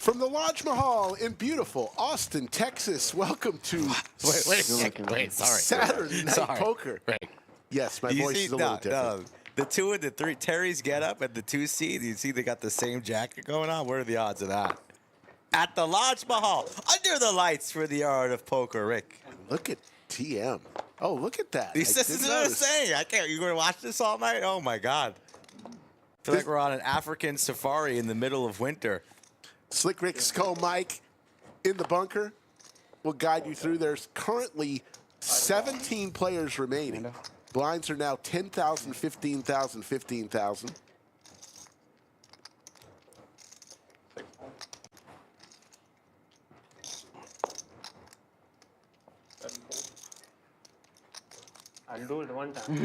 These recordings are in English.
From the Lodge Mahal in beautiful Austin, Texas, welcome to Wait, sorry. Saturday Night Poker. Right. Yes, my voice is a little different. The 2 and the 3, Terry's get up at the 2 seed. You see they got the same jacket going on. What are the odds of that? At the Lodge Mahal, under the lights for the art of poker, Rick. Look at TM. Oh, look at that. This is what I'm saying. I can't. You going to watch this all night? Oh my God. I feel like we're on an African safari in the middle of winter. Slick Rick Skull Mike in the bunker will guide you through. There's currently 17 players remaining. Blinds are now 10,000, 15,000, 15,000. I'll do it one time.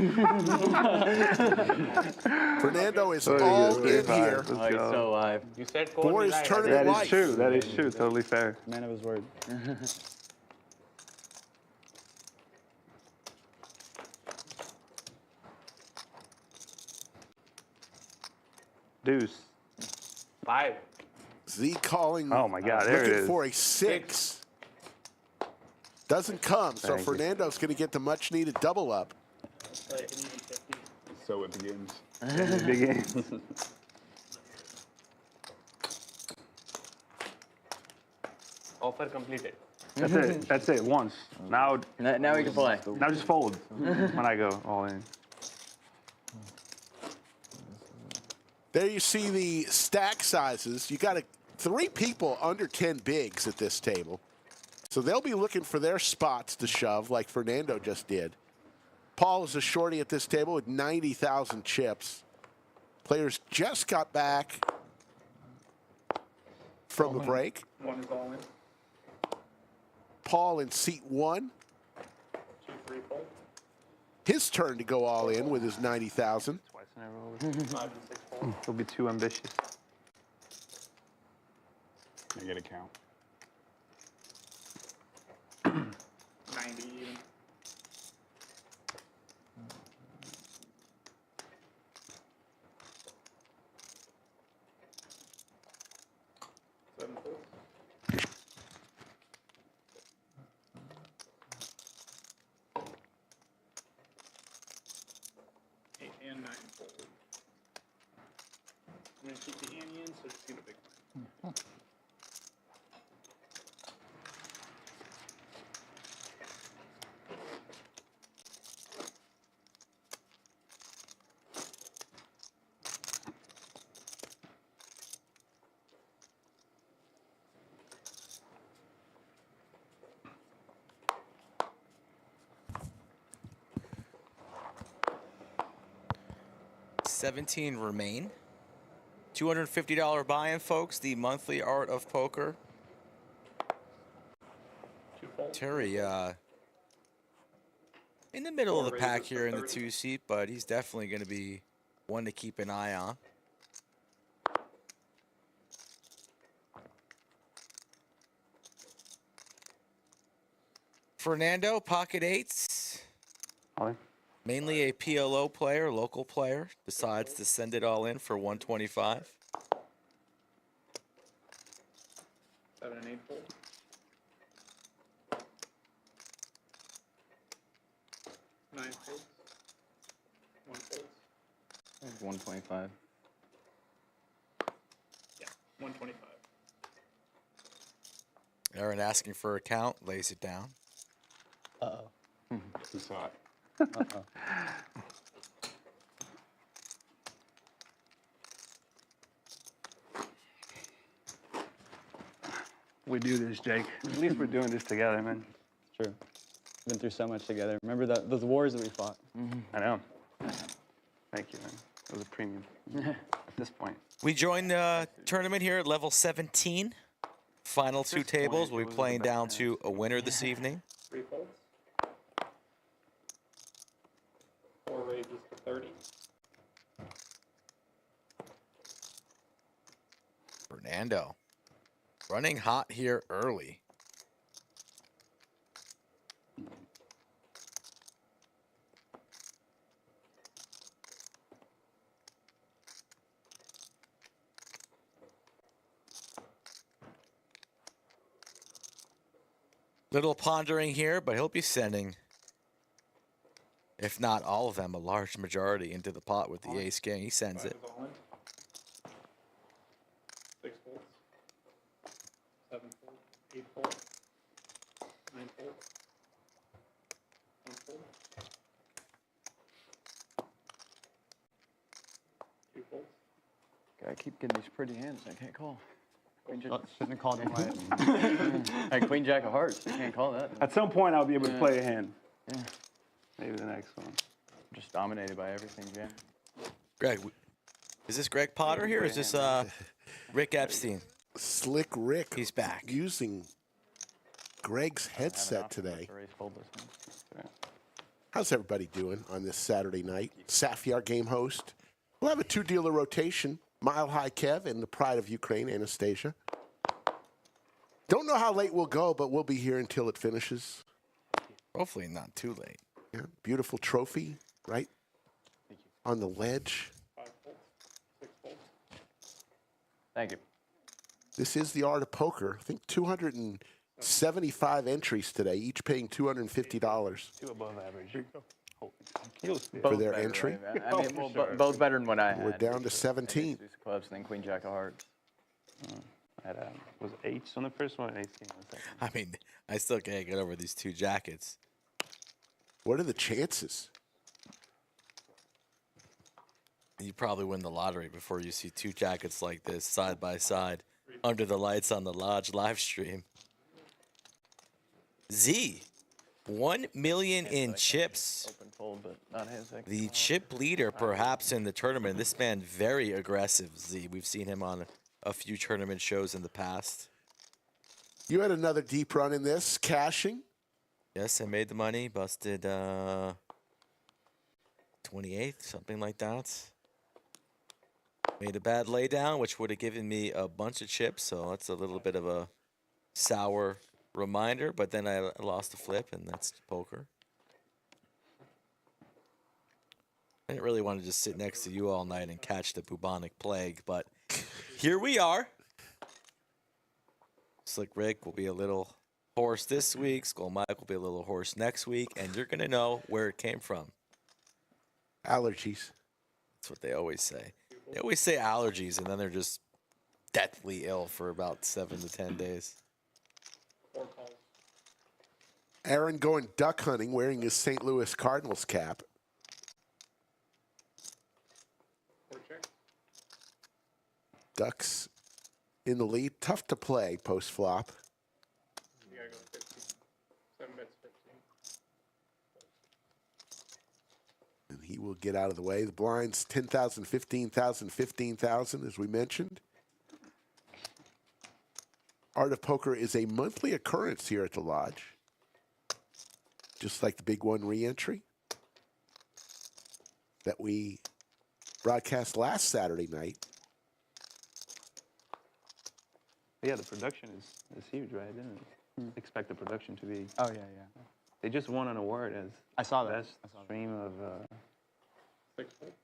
Fernando is all in here. Oh, he's so live. You said For his tournament That life. is true. That is true. Totally fair. Man of his word. Deuce. 5. Z calling. Oh my God, there it looking is. for a 6. Doesn't come, so Thank you. Fernando's going to get the much-needed double up. So it begins. It begins. Offer completed. That's it. That's it. Once. Now Now we can play. now just fold when I go all in. There you see the stack sizes. You got 3 people under 10 bigs at this table. So they'll be looking for their spots to shove like Fernando just did. Paul is a shorty at this table with 90,000 chips. Players just got back from a break. One is all in. Paul in seat 1. 2, 3, 4. His turn to go all in with his 90,000. Twice in a row. 5 and 6, 4. He'll be too ambitious. I get a count. 90 even. Seven four. Eight and 9 fold. I'm gonna keep the ante in, so just see the big one. $17 remain. $250 buy-in, folks. The monthly art of poker. Terry, in the middle of the pack here in the 2 seat, but he's definitely going to be one to keep an eye on. Fernando, pocket 8s. All in. Mainly a PLO player, local player, decides to send it all in for 125. 7 and 8 fold. 9 folds. 1 folds. 125. Yeah, 125. Aaron asking for a count, lays it down. Who saw it? We do this, Jake. At least we're doing this together, man. True. We've been through so much together. Remember those wars that we fought? I know. Thank you, man. It was a premium at this point. We joined the tournament here at level 17. Final 2 tables. We'll be playing down to a winner this evening. 3 folds. 4 raises to 30. Fernando running hot here early. Little pondering here, but he'll be sending, if not all of them, a large majority into the pot with the ace king. He sends 5 it. is all in. 6 folds. 7 folds. 8 folds. 9 folds. 1 fold. 2 folds. I keep getting these pretty hands. I can't call. Queen Jack. Oh, shouldn't have called him. Hey, Queen Jack of Hearts. You can't call that. At some point, I'll be able to play a hand. Yeah. Maybe the next one. Just dominated by everything, Jam. Greg, is this Greg Potter here? Or is this Rick Epstein? Slick Rick. He's back. Using Greg's headset today. How's everybody doing on this Saturday night? Safyar game host. We'll have a 2-dealer rotation. Mile High Kev and the pride of Ukraine, Anastasia. Don't know how late we'll go, but we'll be here until it finishes. Hopefully not too late. Yeah, beautiful trophy, right? On the ledge. 5 folds. 6 folds. Thank you. This is the art of poker. I think 275 entries today, each paying $250 Two above average. for their entry. I mean, both better than what I had. We're down to 17. Deuce of clubs, then Queen Jack of Hearts. I had, was eights on the first one and ace king on the second. I mean, I still can't get over these 2 jackets. What are the chances? You probably win the lottery before you see 2 jackets like this side by side under the lights on the Lodge live stream. Z, 1 million in chips. Open fold, but not his. The chip leader, perhaps, in the tournament. This man, very aggressive, Z. We've seen him on a few tournament shows in the past. You had another deep run in this, cashing. Yes, I made the money. Busted 28th, something like that. Made a bad laydown, which would have given me a bunch of chips, so that's a little bit of a sour reminder. But then I lost a flip, and that's poker. I didn't really want to just sit next to you all night and catch the bubonic plague, but here we are. Slick Rick will be a little hoarse this week. Skull Mike will be a little hoarse next week, and you're going to know where it came from. Allergies. That's what they always say. They always say allergies, and then they're just deathly ill for about 7 to 10 days. 4 calls. Aaron going duck hunting wearing his St. Louis Cardinals cap. 4 check. Ducks in the lead. Tough to play post-flop. You gotta go 15. 7 bets 15. And he will get out of the way. The blinds, 10,000, 15,000, 15,000, as we mentioned. Art of Poker is a monthly occurrence here at the Lodge. Just like the Big One re-entry that we broadcast last Saturday night. Yeah, the production is huge, right? I didn't expect the production to be. Oh, yeah. They just won an award as I saw that. best I saw that. stream of. 6 folds.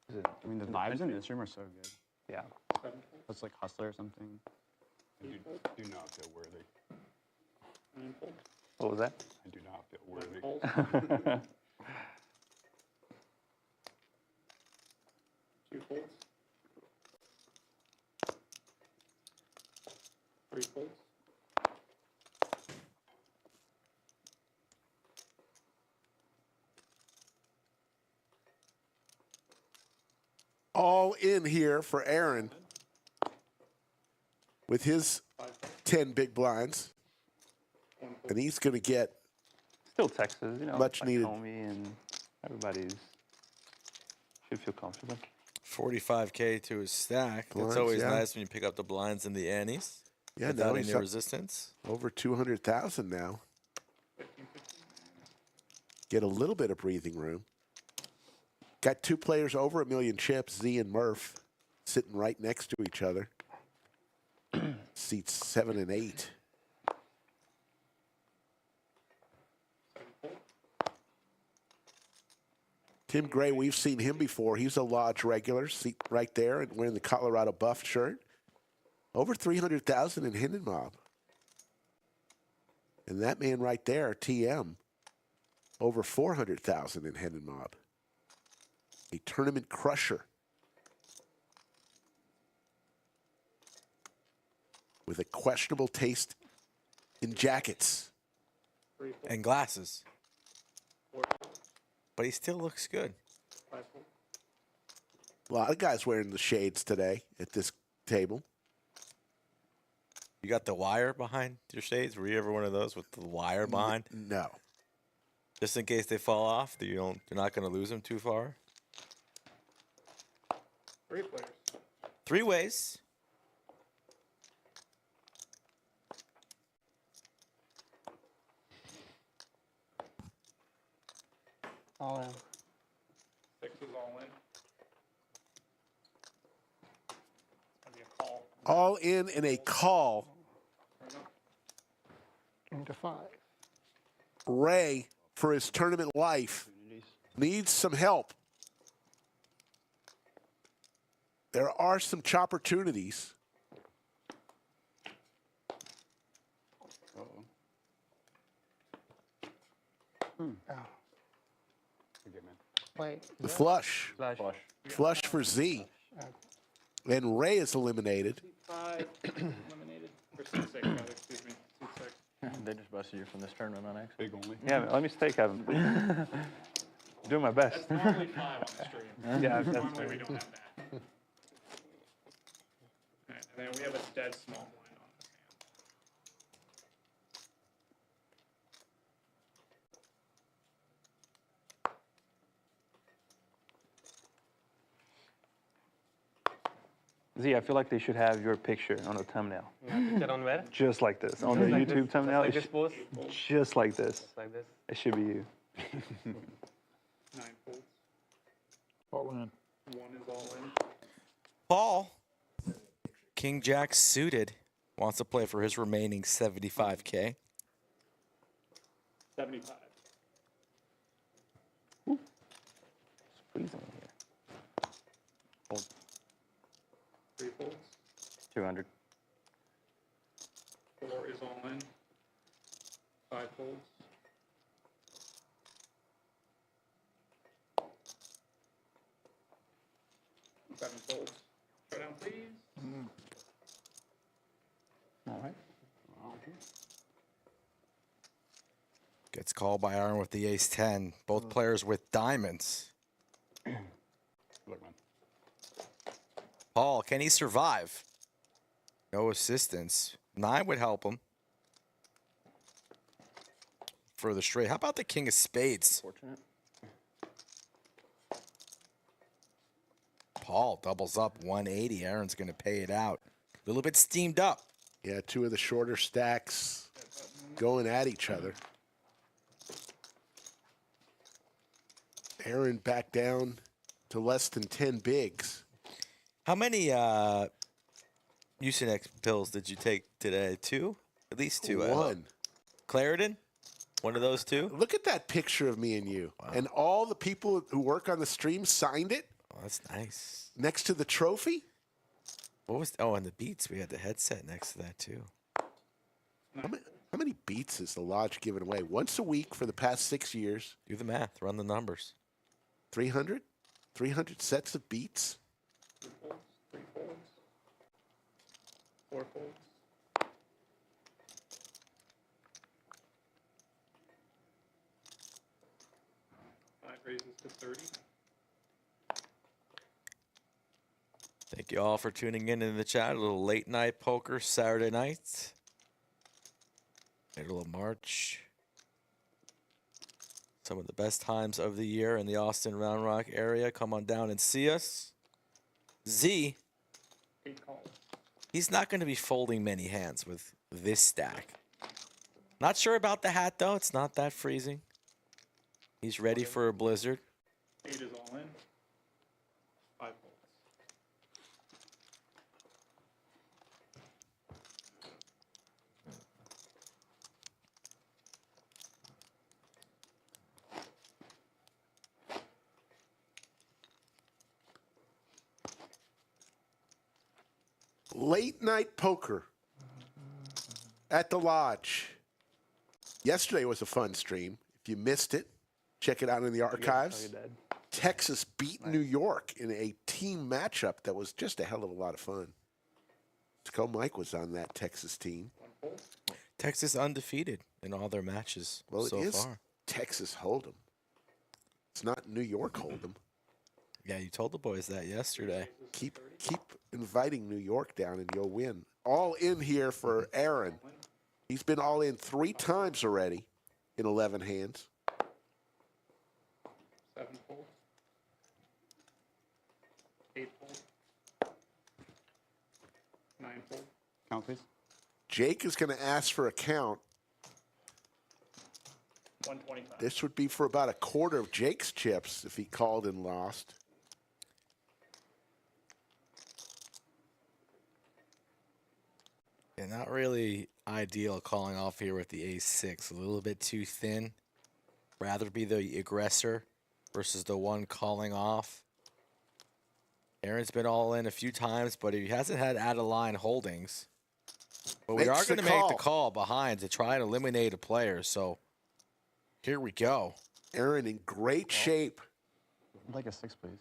Is it, I mean, the vibes in this room are so good. yeah. 7 folds. It's like Hustler or something. I do not feel worthy. 9 folds. What was that? I do not feel worthy. 11 folds. 2 folds. 3 folds. All in here for Aaron with his 5 folds. 10 big blinds. 1 fold. And he's going to get Still Texas, you know. Much like needed. Homie and everybody's should feel comfortable. 45K to his stack. Blinds, That's always yeah. nice when you pick up the blinds and the antes. Yeah, without now he's any up resistance. over 200,000 now. 15, 15. Get a little bit of breathing room. Got 2 players over $1 million chips, Z and Murph, sitting right next to each other. Seats 7 and 8. 7 folds. Tim Gray, we've seen him before. He's a Lodge regular, seat right there, and wearing the Colorado Buff shirt. Over 300,000 in Hindenmob. And that man right there, TM, over 400,000 in head and mod. A tournament crusher. With a questionable taste in jackets. 3 folds, And glasses. 4 folds, But he still looks good. 5 folds. A lot of guys wearing the shades today at this table. You got the wire behind your shades? Were you ever one of those with the wire behind? No. Just in case they fall off, you're not going to lose them too far? 3 players. 3 ways. All in. 6 is all in. That'd be a call. All in a call. Or no. Into 5. Ray, for his tournament life, needs some help. There are some chopportunities. Wait. The flush. Flash. Flush for Z. And Ray is eliminated. 5 eliminated. Or 6, rather, excuse me. 6. They just busted you from this tournament on X. Big only. Yeah, let me stake have him. Doing my best. That's normally 5 on the stream. Yeah, that's Normally we don't have that. Alright, and then we have a dead small blind on this hand. Z, I feel like they should have your picture on a thumbnail. Picture on where? Just like this. On the YouTube thumbnail, Like it this sh- pose? just like this. Like this? It should be you. 9 folds. All in. 1 is all in. Paul, King Jack suited, wants to play for his remaining 75K. 75. It's freezing in here. 3 folds. 200. 4 is all in. 5 folds. 7 folds. Go down, please. All right. Gets called by Aaron with the ace-10. Both players with diamonds. Look, man. Paul, can he survive? No assistance. 9 would help him. For the straight. How about the king of spades? Fortunate. Paul doubles up 180. Aaron's going to pay it out. A little bit steamed up. Yeah, 2 of the shorter stacks going at each other. Aaron back down to less than 10 bigs. How many Mucinex pills did you take today? 2? At least 2. I hope. 1. Claritin? One of those 2? Look at that picture of me and you. And all the people who work on the stream signed it Oh, that's nice. next to the trophy. What was? Oh, and the Beats. We had the headset next to that too. How many beats is the Lodge giving away? Once a week for the past 6 years. Do the math. Run the numbers. 300? 300 sets of beats? 2 folds. 3 folds. 4 folds. 5 raises to 30. Thank you all for tuning in the chat. A little late night poker Saturday night. Middle of March. Some of the best times of the year in the Austin Round Rock area. Come on down and see us. Z, 8 calls. he's not going to be folding many hands with this stack. Not sure about the hat, though. It's not that freezing. He's ready for a blizzard. 8 is all in. 5 folds. Late night poker at the Lodge. Yesterday was a fun stream. If you missed it, check it out in the Tell your archives. dad. Texas beat New York in a team matchup that was just a hell of a lot of fun. Mike was on that Texas team. Texas undefeated in all their matches Well, so it is far. Texas Hold'em. It's not New York Hold'em. Yeah, you told the boys that yesterday. Keep inviting New York down and you'll win. All in here for Aaron. He's been all in 3 times already in 11 hands. 7 fold. 8 fold. 9 fold. Count, please. Jake is going to ask for a count. 125. This would be for about a quarter of Jake's chips if he called and lost. Yeah, not really ideal calling off here with the ace-6. A little bit too thin. Rather be the aggressor versus the one calling off. Aaron's been all in a few times, but he hasn't had out-of-line holdings. But we Makes are the going to make the call. call behind to try and eliminate a player. So here we go. Aaron in great shape. I'd like a 6, please.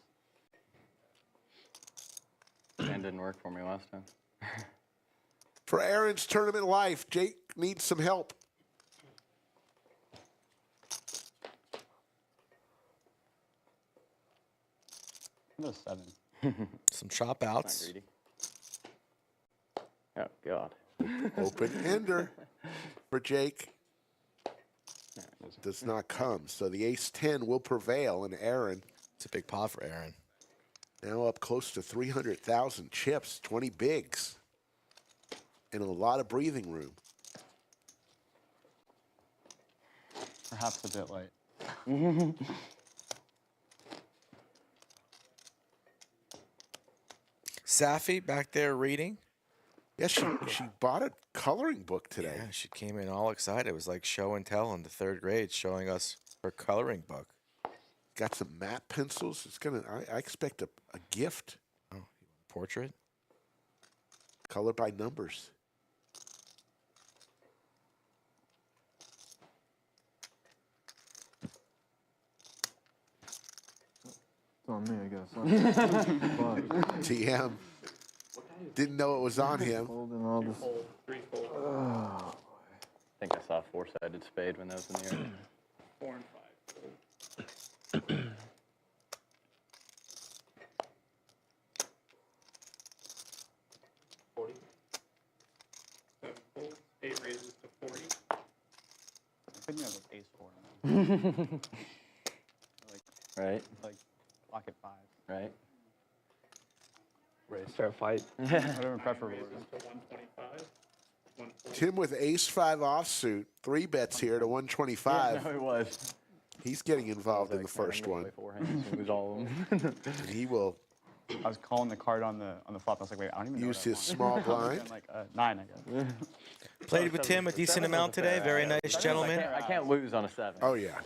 Hand didn't work for me last time. For Aaron's tournament life, Jake needs some help. I'm a 7. Some chop Not outs. greedy. Oh, God. Open ender for Jake. Does not come. So the ace-10 will prevail, and Aaron It's a big pot for Aaron. now up close to 300,000 chips, 20 bigs, and a lot of breathing room. Perhaps a bit light. Safi back there reading. Yeah, she bought a coloring book today. Yeah, she came in all excited. It was like show and tell in the 3rd grade, showing us her coloring book. Got some matte pencils. It's gonna. I expect a gift. Oh, portrait. Color by numbers. It's on me, I guess. Fuck. TM didn't know it was on him. Holding all 2 this. fold. 3 fold. Oh, I think I saw a 4-sided spade when that was in the air. 4 and 5 fold. 40. 7 fold. 8 raises to 40. Couldn't you have an ace 4? Right? Like pocket 5. Right? Ready to start a fight. Whatever 9 preferable raises is. to 125. 1 fold. Tim with ace-5 offsuit. 3 bets here to 125. No, it was. He's getting involved in the Like, man, I'm first gonna one. play 4 hands and lose all of them. And he will I was calling the card on the flop. I was like, wait, I don't even know. use what I his want. small blind. I'm like 9, I guess. Played with Tim a decent amount today. Very nice gentleman. I can't lose on a 7. Oh, yeah.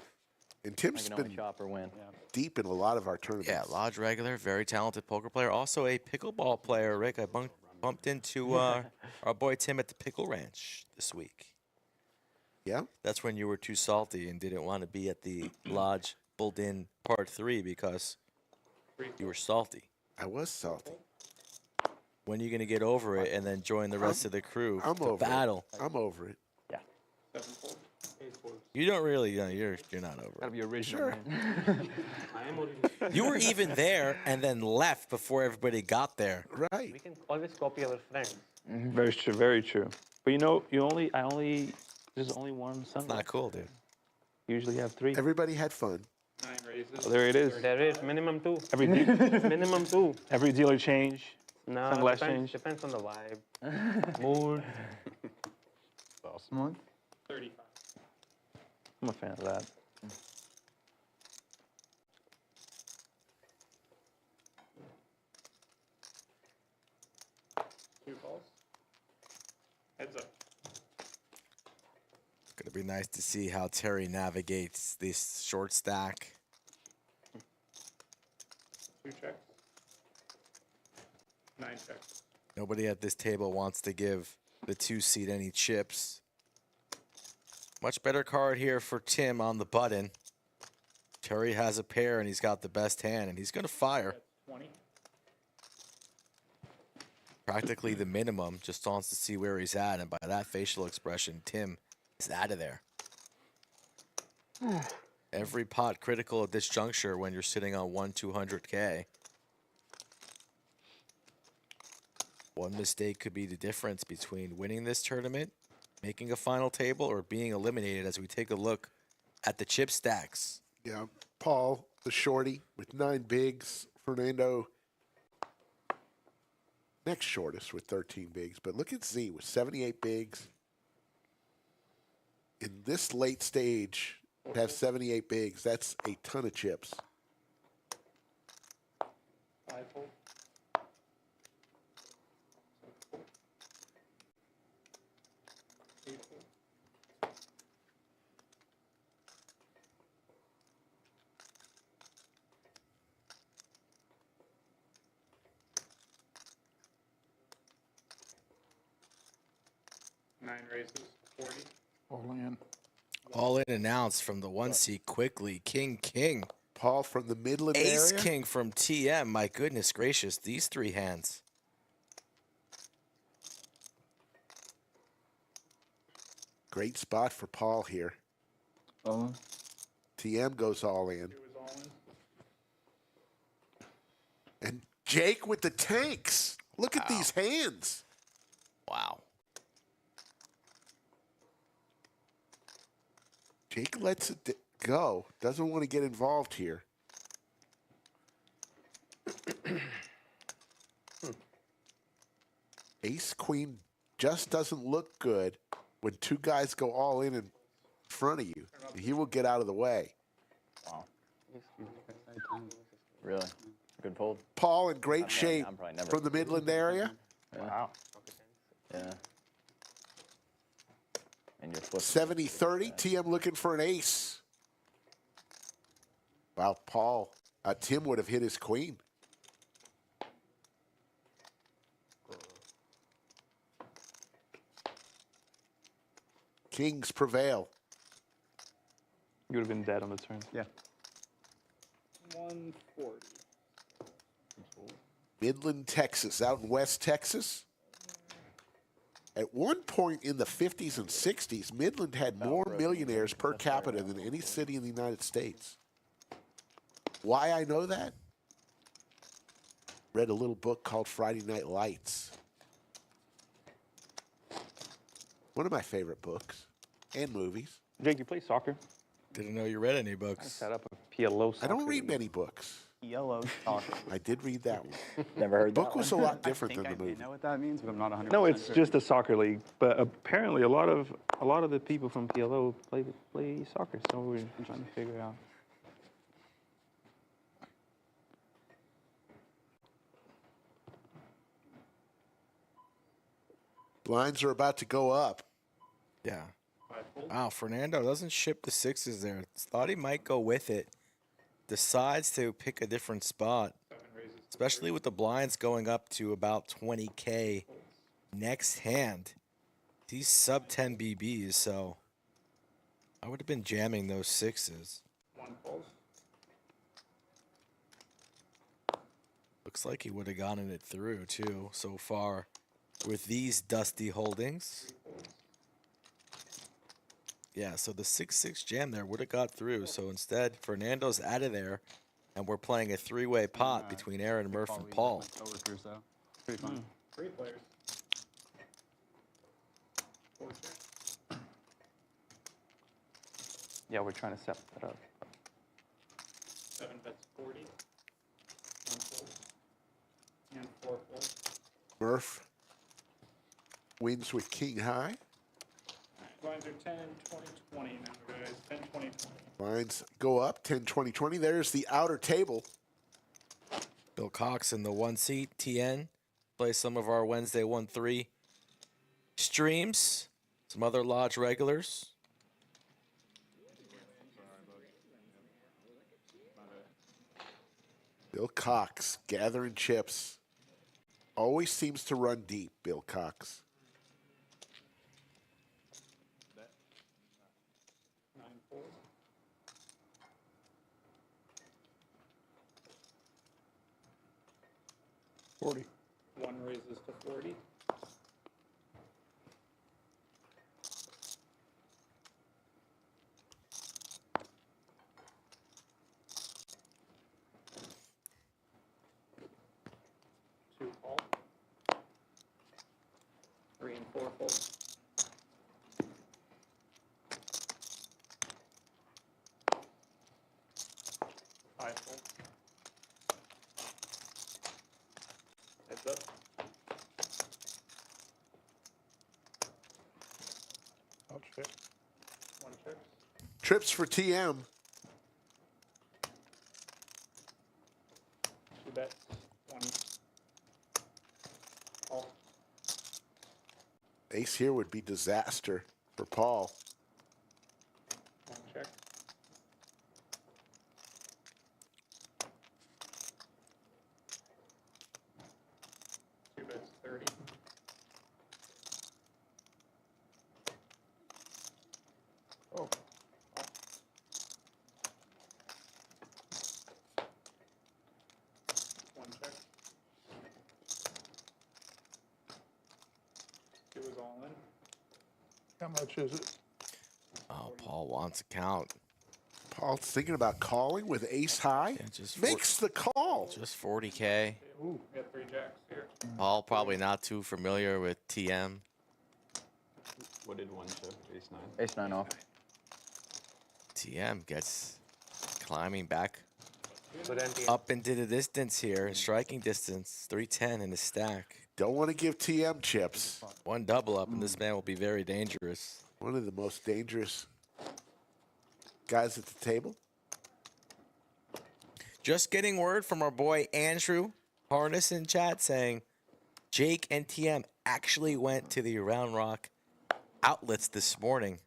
And I Tim's can only been chop or win. deep in a lot of our tournaments. Yeah, lodge regular, very talented poker player. Also a pickleball player, Rick. I bumped into our boy Tim at the Pickle Ranch this week. Yeah? That's when you were too salty and didn't want to be at the lodge pulled in part 3 because you were salty. I was salty. When are you going to get over it and then join the rest of the crew I'm to over battle? it. I'm over it. 7 fold. Ace fold. You don't really, you're not over Gotta it. be original, Sure. man. I am original. You were even there and then left before everybody got there. Right. We can always copy our friends. Very true, very true. But there's only one It's sunlight. not cool, dude. Usually have 3. Everybody had fun. 9 raises. Oh, there it is. There is minimum 2. Every Minimum 2. every dealer change. No, Sunglass depends, change. depends on the vibe, mood. month? 35. I'm a fan of that. Two balls. Heads up. It's going to be nice to see how Terry navigates this short stack. 2 checks. 9 checks. Nobody at this table wants to give the 2 seed any chips. Much better card here for Tim on the button. Terry has a pair, and he's got the best hand, and he's going to fire. That's 20. Practically the minimum, just wants to see where he's at, and by that facial expression, Tim is out of there. Every pot critical at this juncture when you're sitting on 200K. One mistake could be the difference between winning this tournament, making a final table, or being eliminated as we take a look at the chip stacks. Yeah, Paul, the shorty, with 9 bigs. Fernando, next shortest with 13 bigs. But look at Z with 78 bigs. In this late stage, to have 78 bigs, that's a ton of chips. 5-fold. Nine raises, 40. All in. All in announced from the 1 seat quickly. King. Paul from the Midland Ace area. King from TM. My goodness gracious, these 3 hands. Great spot for Paul here. All in. TM goes all in. It was all in. And Jake with the tanks. Look at these hands. Wow. Jake lets it go. Doesn't want to get involved here. Ace Queen just doesn't look good when 2 guys go all in front of you. He will get out of the way. Wow. Really? Good fold. Paul in great I'm shape probably never- from the Midland area. Wow. Yeah. And your flip. 70-30. TM looking for an ace. Wow, Paul. Tim would have hit his queen. Kings prevail. You would have been dead on the turn. Yeah. 140. Midland, Texas, out in West Texas. At one point in the 50s and 60s, Midland had more millionaires per capita than any city in the United States. Why I know that? Read a little book called Friday Night Lights. One of my favorite books and movies. Jake, you play soccer? Didn't know you read any I books. set up a PLO soccer I don't read league. many books. Yellow soccer. I did read that one. Never heard Book that was one. a lot different than the movie. I know what that means, but I'm not 100%. No, it's sure. just a soccer league. But apparently, a lot of the people from PLO play soccer. So we're trying to figure out. Blinds are about to go up. Yeah. Wow, Fernando doesn't ship the 6s there. Thought he might go with it. Decides to pick a different spot. Especially with the blinds going up to about 20K next hand. He's sub 10 BBs, so I would have been jamming those 6s. 1 fold. Looks like he would have gotten it through too so far with these dusty holdings. Yeah, so the 6-6 jam there would have got through. So instead, Fernando's out of there, and we're playing a 3-way pot between Aaron, Murph, and Paul. Coworkers, though. Pretty fun. 3 players. 4 chips. Yeah, we're trying to set that up. 7 bets 40. 1 fold. And 4 folds. Murph wins with king high. Blinds are 10, 20, 20 now, guys. 10, 20, 20. Lines go up 10, 20, 20. There's the outer table. Bill Cox in the 1 seat. TN play some of our Wednesday 1-3 streams. Some other lodge regulars. Bill Cox gathering chips. Always seems to run deep, Bill Cox. 40. 1 raises to 40. Two call. 3 and 4 fold. 5 fold. Heads up. I'll check. 1 check. Trips for TM. 2 bets. 1. Call. Ace here would be disaster for Paul. 1 check. Two bets. 30. Oh, 1 check. 2 is all in. how much is it? Oh, Paul wants a count. Paul's thinking about calling with ace high. Yeah, just Makes the call. Just 40K. Ooh, we got 3 jacks here. Paul probably not too familiar with TM. What did one chip? Ace 9. Ace 9 off. TM gets climbing back But empty. up into the distance here, in striking distance, 310 in his stack. Don't want to give TM chips. One double up, and this man will be very dangerous. One of the most dangerous guys at the table. Just getting word from our boy Andrew Harness in chat saying Jake and TM actually went to the Round Rock outlets this morning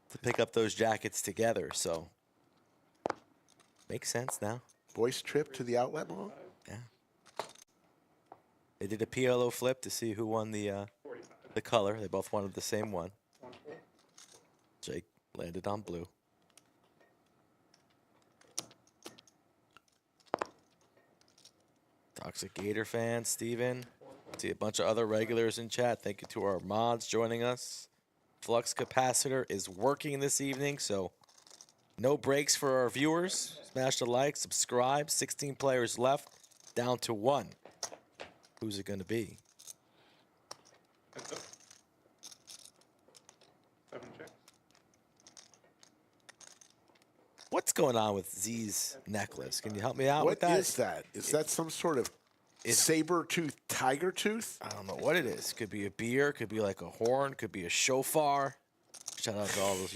to pick up those jackets together. So makes sense now. Boys trip to the outlet mall. Yeah. They did a PLO flip to see who won the 45. color. They both wanted the same one. 1 fold. Jake landed on blue. Toxic Gator fan, Steven. See a bunch of other regulars in chat. Thank you to our mods joining us. Flux capacitor is working this evening, so no breaks for our viewers. Smash the like, subscribe. 16 players left, down to 1. Who's it going to be? Heads up. 7 checks. What's going on with Z's necklace? Can you help me out What with that? is that? Is that some sort of It's- saber tooth, tiger tooth? I don't know what it is. Could be a beer, could be like a horn, could be a shofar. Shout out to all those,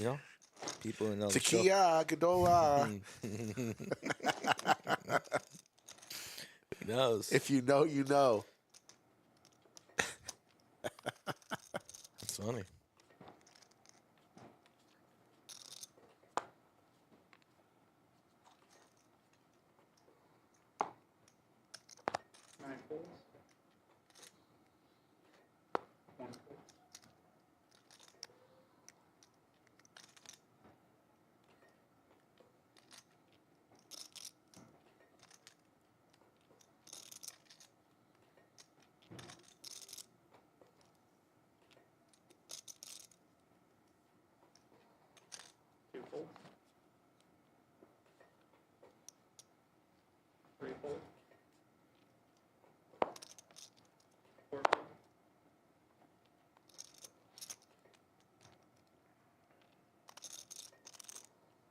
people who know the show. Tequila, Gadola. Who knows? If you know, you know. It's funny. Nine folds. 1 fold. Two folds. 3 folds. 4 folds.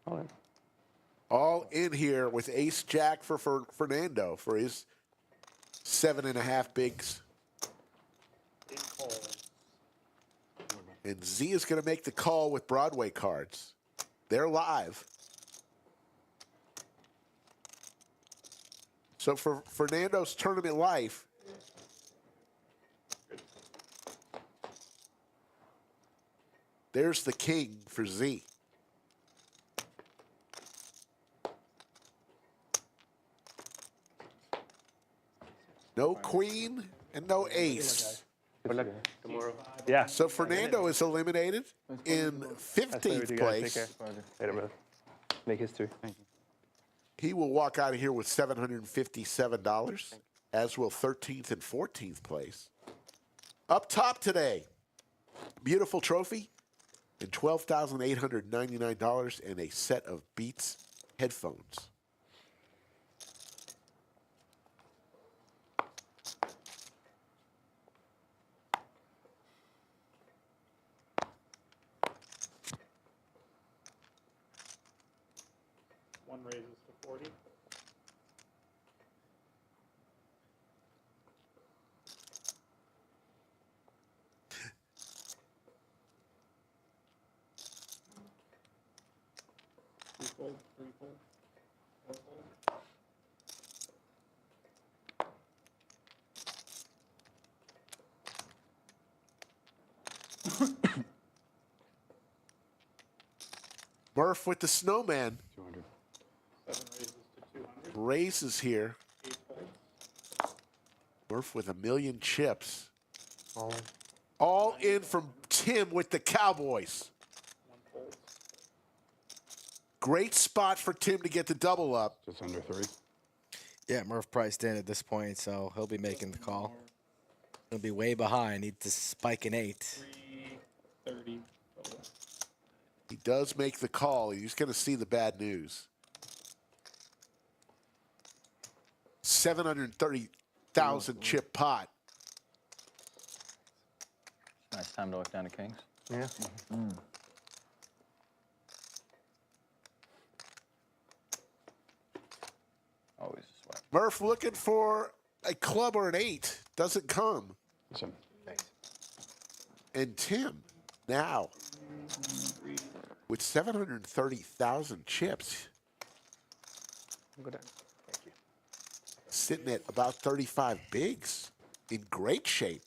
All in. All in here with ace jack for Fernando for his 7.5 bigs. 8 calls. And Z is going to make the call with Broadway cards. They're live. So for Fernando's tournament life, there's the king for Z. No queen and no ace. Good luck tomorrow. Yeah. So Fernando is eliminated in 15th place. Take care. Later, brother. Make history. Thank you. He will walk out of here with $757. as will 13th and 14th place. Up top today, beautiful trophy and $12,899 and a set of Beats headphones. One raises to 40. Two-fold, three-fold, four-fold. Murph with the snowman. 200. 7 raises to 200. Raises here. 8 folds. Murph with 1,000,000 chips. All in from Tim with the Cowboys. 1 fold. Great spot for Tim to get the double up. Just under 3. Yeah, Murph priced in at this point, so he'll be making the call. He'll be way behind. Need to spike an 8. 330 total. He does make the call. He's going to see the bad news. 730,000 chip pot. Nice time to look down to kings. Yeah. Always a sweat. Murph looking for a club or an 8. Doesn't come. Listen. And Tim now with 730,000 chips. Go down. Thank you. Sitting at about 35 bigs. In great shape.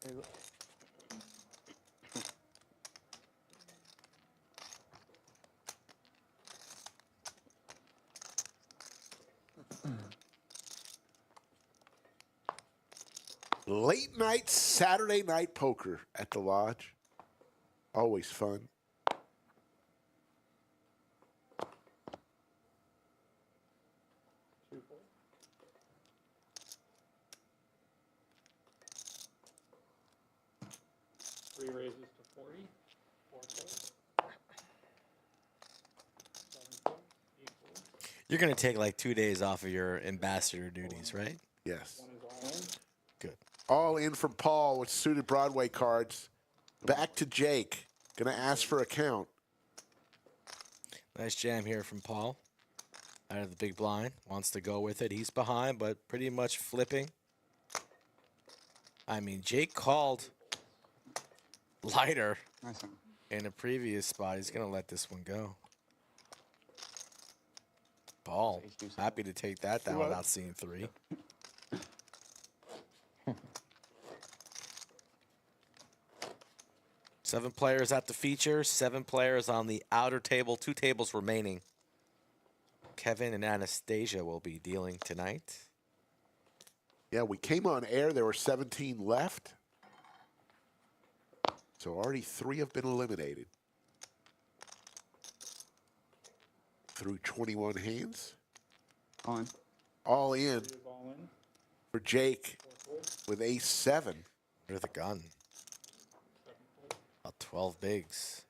There you go. Late night Saturday night poker at the lodge. Always fun. Two-fold. Three raises to 40. 4 folds. 7 folds. 8 folds. You're going to take like 2 days off of your ambassador duties, right? Yes. 1 is all in. Good. All in from Paul with suited Broadway cards. Back to Jake. Gonna ask for a count. Nice jam here from Paul. Out of the big blind. Wants to go with it. He's behind, but pretty much flipping. I mean, Jake called lighter Nice one. in a previous spot. He's going to let this one go. Paul, happy to take that down without seeing 3. Seven players at the feature, 7 players on the outer table, 2 tables remaining. Kevin and Anastasia will be dealing tonight. Yeah, we came on air. There were 17 left. So already 3 have been eliminated. Through 21 hands. On. All in 3 is all in. for Jake 4 folds. with ace-7. Under the gun. 7 folds. About 12 bigs.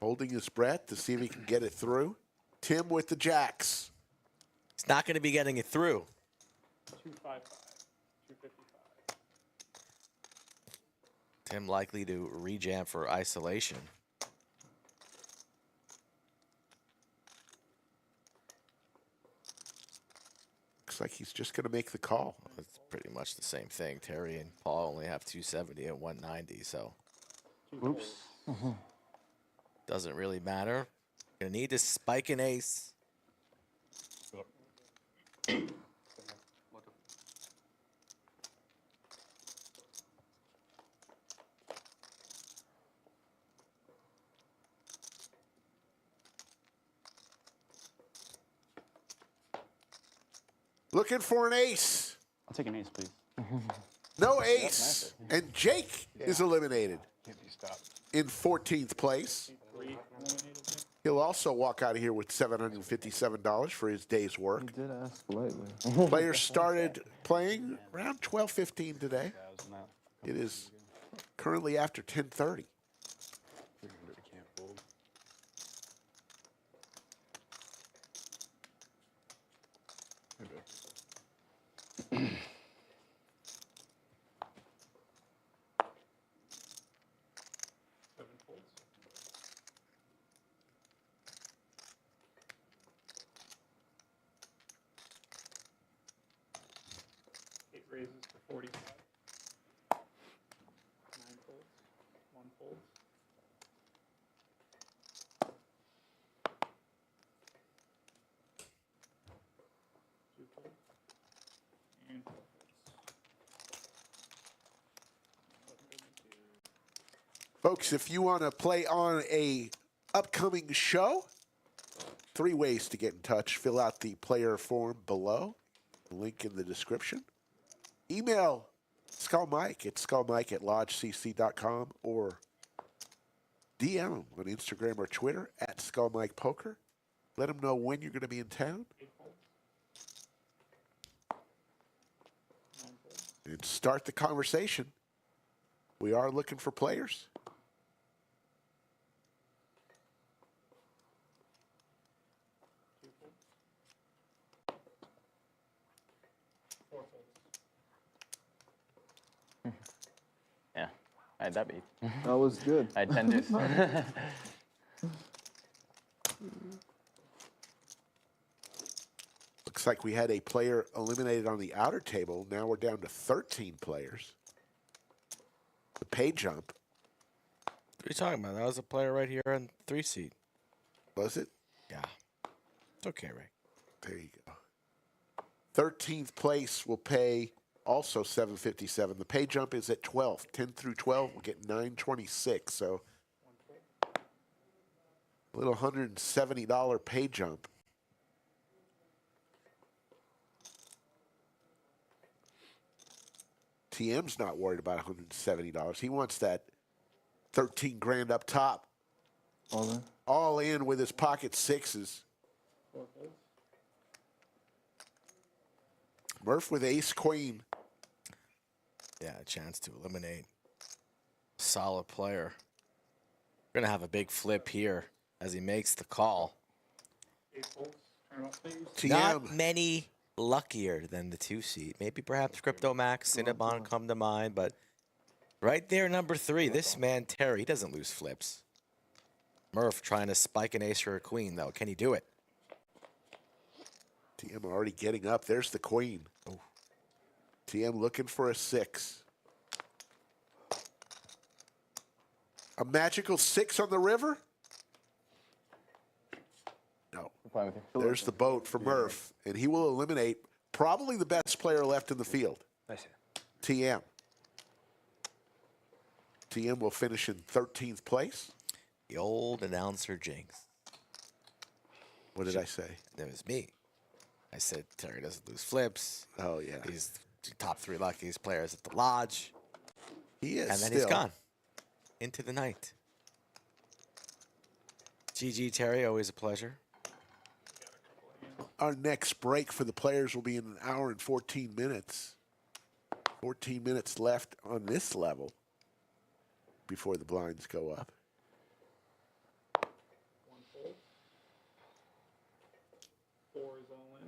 Holding his breath to see if he can get it through. Tim with the jacks. He's not going to be getting it through. 255. 255. Tim likely to rejam for isolation. Looks like he's just going to make the call. It's pretty much the same thing. Terry and Paul only have 270 and 190, so Oops. doesn't really matter. Gonna need to spike an ace. Looking for an ace. I'll take an ace, please. No ace. And Jake is eliminated. Can't be stopped. in 14th place. 3 eliminated there. He'll also walk out of here with $757 for his day's He work. did ask politely. Players started playing around 12:15 today. It is currently after 10:30. Seven folds. 8 raises for 45. 9 folds. 1 fold. 2 folds. And 4 folds. Folks, if you want to play on a upcoming show, 3 ways to get in touch. Fill out the player form below. Link in the description. Email Skull Mike at skullmike@lodgecc.com or DM him on Instagram or Twitter at SkullMikePoker. Let him know when you're going to be in town. 8 folds. 9 folds. And start the conversation. We are looking for players. 2 folds. 4 folds. Yeah, I had that beat. That was good. I had 10 deuce. Looks like we had a player eliminated on the outer table. Now we're down to 13 players. The pay jump, What are you talking about? That was a player right here on 3 seat. was it? Yeah. It's okay, Ray. There you go. 13th place will pay also $757. The pay jump is at 12. 10 through 12 will get $926. So a little $170 pay jump. TM's not worried about $170. He wants that 13 grand up top. All in. All in with his pocket sixes. 4 folds. Murph with ace queen. Yeah, a chance to eliminate. Solid player. We're going to have a big flip here as he makes the call. 8 folds. Turn off, please. TM. Not many luckier than the 2 seat. Maybe perhaps Crypto Max, Cinnabon come to mind, but right there, number 3, this man, Terry, he doesn't lose flips. Murph trying to spike an ace or a queen, though. Can he do it? TM already getting up. There's the queen. TM looking for a 6. A magical 6 on the river? No. Fine with you. There's the boat for Murph, and he will eliminate probably the best player left in the field, TM. TM will finish in 13th place. The old announcer jinx. What did I say? That was me. I said Terry doesn't lose flips. Oh, yeah. He's the top 3 luckiest players at the lodge. He is And then still. he's gone into the night. GG, Terry, always a pleasure. Our next break for the players will be in 1 hour and 14 minutes. 14 minutes left on this level before the blinds go up. 1 fold. 4 is all in.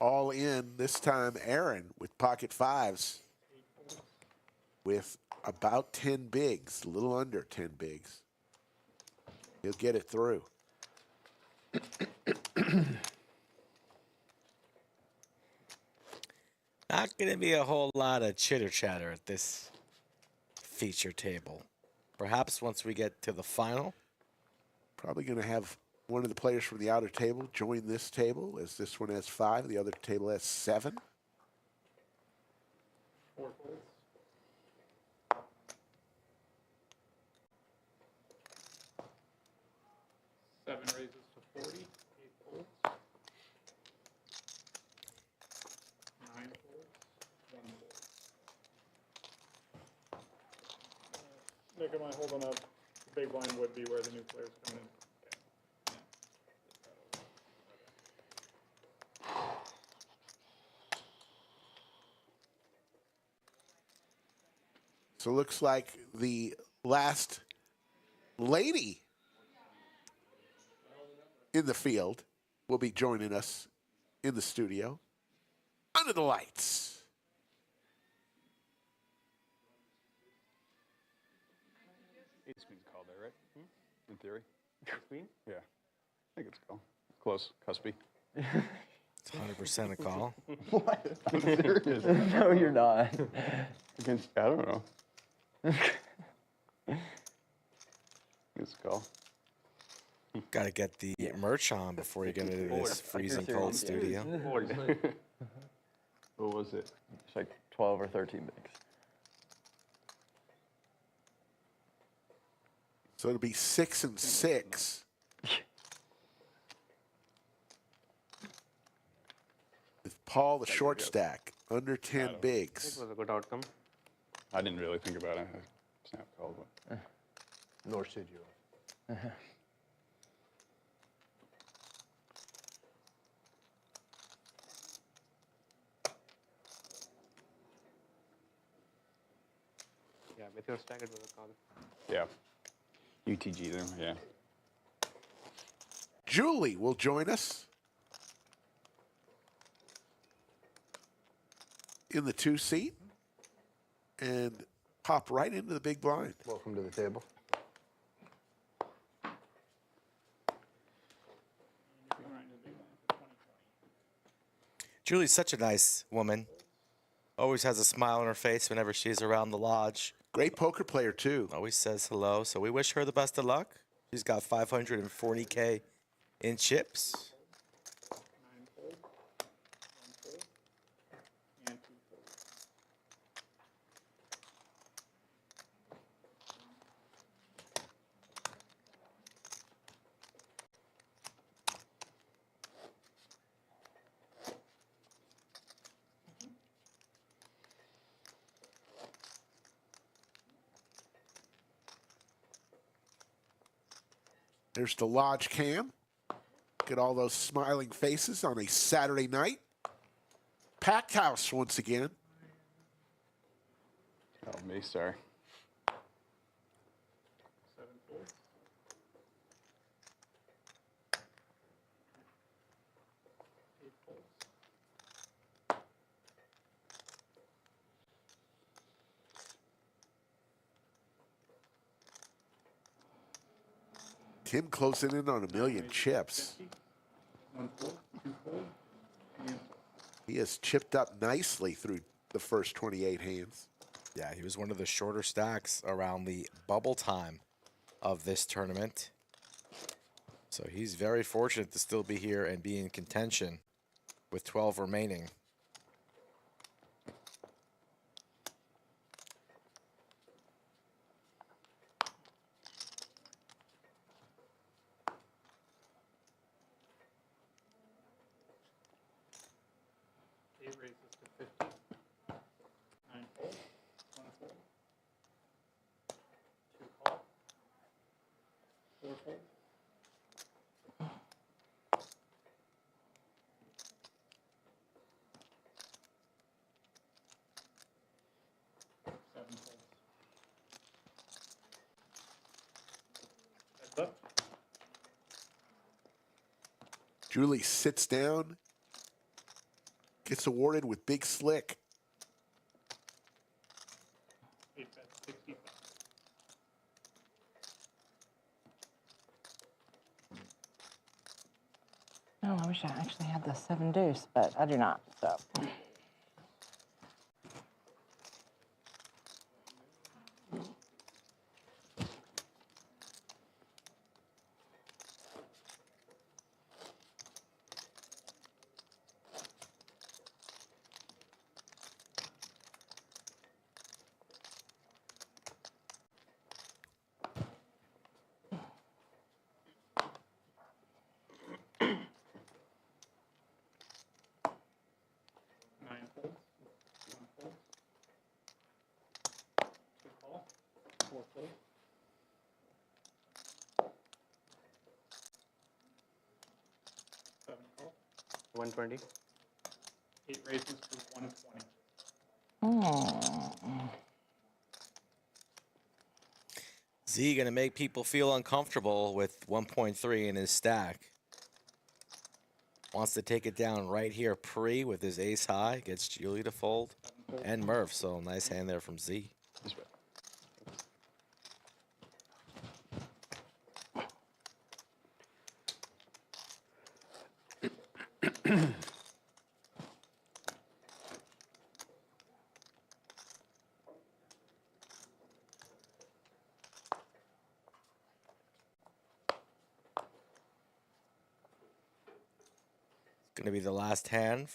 All in this time, Aaron with pocket 5s 8 folds. with about 10 bigs, a little under 10 bigs. He'll get it through. Not going to be a whole lot of chitter chatter at this feature table. Perhaps once we get to the final. Probably going to have one of the players from the outer table join this table, as this one has 5, the other table has 7. 4 folds. 7 raises to 40. 8 folds. 9 folds. 1 fold. Nick, Second one holding up, the big blind would be where the new player's coming in. So it looks like the last lady in the field will be joining us in the studio under the lights. Eight screen's called there, right? In theory. Screen? Yeah. I think it's called. Close. Cuspy. It's 100% a call. What? I'm serious. No, you're not. Against, I don't know. It's a call. Got to get the merch on before you get into this freezing cold studio. What was it? It's like 12 or 13 bigs. So it'll be 6 and 6. With Paul, the short stack, under 10 bigs. was a good outcome. I didn't really think about it. I snap called, but Nor should you. Yeah, with your stack, it was a call. yeah. UTG there, yeah. Julie will join us in the 2 seat and pop right into the big blind. Welcome to the table. Julie's such a nice woman. Always has a smile on her face whenever she's around the lodge. Great poker player, too. Always says hello. So we wish her the best of luck. She's got 540K in chips. 9 fold, 1 fold, and 2 fold. There's the lodge cam. Get all those smiling faces on a Saturday night. Packed house once again. Oh, me, sorry. 7 folds. 8 folds. Tim closing in on 1,000,000 chips. 1 fold, 2 fold, and fold. He has chipped up nicely through the first 28 hands. Yeah, he was one of the shorter stacks around the bubble time of this tournament. So he's very fortunate to still be here and be in contention with 12 remaining. Eight raises to 50. 9 fold, 1 fold. 2 call. 4 fold. 7 folds. Heads up. Julie sits down, gets awarded with Big Slick. 8 bets, 65. Oh, I wish I actually had the 7 deuce, but I do not, so. 120. 8 raises to 120. Hmm. Z gonna make people feel uncomfortable with 1.3 in his stack. Wants to take it down right here pre with his ace high. Gets Julie to fold and Murph. So nice hand there from Z. This way. Going to be the last hand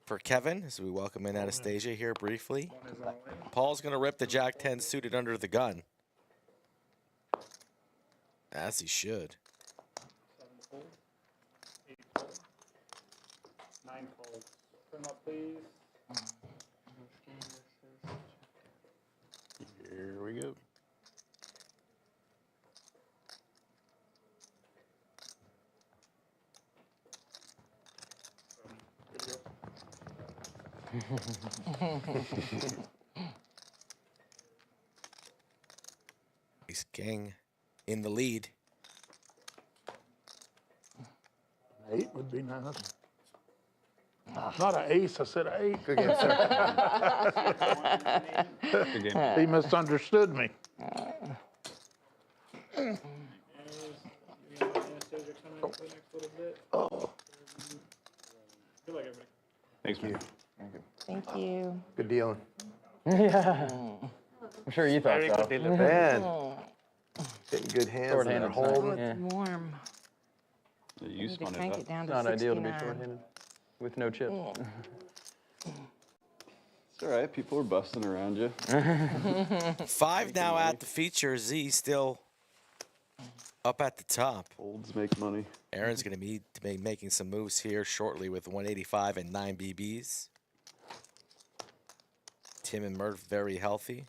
for Kevin as we welcome in Anastasia here briefly. Paul's going to rip the Jack 10 suited under the gun. As he should. 7 fold. 8 fold. 9 fold. Turn up, please. Here we go. Ace King in the lead. 8 would be nice. Not an ace, I said 8. Good game, sir. Good game. He misunderstood me. Anastasia coming up for the next little bit. Oh, Good luck, everybody. Thanks, man. Thank you. Good dealing. Yeah. I'm sure you thought Very so. good dealing. Man, Oh, getting good hands in Short-handed there. tonight. Hold. it's Yeah. warm. You I need to spun it crank up. it down It's to not ideal to be 69. short-handed with no chips. It's all right. People are busting around you. 5 now at the feature. Z still up at the top. Folds make money. Aaron's going to be making some moves here shortly with 185 and 9 BBs. Tim and Murph very healthy.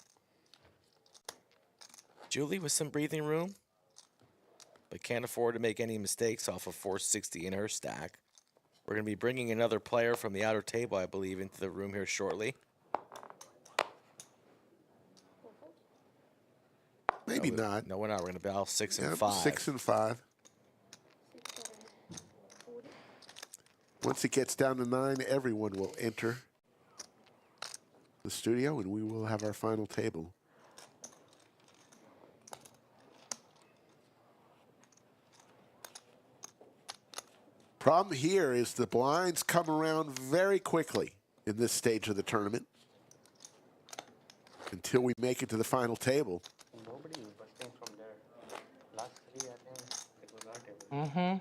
Julie with some breathing room, but can't afford to make any mistakes off of 460 in her stack. We're going to be bringing another player from the outer table, I believe, into the room here shortly. Maybe not. No, we're not. We're going to battle 6 and Yep, 5. 6 and 5. Once it gets down to 9, everyone will enter the studio, and we will have our final table. Problem here is the blinds come around very quickly in this stage of the tournament until we make it to the final table. Nobody busting from there. Last 3, I think it was our table. Mm-hmm.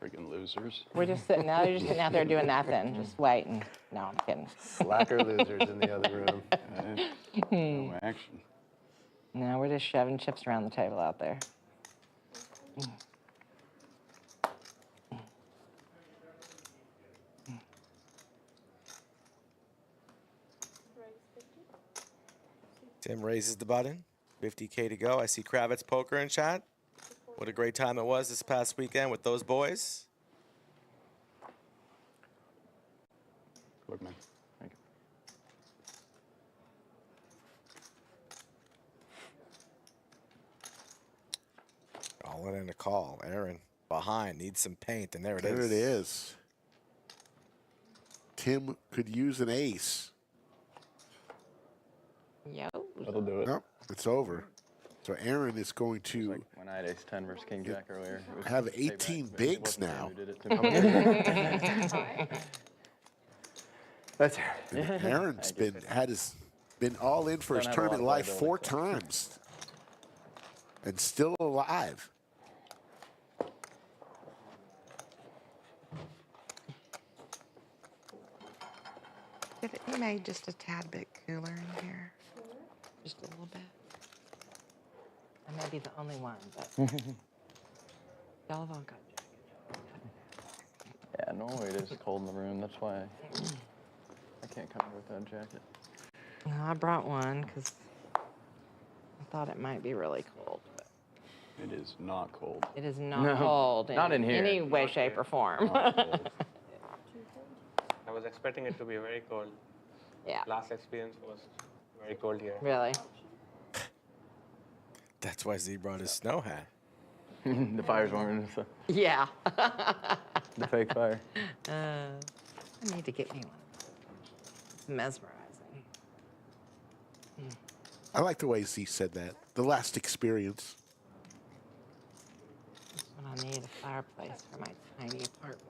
Freaking losers. We're just sitting out. You're just sitting out there doing nothing, just waiting. No, I'm kidding. Slacker losers in the other room. No action. No, we're just shoving chips around the table out there. Tim raises the button. 50K to go. I see Kravitz Poker in chat. What a great time it was this past weekend with those boys. Look, man. All in a call. Aaron behind, needs some paint, and there it is. There it is. Tim could use an ace. Yo. That'll do it. Nope, it's over. So Aaron is going It's to like when I had ace 10 versus king jack earlier. It was have payback, 18 but it bigs wasn't him now. who did it to me. That's And Aaron's been all in for his Don't have a lot tournament of life liability. 4 times and still alive. If it be made just a tad bit cooler in here, just a little bit. I may be the only one, but y'all have all got jackets. Yeah, normally it is cold in the room. That's why I can't come here without a jacket. No, I brought one because I thought it might be really cold. But It is not cold. It is not No, cold not in here. any way, shape, or form. Not cold. I was expecting it to be very cold. Yeah, Last experience was very cold here. really. That's why Z brought his snow hat. The fire's warming. So Yeah. the fake fire. I need to get me one. It's mesmerizing. I like the way Z said that. The last experience. That's what I need, a fireplace for my tiny apartment.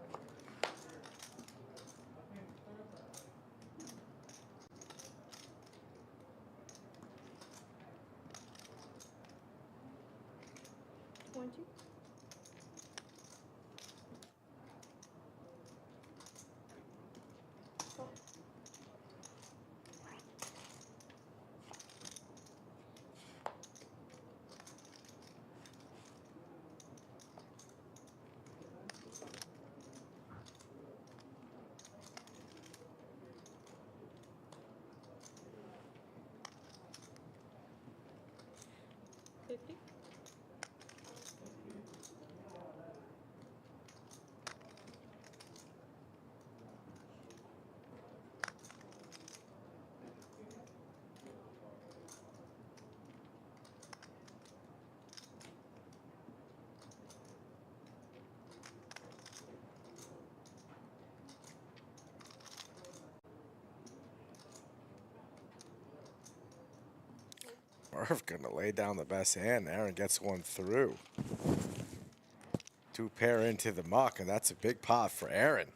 Murph gonna lay down the best hand. Aaron gets one through. 2 pair into the muck, and that's a big pot for Aaron.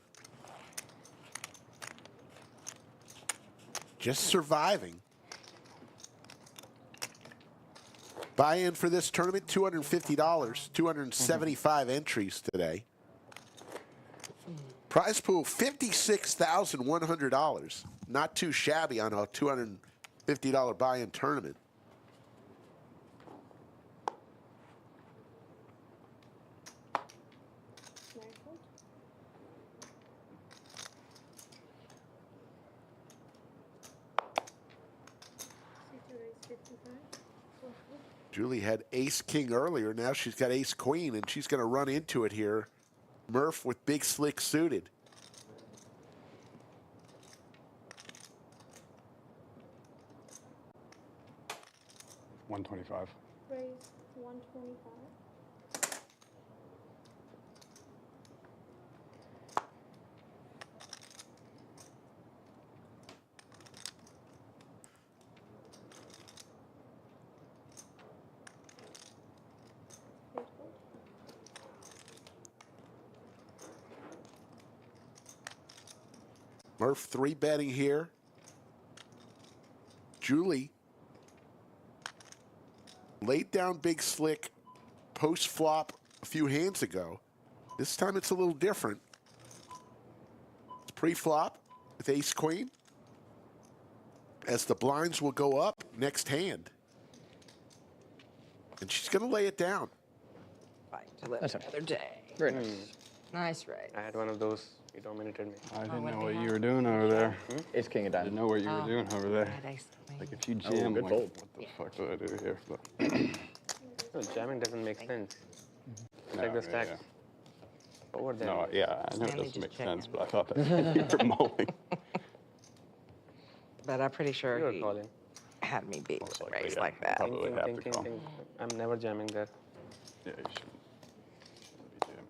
Just surviving. Buy-in for this tournament, $250, 275 entries today. Prize pool, $56,100. Not too shabby on a $250 buy-in tournament. Julie had ace-king earlier. Now she's got ace-queen, and she's going to run into it here. Murph with big slick suited. $125. Raise 125. Murph 3-betting here. Julie laid down big slick post flop a few hands ago. This time it's a little different. It's pre-flop with ace queen, as the blinds will go up next hand. And she's going to lay it down. Fight to live another day. Very nice. Nice raise. I had one of those. You dominated me. I didn't what know do what you you have? were doing over there. Ace king of I didn't diamonds. know what you were doing over there. Had ace queen. Like if you jam, good like, fold. what the fuck do I do here? But, No, jamming doesn't make sense. no, Check the stacks. Over there. No, yeah, I know it Stanley doesn't just make checked sense, in. but I thought that you were mowing. But I'm pretty sure You were he calling. had me beat with a likely, raise yeah. like that. Probably Think, have think, to think, call. think. I'm never jamming there. Yeah, you shouldn't be jamming.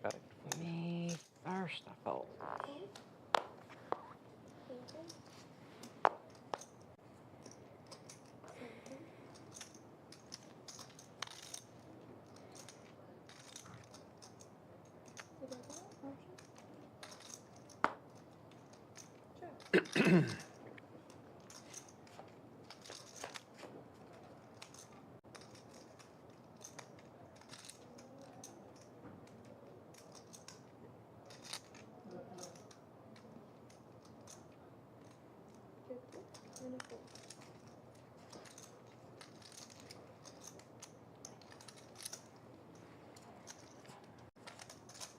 Correct. Me first, I fold.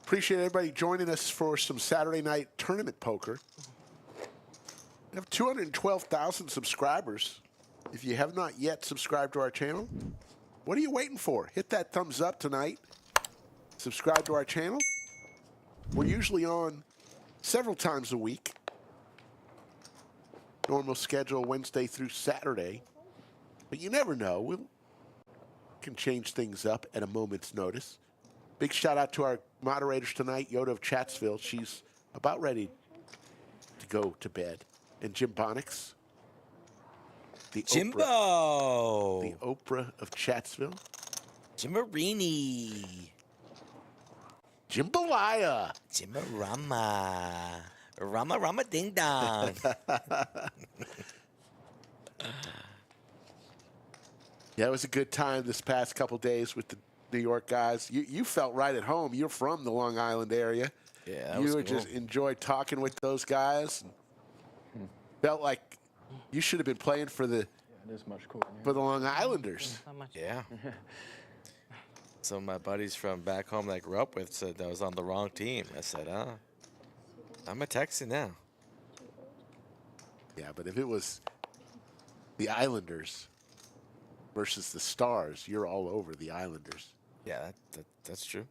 Appreciate everybody joining us for some Saturday night tournament poker. We have 212,000 subscribers. If you have not yet subscribed to our channel, what are you waiting for? Hit that thumbs up tonight. Subscribe to our channel. We're usually on several times a week. Normal schedule Wednesday through Saturday. But you never know. We can change things up at a moment's notice. Big shout out to our moderators tonight, Yoda of Chatsville. She's about ready to go to bed. And Jim Bonix. Jimbo. The Oprah of Chatsville. Jimarini. Jimbalaya. Jimarama. Rama Rama Ding Dong. Yeah, it was a good time this past couple days with the New York guys. You felt right at home. You're from the Long Island area. Yeah, that you was would cool. just enjoyed talking with those guys. Felt like you should have been playing for the It is much cooler. for the Long Islanders. So much. Yeah. Some of my buddies from back home that I grew up with said I was on the wrong team. I said, I'm a Texan now. Yeah, but if it was the Islanders versus the Stars, you're all over the Islanders. Yeah, that's true.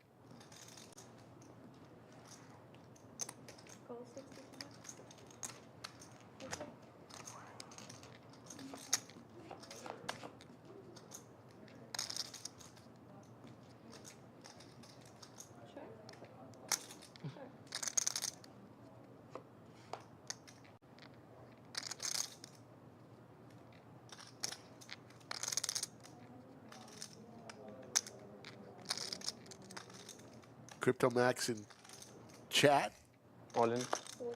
Crypto Max in chat. All in.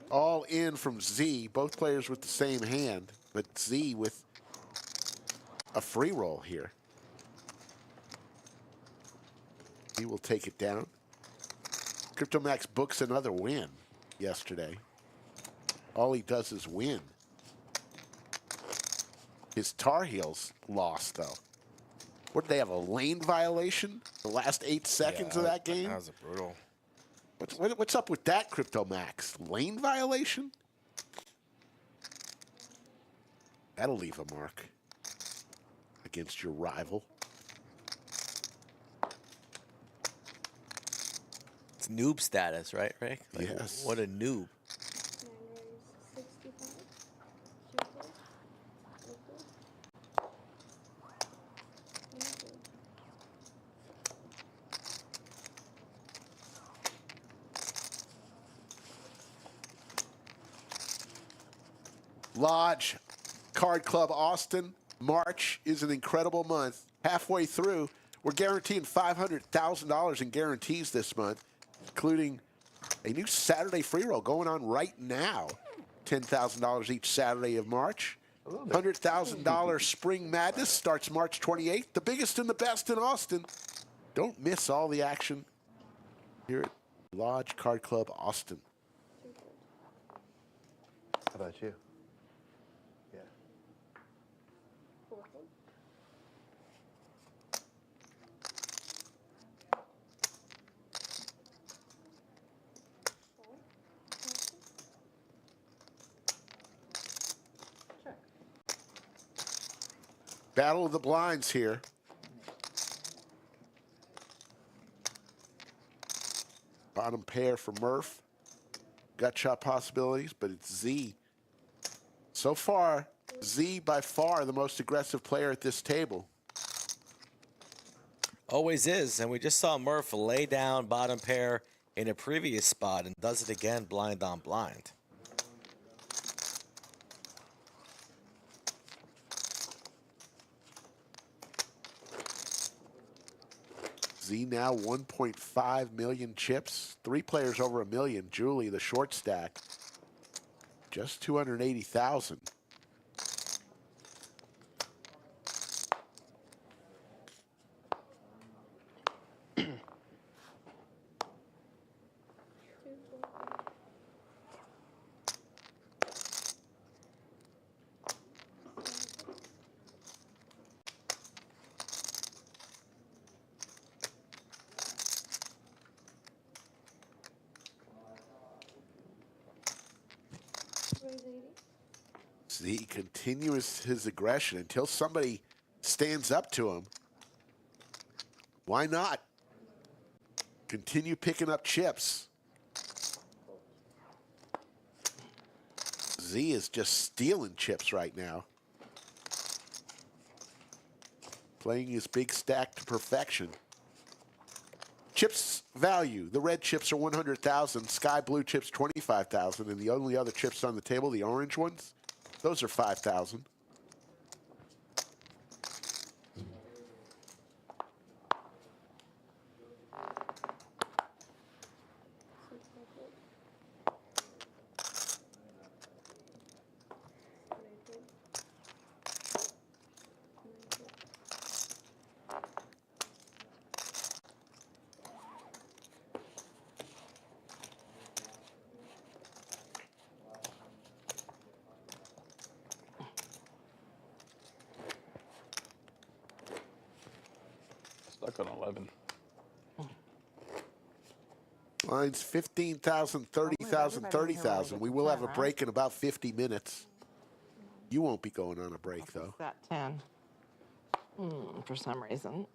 All in from Z. Both players with the same hand, but Z with a free roll here. He will take it down. Crypto Max books another win yesterday. All he does is win. His Tar Heels lost, though. What, did they have a lane violation the last 8 seconds of that game? That was a brutal. What's up with that, Crypto Max? Lane violation? That'll leave a mark against your rival. It's noob status, right, Rick? Like, Yes. What a noob. Lodge Card Club Austin. March is an incredible month. Halfway through, we're guaranteeing $500,000 in guarantees this month, including a new Saturday free roll going on right now. $10,000 each Saturday of March. $100,000 Spring Madness starts March 28th. The biggest and the best in Austin. Don't miss all the action here at Lodge Card Club Austin. How about you? Yeah. Battle of the blinds here. Bottom pair for Murph. Gut shot possibilities, but it's Z. So far, Z by far the most aggressive player at this table. Always is. And we just saw Murph lay down bottom pair in a previous spot and does it again blind on blind. Z now 1.5 million chips. 3 players over 1 million. Julie, the short stack, just 280,000. Z continues his aggression until somebody stands up to him. Why not? Continue picking up chips. Z is just stealing chips right now. Playing his big stack to perfection. Chips value. The red chips are 100,000. Sky blue chips 25,000. And the only other chips on the table, the orange ones, those are 5,000. Stuck on 11. Lines 15,000, 30,000, 30,000. We will have a break in about 50 minutes. You won't be going on a break, though. That 10. For some reason.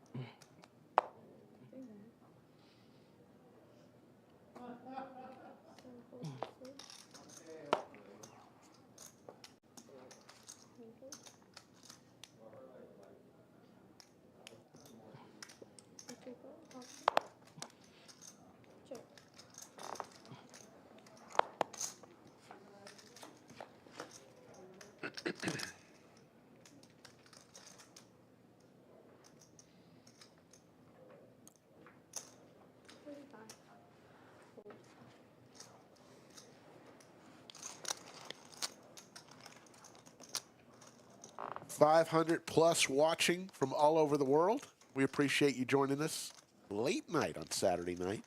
+500 watching from all over the world. We appreciate you joining us late night on Saturday night.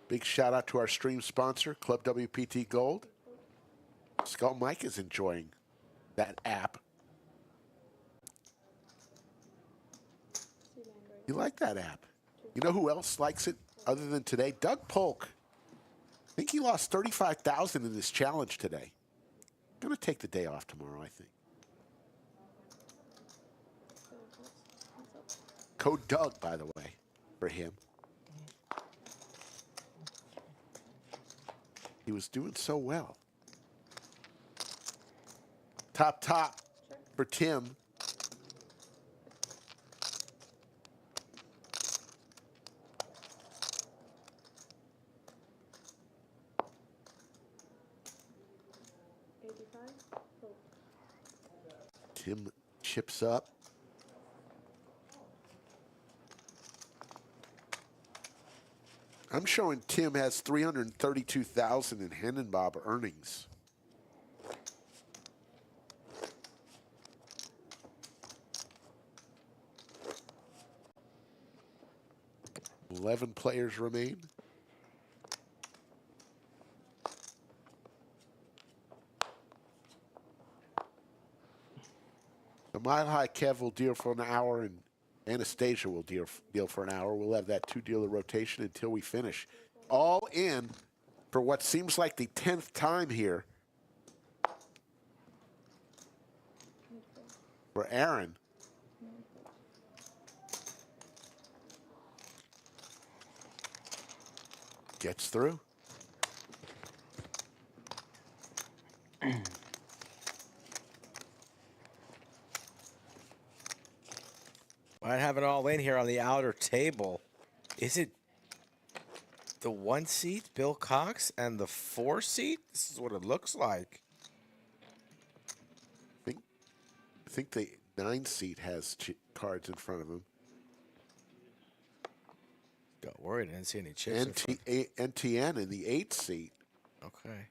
Big shout out to our stream sponsor, Club WPT Gold. Skull Mike is enjoying that app. You like that app? You know who else likes it other than today? Doug Polk. I think he lost 35,000 in this challenge today. Going to take the day off tomorrow, I think. Code Doug, by the way, for him. He was doing so well. Top for Tim. Tim chips up. I'm showing Tim has 332,000 in Hen and Bob earnings. $11 players remain. The Mile High Kev will deal for an hour, and Anastasia will deal for an hour. We'll have that two-dealer rotation until we finish. All in for what seems like the 10th time here for Aaron. Gets through. Might have it all in here on the outer table. Is it the 1 seat, Bill Cox, and the 4 seat? This is what it looks like. I think the 9 seat has cards in front of him. Got worried. I didn't see any chips. NTN in the 8 seat. Okay.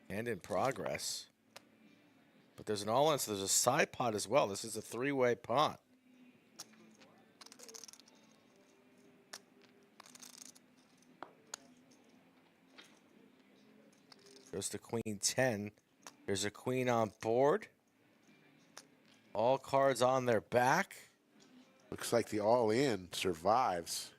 And in progress. But there's an all-in, so there's a side pot as well. This is a 3-way pot. There's the Queen 10 There's a queen on board. All cards on their back. Looks like the all-in survives.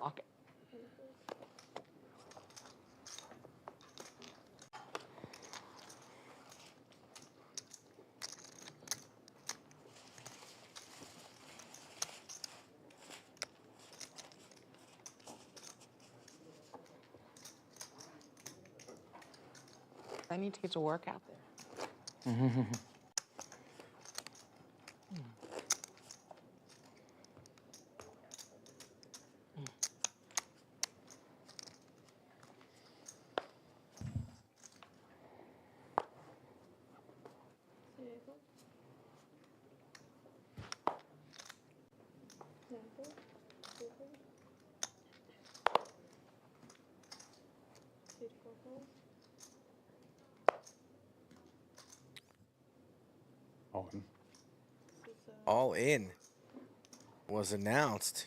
Lock it. I need to get to work out there. All in. All in was announced.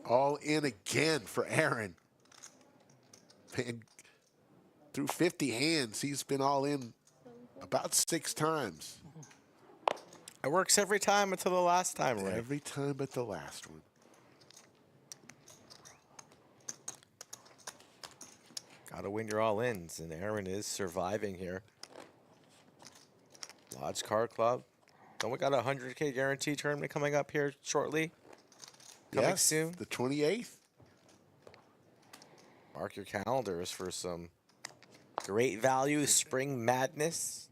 All in again for Aaron. Man, through 50 hands, he's been all in about 6 times. It works every time until the last time, Ray. Every time but the last one. Gotta win your all-ins, and Aaron is surviving here. Lodge Card Club. Don't we got a 100K guarantee tournament coming up here shortly? Coming Yes, soon. the 28th. Mark your calendars for some great value spring madness.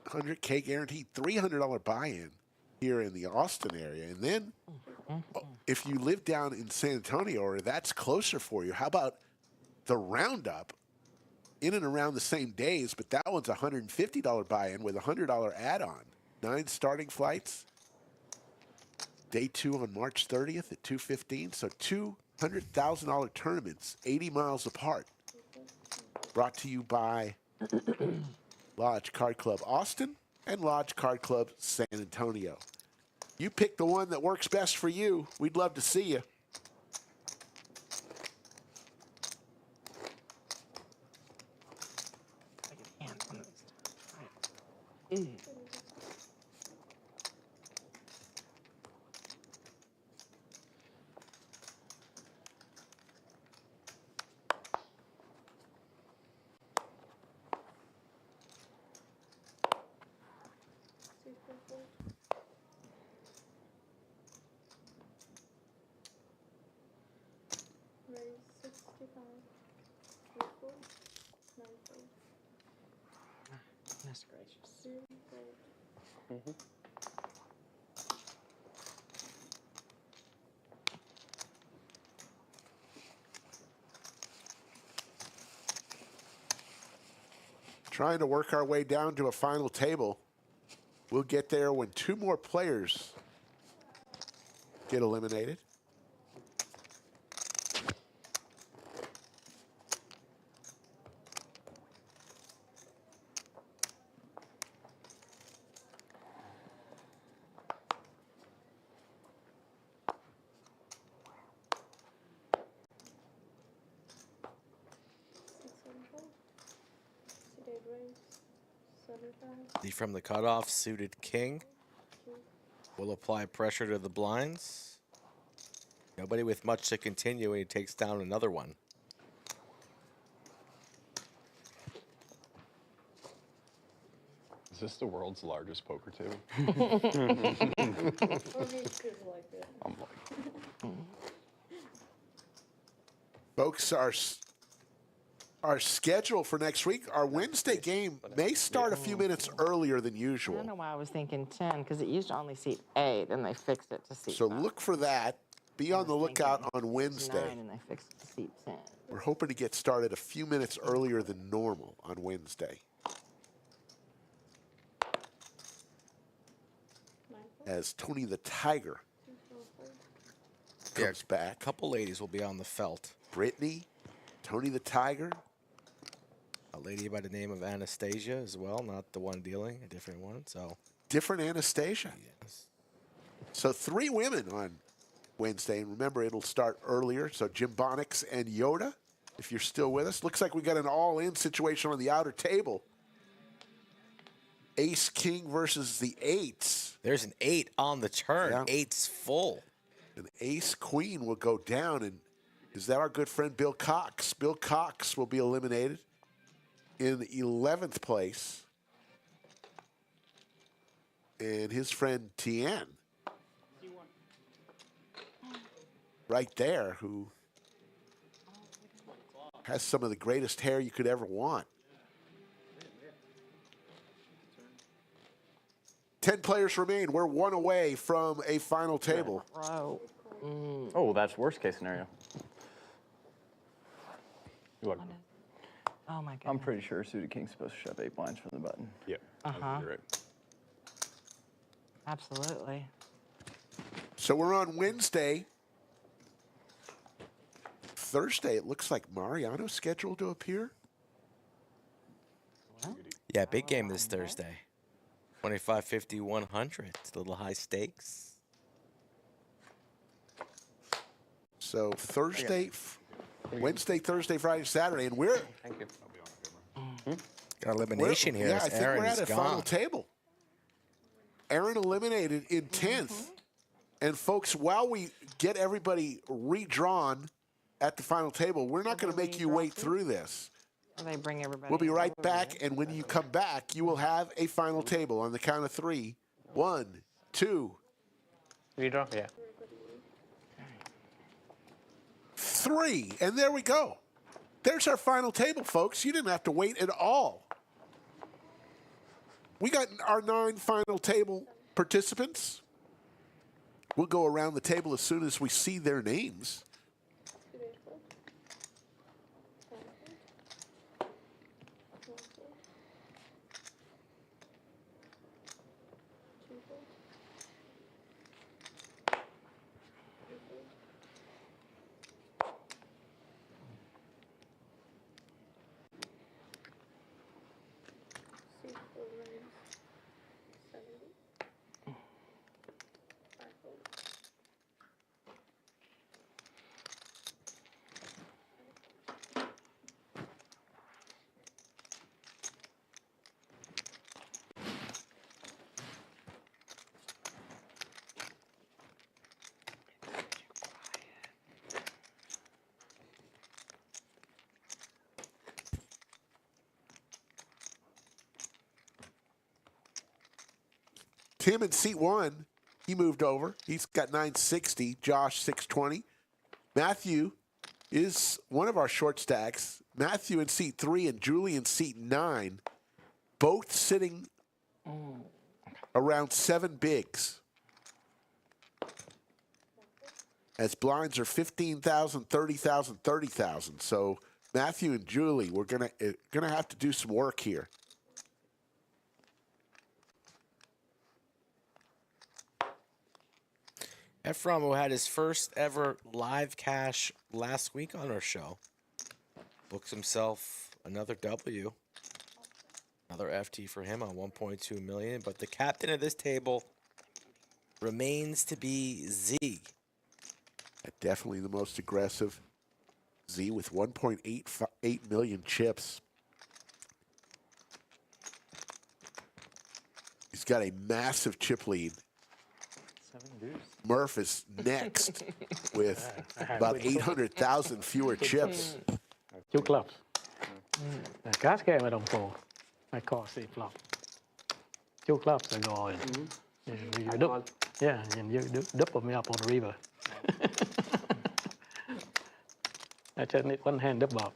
100K guaranteed, $300 buy-in here in the Austin area. And then if you live down in San Antonio or that's closer for you, how about the roundup in and around the same days, but that one's $150 buy-in with a $100 add-on. 9 starting flights. Day 2 on March 30th at 2:15. So $200,000 tournaments, 80 miles apart. Brought to you by Lodge Card Club Austin and Lodge Card Club San Antonio. You pick the one that works best for you. We'd love to see you. I can hand one of these. Right. Goodness gracious. Trying to work our way down to a final table. We'll get there when 2 more players get eliminated. The from the cutoff suited king will apply pressure to the blinds. Nobody with much to continue, and he takes down another one. Is this the world's largest poker table? I'm like, Folks, our schedule for next week, our Wednesday game may start a few minutes earlier than I usual. don't know why I was thinking 10, because it used to only seat 8, and they fixed it to seat So 9. look for that. Be on the lookout on Wednesday. 9, and they fixed it to seat 10. We're hoping to get started a few minutes earlier than normal on Wednesday. As Tony the Tiger comes A back. couple ladies will be on the felt. Brittany, Tony the Tiger. A lady by the name of Anastasia as well, not the one dealing, a different one. So Different Anastasia. yes. So 3 women on Wednesday. And remember, it'll start earlier. So Jim Bonix and Yoda, if you're still with us. Looks like we got an all-in situation on the outer table. Ace King versus the 8s. There's an 8 on the turn. Yeah. 8's full. An Ace Queen will go down. And is that our good friend Bill Cox? Bill Cox will be eliminated in 11th place. And his friend Tien, right there, who has some of the greatest hair you could ever want. 10 players remain. We're 1 away from a final table. Row. Oh, that's worst case scenario. you like, Oh, my goodness. I'm pretty sure suited king's supposed to shove 8 blinds from the button. yeah, Uh-huh. you're right. Absolutely. So we're on Wednesday. Thursday, it looks like Mariano's scheduled to appear. Yeah, big game this Thursday. 25, 50, 100. It's a little high stakes. So Thursday, Wednesday, Thursday, Friday, Saturday, and we're Thank you. Got elimination here. Yeah, as I think Aaron we're is at a gone. final table. Aaron eliminated in 10th. And folks, while we get everybody redrawn at the final table, we're not going to make you wait through this. Or they bring everybody We'll be in. right back, and when you come back, you will have a final table on the count of 3. 1, 2, Redraw? Yeah. 3. And there we go. There's our final table, folks. You didn't have to wait at all. We got our 9 final table participants. We'll go around the table as soon as we see their names. Tim in seat 1, he moved over. He's got 960. Josh 620. Matthew is one of our short stacks. Matthew in seat 3 and Julie in seat 9, both sitting around 7 bigs. As blinds are 15,000, 30,000, 30,000. So Matthew and Julie, we're gonna have to do some work here. Ephraim, who had his first ever live cash last week on our show, books himself another W. Another FT for him on 1.2 million. But the captain of this table remains to be Z. Definitely the most aggressive. Z with 1.88 million chips. He's got a massive chip lead. 7 deuce. Murph is next with about 800,000 fewer chips. 2 clubs. Cá kèm ở đồng phố. I call C flop. 2 clubs are going. You dip, yeah, and you dip me up on the river. I just need one hand dip up.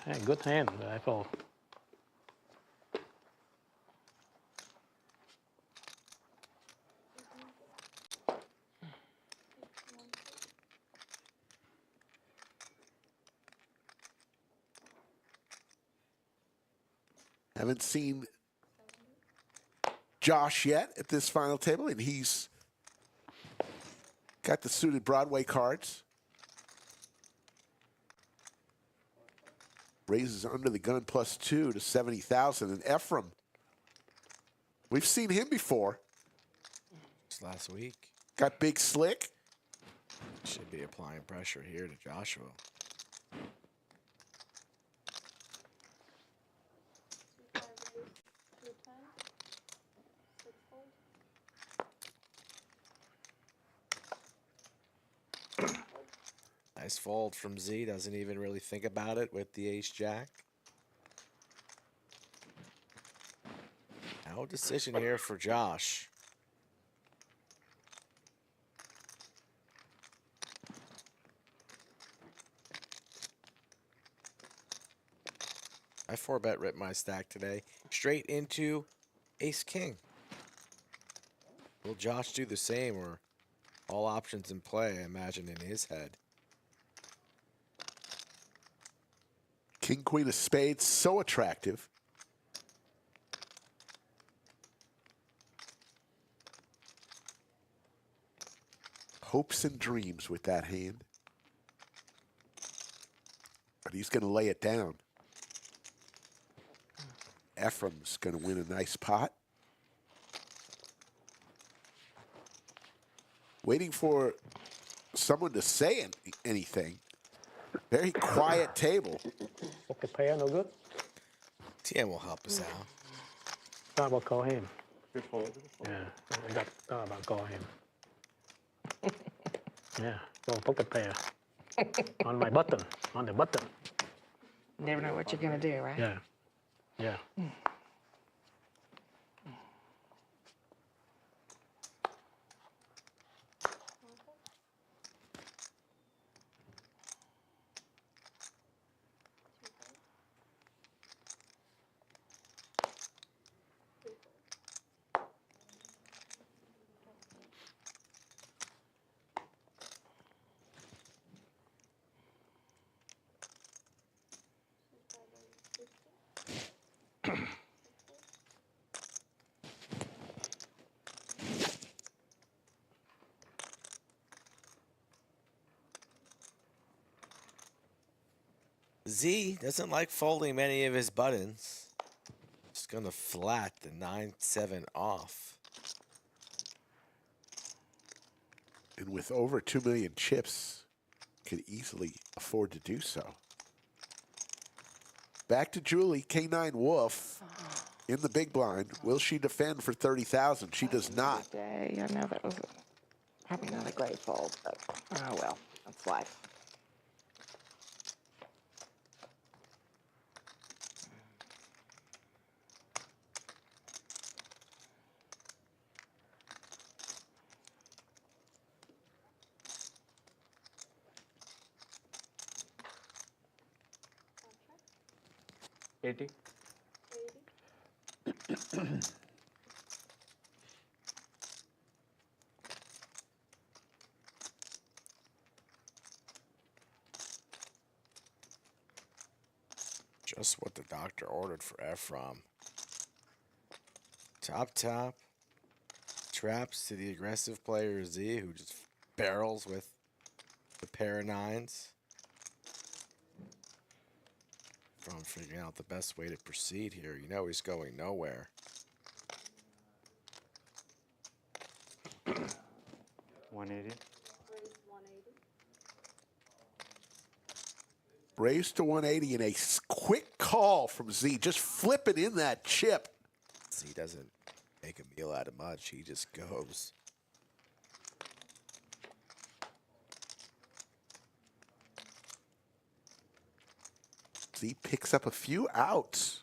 Hey, good hand, but I fall. Haven't seen Josh yet at this final table, and he's got the suited Broadway cards. Raises under the gun +2 to 70,000. And Ephraim, we've seen him before. Just last week. Got big slick. Should be applying pressure here to Joshua. Nice fold from Z. Doesn't even really think about it with the ace-jack. No decision here for Josh. I 4-bet ripped my stack today. Straight into ace-king. Will Josh do the same, or all options in play, I imagine, in his head? King, queen of spades, so attractive. Hopes and dreams with that hand. But he's going to lay it down. Ephraim's going to win a nice pot. Waiting for someone to say anything. Very quiet table. Pocket pair, no good. TM will help us out. Thought about call him. Good fold. Yeah, I got thought about call him. Yeah, go pocket pair. On my button, on the button. Never know what you're going to do, right? Yeah, yeah. Z doesn't like folding many of his buttons. Just gonna flat the 9-7 off. And with over 2 million chips, could easily afford to do so. Back to Julie, K9 Wolf in the big blind. Will she defend for 30,000? She does not. Day. I know that was probably not a great fold, but oh well, that's life. $80. Just what the doctor ordered for Ephraim. Top, traps to the aggressive player Z, who just barrels with the pair of nines. From figuring out the best way to proceed here. You know he's going nowhere. 180. Raised to 180 and a quick call from Z. Just flipping in that chip. Z doesn't make a meal out of much. He just goes. Z picks up a few outs.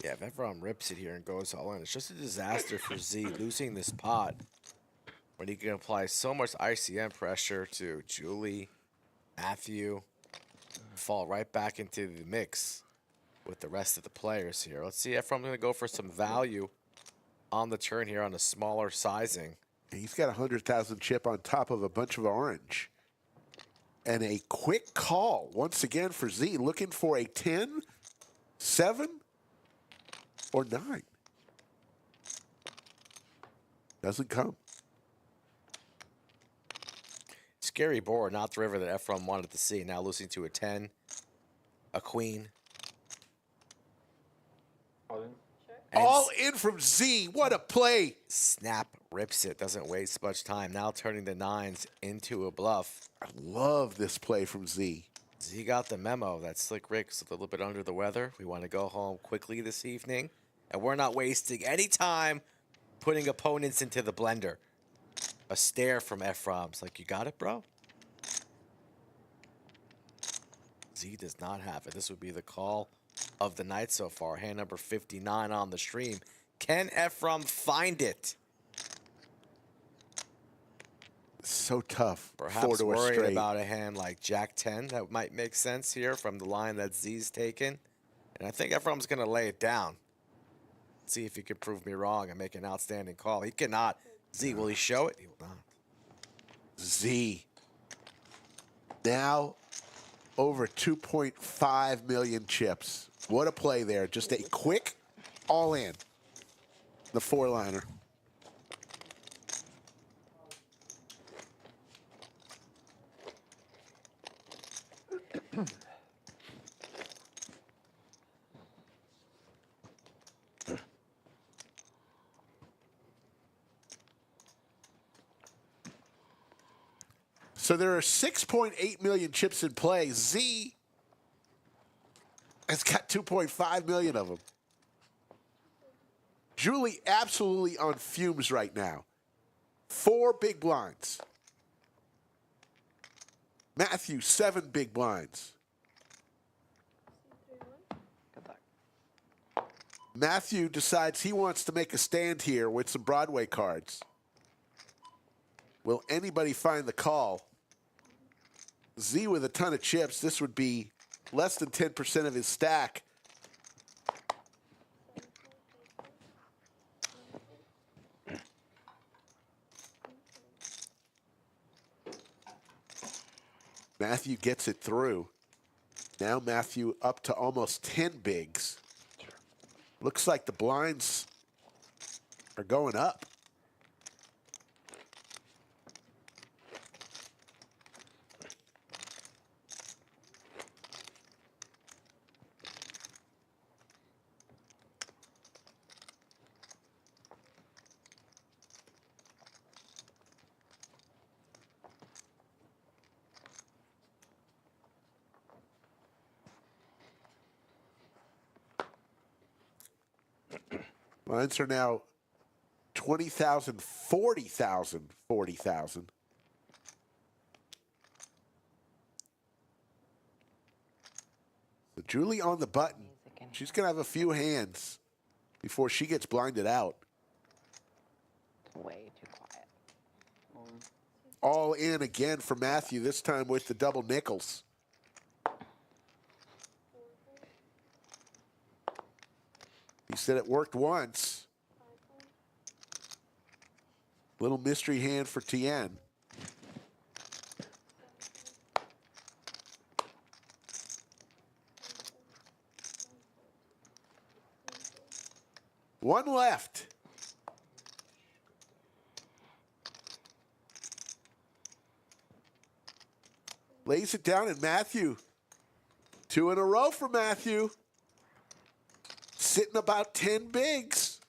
Yeah, if Efron rips it here and goes all in, it's just a disaster for Z losing this pot when he can apply so much ICM pressure to Julie, Matthew, fall right back into the mix with the rest of the players here. Let's see if I'm going to go for some value on the turn here on a smaller sizing. He's got 100,000 chip on top of a bunch of orange. And a quick call once again for Z, looking for a 10, 7, or 9. Doesn't come. Scary board, not the river that Efron wanted to see. Now losing to a 10, a queen. And All in from Z. What a play. Snap rips it. Doesn't waste much time. Now turning the nines into a bluff. I love this play from Z. Z got the memo that Slick Rick's a little bit under the weather. We want to go home quickly this evening. And we're not wasting any time putting opponents into the blender. A stare from Efrom's like, you got it, bro? Z does not have it. This would be the call of the night so far. Hand number 59 on the stream. Can Efrom find it? So tough. Perhaps worried about a hand like Jack 10. That might make sense here from the line that Z's taken. And I think Efrom's going to lay it down. See if he can prove me wrong and make an outstanding call. He cannot. Z, will he show it? He will not. Z. Now over 2.5 million chips. What a play there. Just a quick all in. The 4-liner. So there are 6.8 million chips in play. Z has got 2.5 million of them. Julie absolutely on fumes right now. 4 big blinds. Matthew, 7 big blinds. Matthew decides he wants to make a stand here with some Broadway cards. Will anybody find the call? Z with a ton of chips. This would be less than 10% of his stack. Matthew gets it through. Now Matthew up to almost 10 bigs. Looks like the blinds are going up. Lines are now 20,000, 40,000, 40,000. So Julie on the button. She's going to have a few hands before she gets blinded out. Way too quiet. All in again for Matthew, this time with the double nickels. He said it worked once. Little mystery hand for Tien. One left. Lays it down, and Matthew. 2 in a row for Matthew. Sitting about 10 bigs.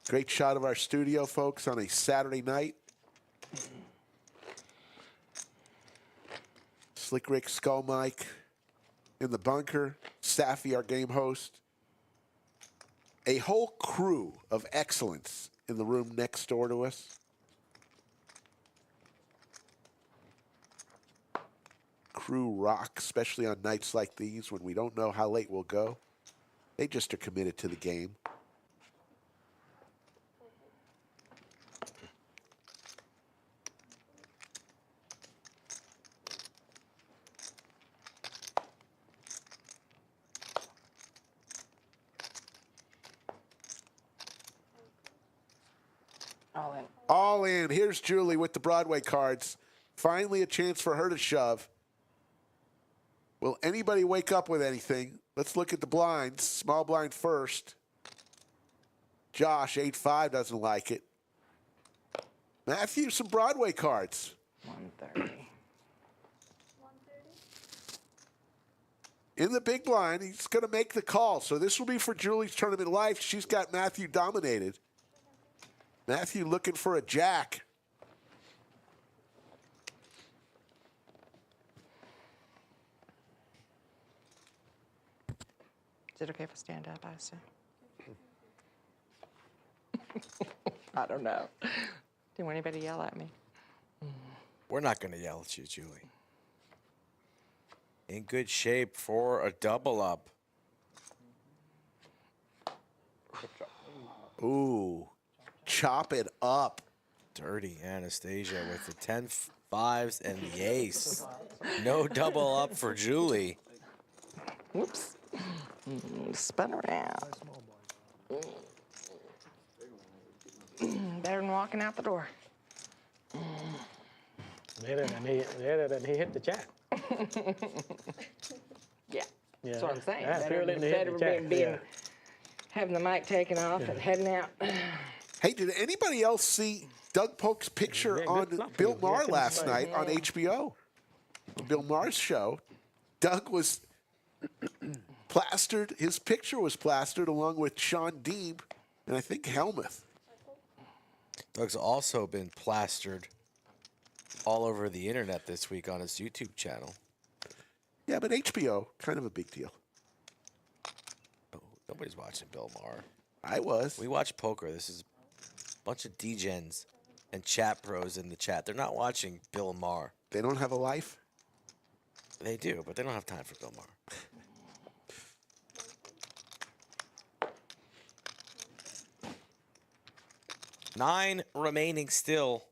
Great shot of our studio, folks, on a Saturday night. Slick Rick, Skull Mike in the bunker. Safi, our game host. A whole crew of excellence in the room next door to us. Crew rock, especially on nights like these when we don't know how late we'll go. They just are committed to the game. All in. All in. Here's Julie with the Broadway cards. Finally a chance for her to shove. Will anybody wake up with anything? Let's look at the blinds. Small blind first. Josh, 8-5, doesn't like it. Matthew, some Broadway cards. 130. In the big blind, he's going to make the call. So this will be for Julie's tournament life. She's got Matthew dominated. Matthew looking for a jack. Is it okay if I stand up, I assume? I don't know. Didn't want anybody to yell at me. We're not going to yell at you, Julie. In good shape for a double up. Ooh, chop it up. Dirty Anastasia with the 10 5s and the ace. No double up for Julie. Whoops. Spun around. Better than walking out the door. Better than he hit the chat. Yeah, Yeah, that's what I'm saying. that's Better, really better the chat, being yeah. having the mic taken off and heading out. Hey, did anybody else see Doug Polk's picture Yeah, on good luck Bill to you. Maher Yeah, good last luck. night on HBO? Bill Maher's show. Doug was plastered. His picture was plastered along with Sean Deeb and I think Hellmuth. Doug's also been plastered all over the internet this week on his YouTube channel. Yeah, but HBO, kind of a big deal. Oh, nobody's watching Bill Maher. I was. We watch poker. This is a bunch of degens and chat pros in the chat. They're not watching Bill Maher. They don't have a life? They do, but they don't have time for Bill Maher. Nine remaining still.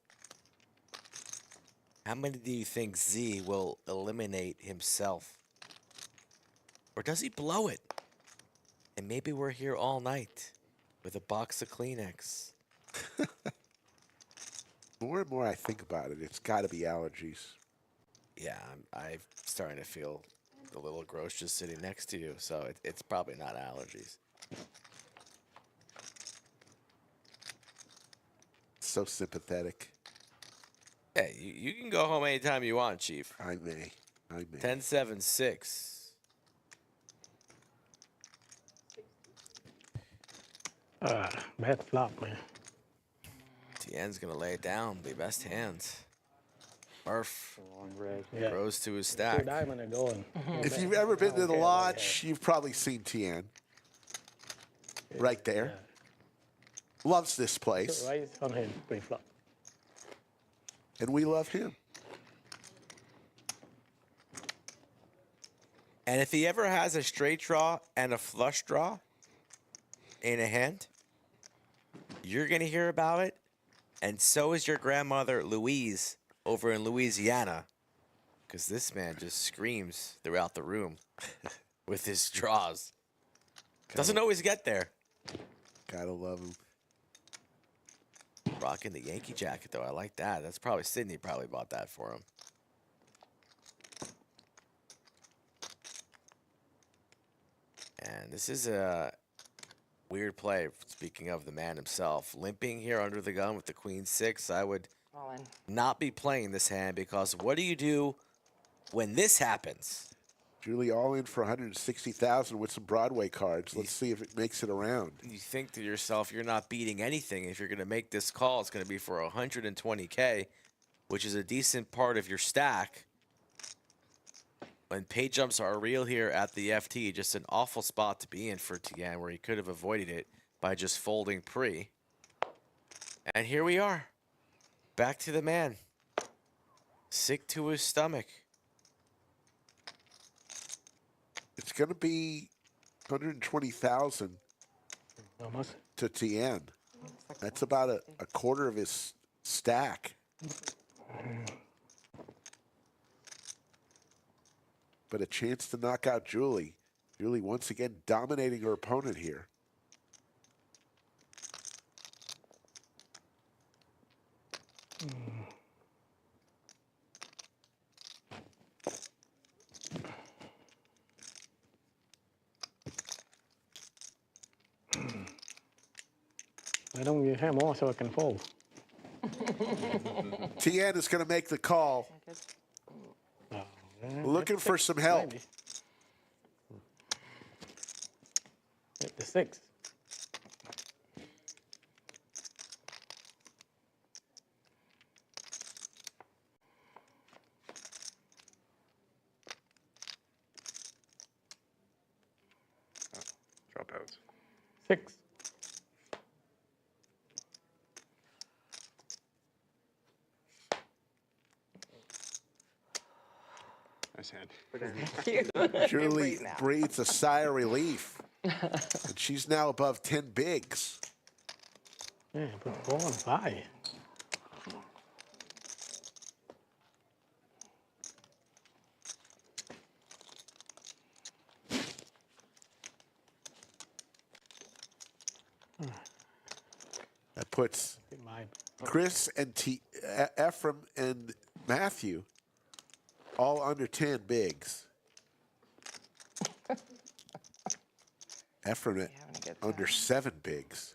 How many do you think Z will eliminate himself? Or does he blow it? And maybe we're here all night with a box of Kleenex. More and more I think about it, it's got to be allergies. Yeah, I'm starting to feel a little gross just sitting next to you, so it's probably not allergies. So sympathetic. Hey, you can go home anytime you want, Chief. I may. 10-7-6. Bad flop, man. Tien's going to lay it down. The best hands. Murph Yeah. goes to his Two stack. diamond are going. If you've ever been to the lodge, you've probably seen Tien. Right there. Loves this place. Right on him, pre-flop. And we love him. And if he ever has a straight draw and a flush draw in a hand, you're going to hear about it. And so is your grandmother, Louise, over in Louisiana. Because this man just screams throughout the room with his draws. Doesn't always get there. Gotta love him. Rocking the Yankee jacket, though. I like that. That's probably Sydney probably bought that for him. this is a weird play. Speaking of the man himself, limping here under the gun with the queen six, I would All in. not be playing this hand because what do you do when this happens? Julie all in for 160,000 with some Broadway cards. Let's see if it makes it around. You think to yourself, you're not beating anything. If you're going to make this call, it's going to be for 120K, which is a decent part of your stack. When pay jumps are real here at the FT, just an awful spot to be in for Tian, where he could have avoided it by just folding pre. And here we are, back to the man, sick to his stomach. It's going to be 120,000 Almost. to Tien. That's about a quarter of his stack. But a chance to knock out Julie. Julie once again dominating her opponent here. I don't you have more so I can fold. Tien is going to make the call. Oh, Looking for some help. Maybe. Hit the six. Dropouts. Six. Nice hand. Julie breathes a sigh of relief. And she's now above 10 bigs. Yeah, put 4 and 5. That puts My Chris and Ephraim and Matthew all under 10 bigs. Ephraim at Having a good under time. 7 bigs.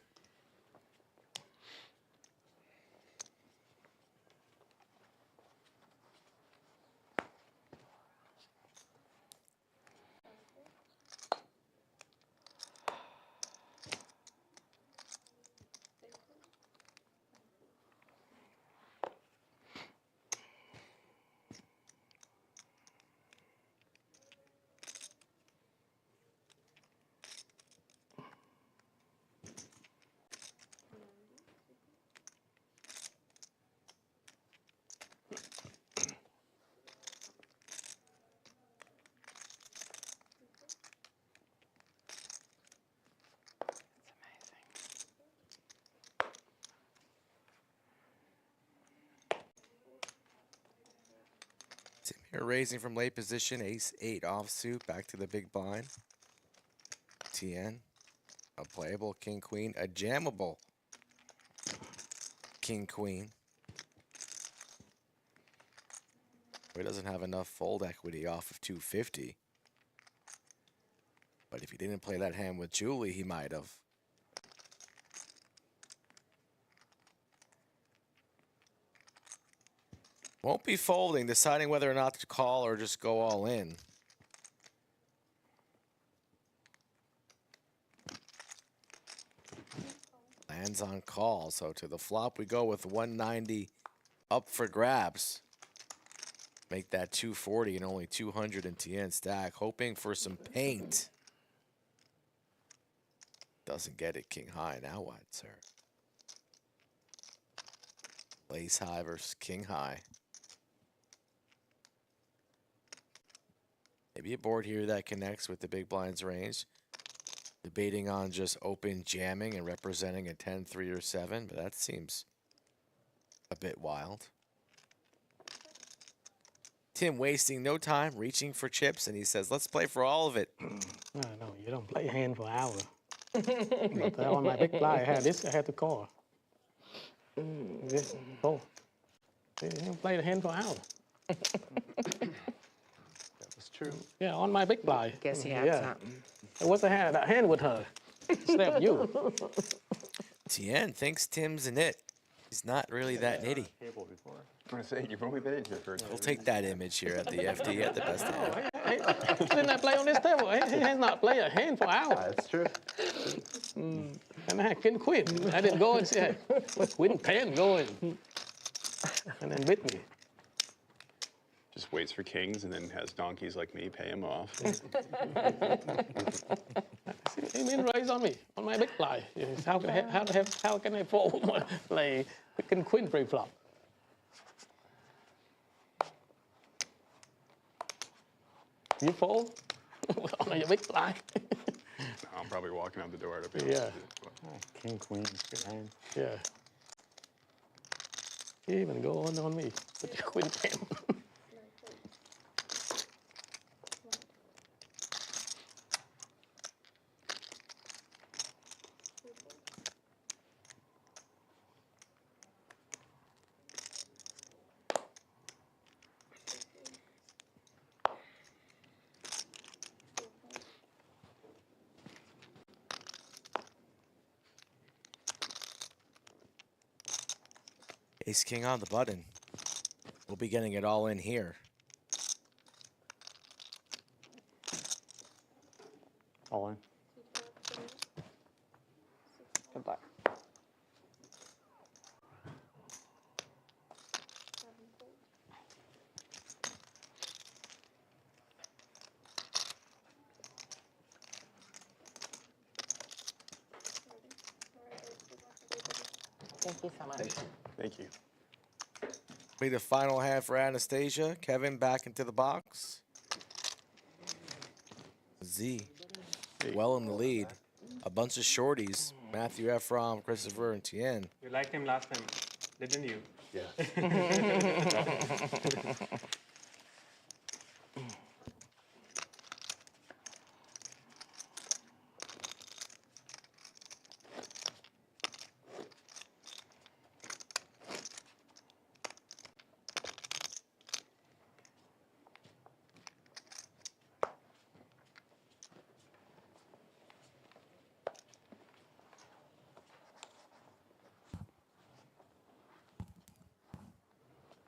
Tim here raising from late position, ace-8 offsuit, back to the big blind. Tien, a playable king-queen, a jammable king-queen. He doesn't have enough fold equity off of 250. But if he didn't play that hand with Julie, he might have. Won't be folding, deciding whether or not to call or just go all in. Lands on call, so to the flop we go with 190 up for grabs. Make that 240 and only 200 in Tien stack, hoping for some paint. Doesn't get it, king high. Now what, sir? Ace high versus king high. Maybe a board here that connects with the big blind's range. Debating on just open jamming and representing a 10, 3, or 7, but that seems a bit wild. Tim wasting no time, reaching for chips, and he says, let's play for all of it. No, you don't play a hand for an hour. But on my big blind, I had this, I had to call. This, oh. You don't play the hand for an hour. true. Yeah, on my big blind. Guess he had yeah. something. What's the hand? That hand with her. Snap you. Tien thinks Tim's an it. He's not really that nitty. Table before. I'm gonna say you've only been in here for. We'll take that image here at the FD at the best hand. Didn't I play on this table? He has not played a hand for hours. That's true. And I had King Queen. I didn't go and say, what's Queen 10 going? And then beat me. Just waits for kings and then has donkeys like me pay him off. He mean raise on me, on my big blind. Yes, how can I fold play King Queen pre-flop? You fold on your big blind. I'm probably walking out the door to be Yeah. King, queen, good hand. Yeah. You even go on me with your Queen 10. Ace king on the button. We'll be getting it all in here. All in. Good luck. Thank you so much. Thank you. Be the final hand for Anastasia. Kevin back into the box. Z. Well in the lead. A bunch of shorties. Matthew Ephraim, Christopher, and Tien. You liked him last time, didn't you?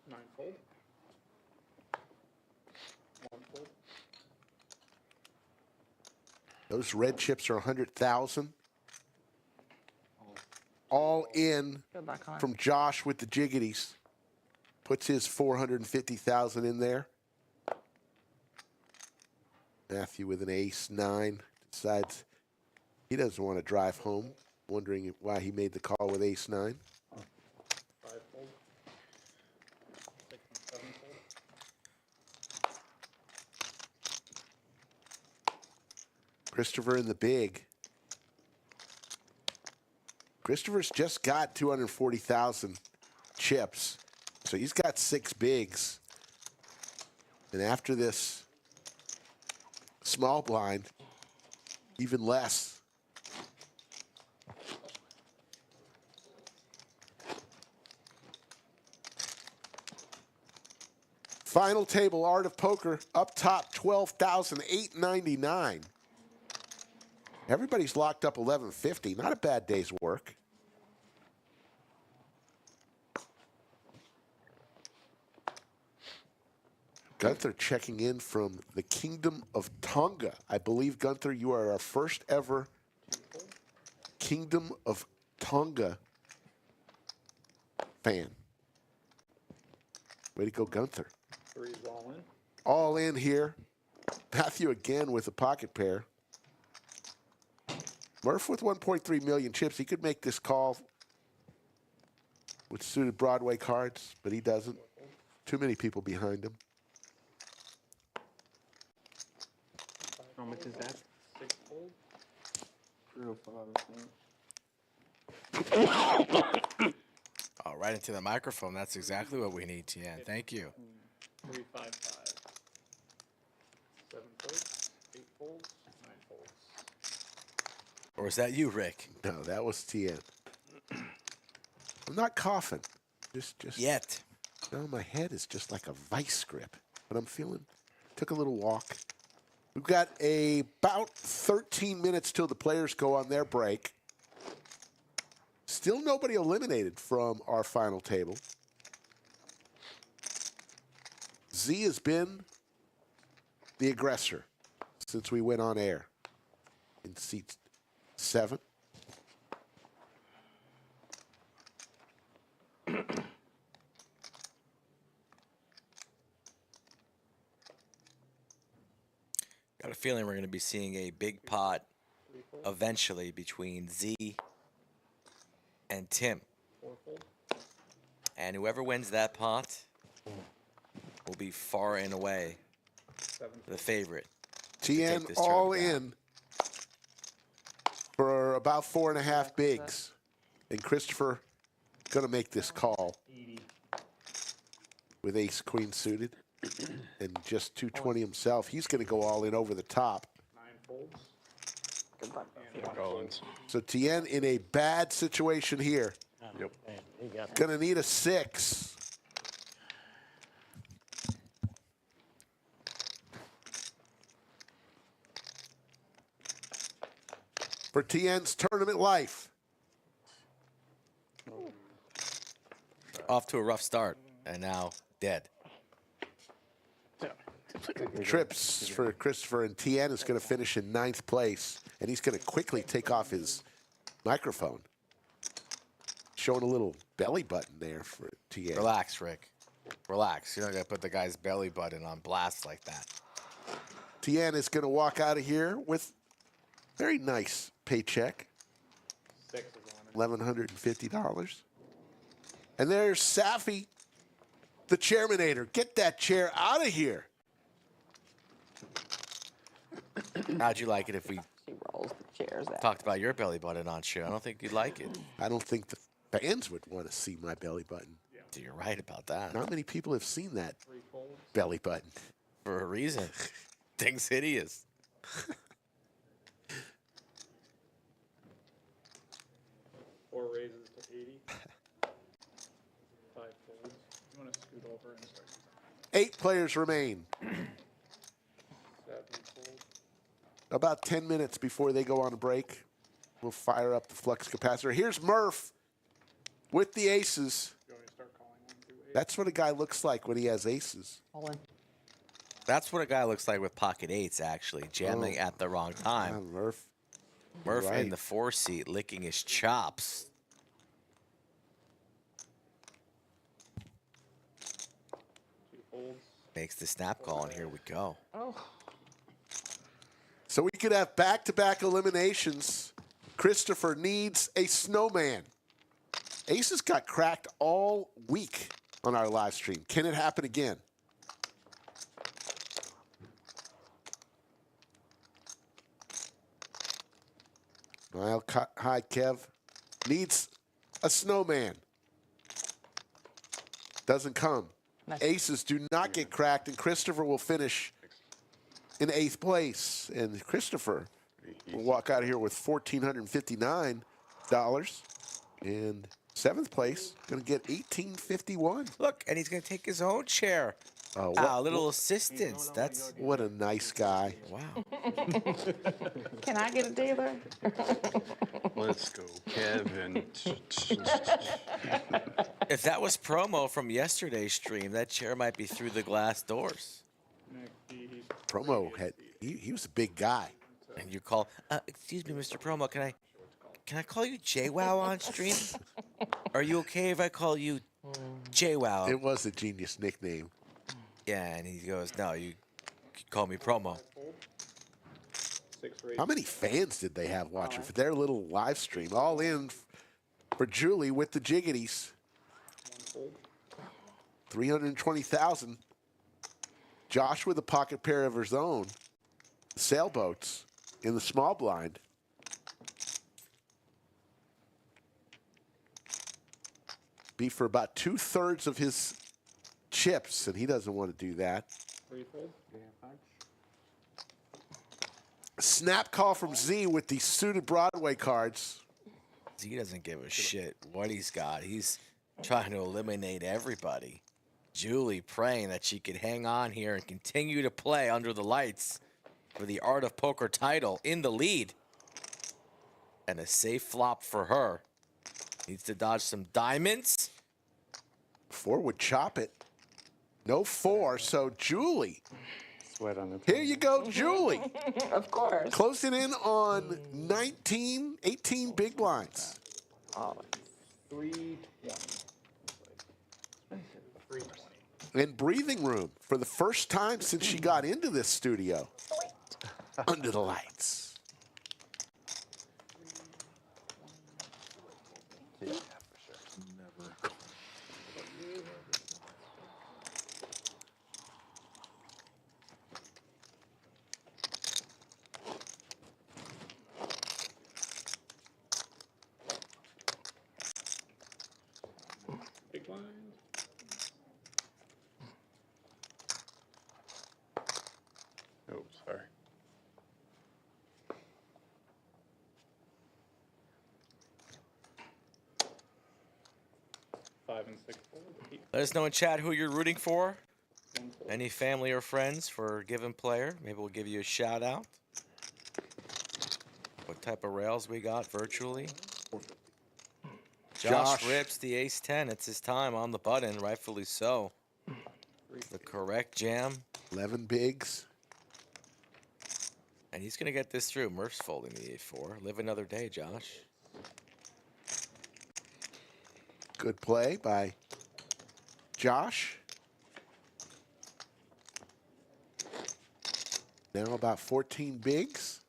Nine fold. One fold. Those red chips are 100,000. All in Good luck on. from Josh with the jiggities. Puts his 450,000 in there. Matthew with an ace 9 decides he doesn't want to drive home, wondering why he made the call with ace 9. Five fold. Six and seven fold. Christopher in the big. Christopher's just got 240,000 chips, so he's got 6 bigs. And after this small blind, even less. Final table, Art of Poker, up top, 12,899. Everybody's locked up 1150. Not a bad day's work. Gunther checking in from the Kingdom of Tonga. I believe, Gunther, you are our first ever Kingdom of Tonga fan. Way to go, Gunther. Three is all in. All in here. Matthew again with a pocket pair. Murph with 1.3 million chips. He could make this call with suited Broadway cards, but he doesn't. Too many people behind him. How much is that? Six fold. 305. Oh, right into the microphone. That's exactly what we need, Tien. Thank you. 355. Seven folds. Eight folds. Nine folds. Or is that you, Rick? No, that was Tien. I'm not coughing. Just Yet. No, my head is just like a vice grip, but I'm feeling took a little walk. We've got about 13 minutes till the players go on their break. Still nobody eliminated from our final table. Z has been the aggressor since we went on air in seat 7. Got a feeling we're going to be seeing a big pot eventually between Z and Tim. And whoever wins that pot will be far and away the favorite. TN this all tournament in for about 4.5 bigs. And Christopher going to make this call with ace queen suited and just 220 himself. He's going to go all in over the top. 9 folds. Good luck. Collins. So TN in a bad situation here. Yep. He got Going to need a 6. For TN's tournament life. Off to a rough start and now dead. Trips for Christopher, and TN is going to finish in 9th place, and he's going to quickly take off his microphone. Showing a little belly button there for TN. Relax, Rick. Relax. You're not going to put the guy's belly button on blast like that. TN is going to walk out of here with very nice paycheck. 6 is the one. $1,150. And there's Safi, the chairmanator. Get that chair out of here. How'd you like it if we She rolls the chairs out. talked about your belly button on show? I don't think you'd like it. I don't think the fans would want to see my belly button. So you're right about that. Not many people have seen that 3 folds. belly button. For a reason. Thing's hideous. 4 raises to 80. 5 folds. You want to scoot over and start. 8 players remain. 7 folds. About 10 minutes before they go on a break, we'll fire up the flux capacitor. Here's Murph with the aces. You want me to start calling 1 through 8? That's what a guy looks like when he has aces. All in. That's what a guy looks like with pocket 8s, actually. Jamming at the wrong time. Murph. Murph right. in the 4 seat, licking his chops. 2 folds. Makes the snap call, and here we go. Oh, So we could have back-to-back eliminations. Christopher needs a snowman. Aces got cracked all week on our live stream. Can it happen again? Well, hi, Kev. Needs a snowman. Doesn't come. Nice. Aces do not get cracked, and Christopher will finish in 8th place. And Christopher will walk out of here with $1,459. And 7th place, going to get $1,851. Look, and he's going to take his own chair. Oh, A little assistance. That's what a nice guy. wow. can I get a dealer? Let's go, Kevin. If that was promo from yesterday's stream, that chair might be through the glass doors. Promo had he was a big guy. And you call, excuse me, Mr. Promo, can I call you JWoww on stream? Are you okay if I call you JWoww? It was a genius nickname. Yeah, and he goes, no, you call me Promo. 6 raises. How many fans did they have watching for their little live stream? All in for Julie with the jiggities. 1 fold. 320,000. Josh with a pocket pair of his own. Sailboats in the small blind. Be for about 2/3 of his chips, and he doesn't want to do that. 3 folds. Snap call from Z with the suited Broadway cards. He doesn't give a shit what he's got. He's trying to eliminate everybody. Julie praying that she could hang on here and continue to play under the lights for the Art of Poker title in the lead. And a safe flop for her. Needs to dodge some diamonds. 4 would chop it. No 4, so Julie. Sweat on the Here you go, Julie. Of course. Closing in on 19, 18 big blinds. Always. 320. And breathing room for the first time since she got into this studio. Under the lights. Yeah, for sure. Never. Big blind. Oh, sorry. Five and six fold. Eight, Let us know in chat who you're rooting for. one fold. Any family or friends for a given player. Maybe we'll give you a shout out. What type of rails we got virtually. Josh rips the ace-10. It's his time on the button, rightfully so. The correct jam. 11 bigs. And he's going to get this through. Murph's folding the a4. Live another day, Josh. Good play by Josh. Now about 14 bigs.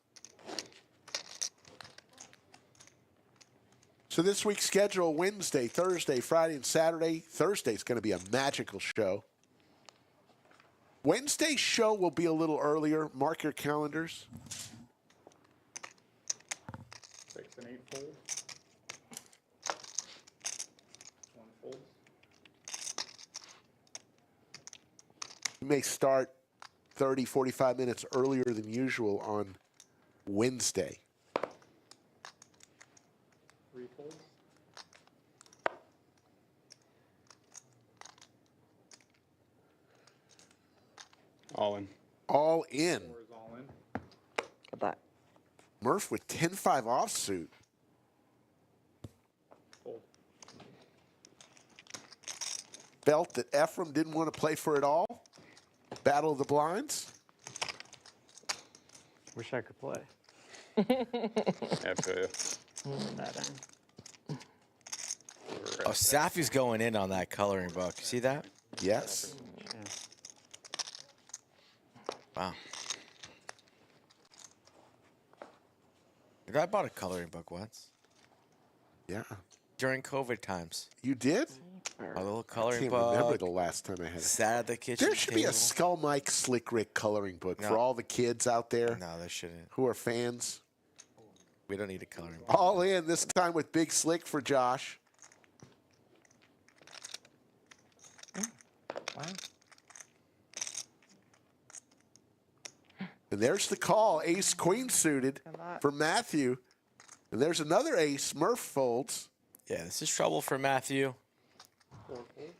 So this week's schedule, Wednesday, Thursday, Friday, and Saturday. Thursday's going to be a magical show. Wednesday's show will be a little earlier. Mark your calendars. 6 and 8 fold. One fold. We may start 30, 45 minutes earlier than usual on Wednesday. 3 folds. All in. All in. 4 is all in. Good luck. Murph with 10-5 offsuit. Fold. Felt that Ephraim didn't want to play for it all. Battle of the blinds. Wish I could play. I feel you. Oh, Safi's going in on that coloring book. See that? Yes. Wow. I bought a coloring book once. Yeah. During COVID times. You did? A little I coloring can't book. remember the last time I had it. Sat at the kitchen There should be a table. Skull Mike Slick Rick coloring book for No. all the kids out there No, there shouldn't. who are fans. We don't need a coloring book. All in this time with Big Slick for Josh. Wow. And there's the call, ace queen suited Good luck. for Matthew. And there's another ace, Murph folds. Yeah, this is trouble for Matthew. 4 folds.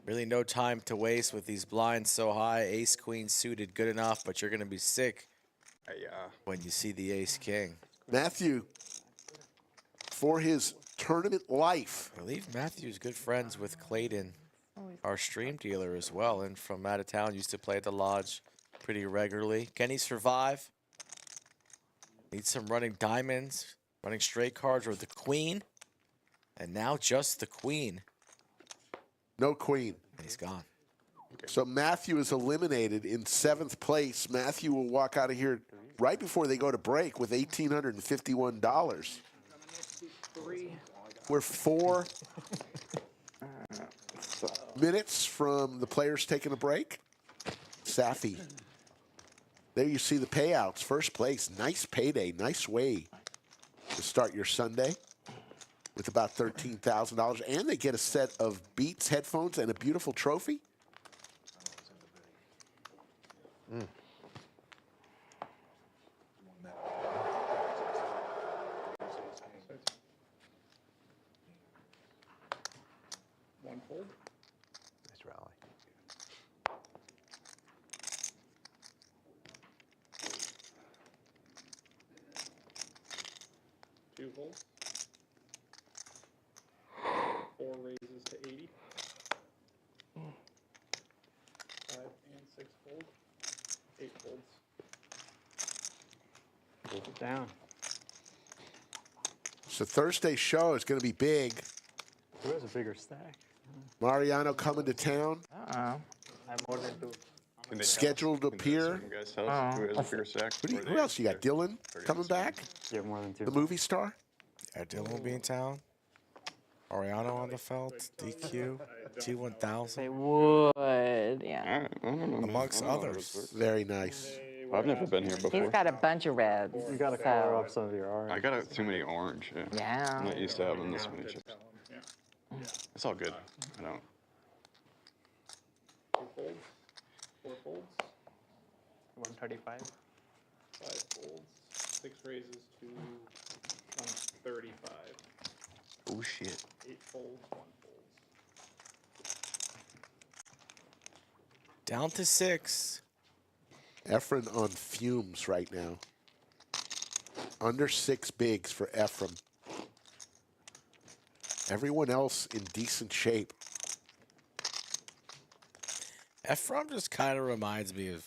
Really no time to waste with these blinds so high. Ace queen suited, good enough, but you're going to be sick when you see the ace king. Matthew, for his tournament life. I believe Matthew's good friends with Clayton, our stream dealer as well, and from out of town, used to play at the lodge pretty regularly. Can he survive? Needs some running diamonds, running straight cards, or the queen. And now just the queen. No queen. And he's gone. So Matthew is eliminated in 7th place. Matthew will walk out of here right before they go to break with $1,851. We're 4 minutes from the players taking a break. Safi. There you see the payouts. First place, nice payday, nice way to start your Sunday with about $13,000. And they get a set of Beats headphones and a beautiful trophy. One fold. Nice rally. Take it down. So Thursday's show is going to be big. Who has a bigger stack? Mariano coming to town. Uh-oh. I have more than 2. Scheduled to appear. Who has a bigger stack? Who else you got? Dylan coming back? You have more than 2. The movie star? Yeah, Dylan will be in town. Mariano on the felt. DQ. T1000. They would, yeah. Amongst others. Very nice. I've never been here before. He's got a bunch of reds. You gotta color up some of your orange. I got too many orange. Yeah. Yeah. I'm not used to having this many chips. Yeah. It's all good. I don't. 2 folds, 4 folds, 135. 5 folds, 6 raises to 135. Oh shit. 8 folds, 1 folds. Down to 6. Efren on fumes right now. Under 6 bigs for Efren. Everyone else in decent shape. Ephraim just kind of reminds me of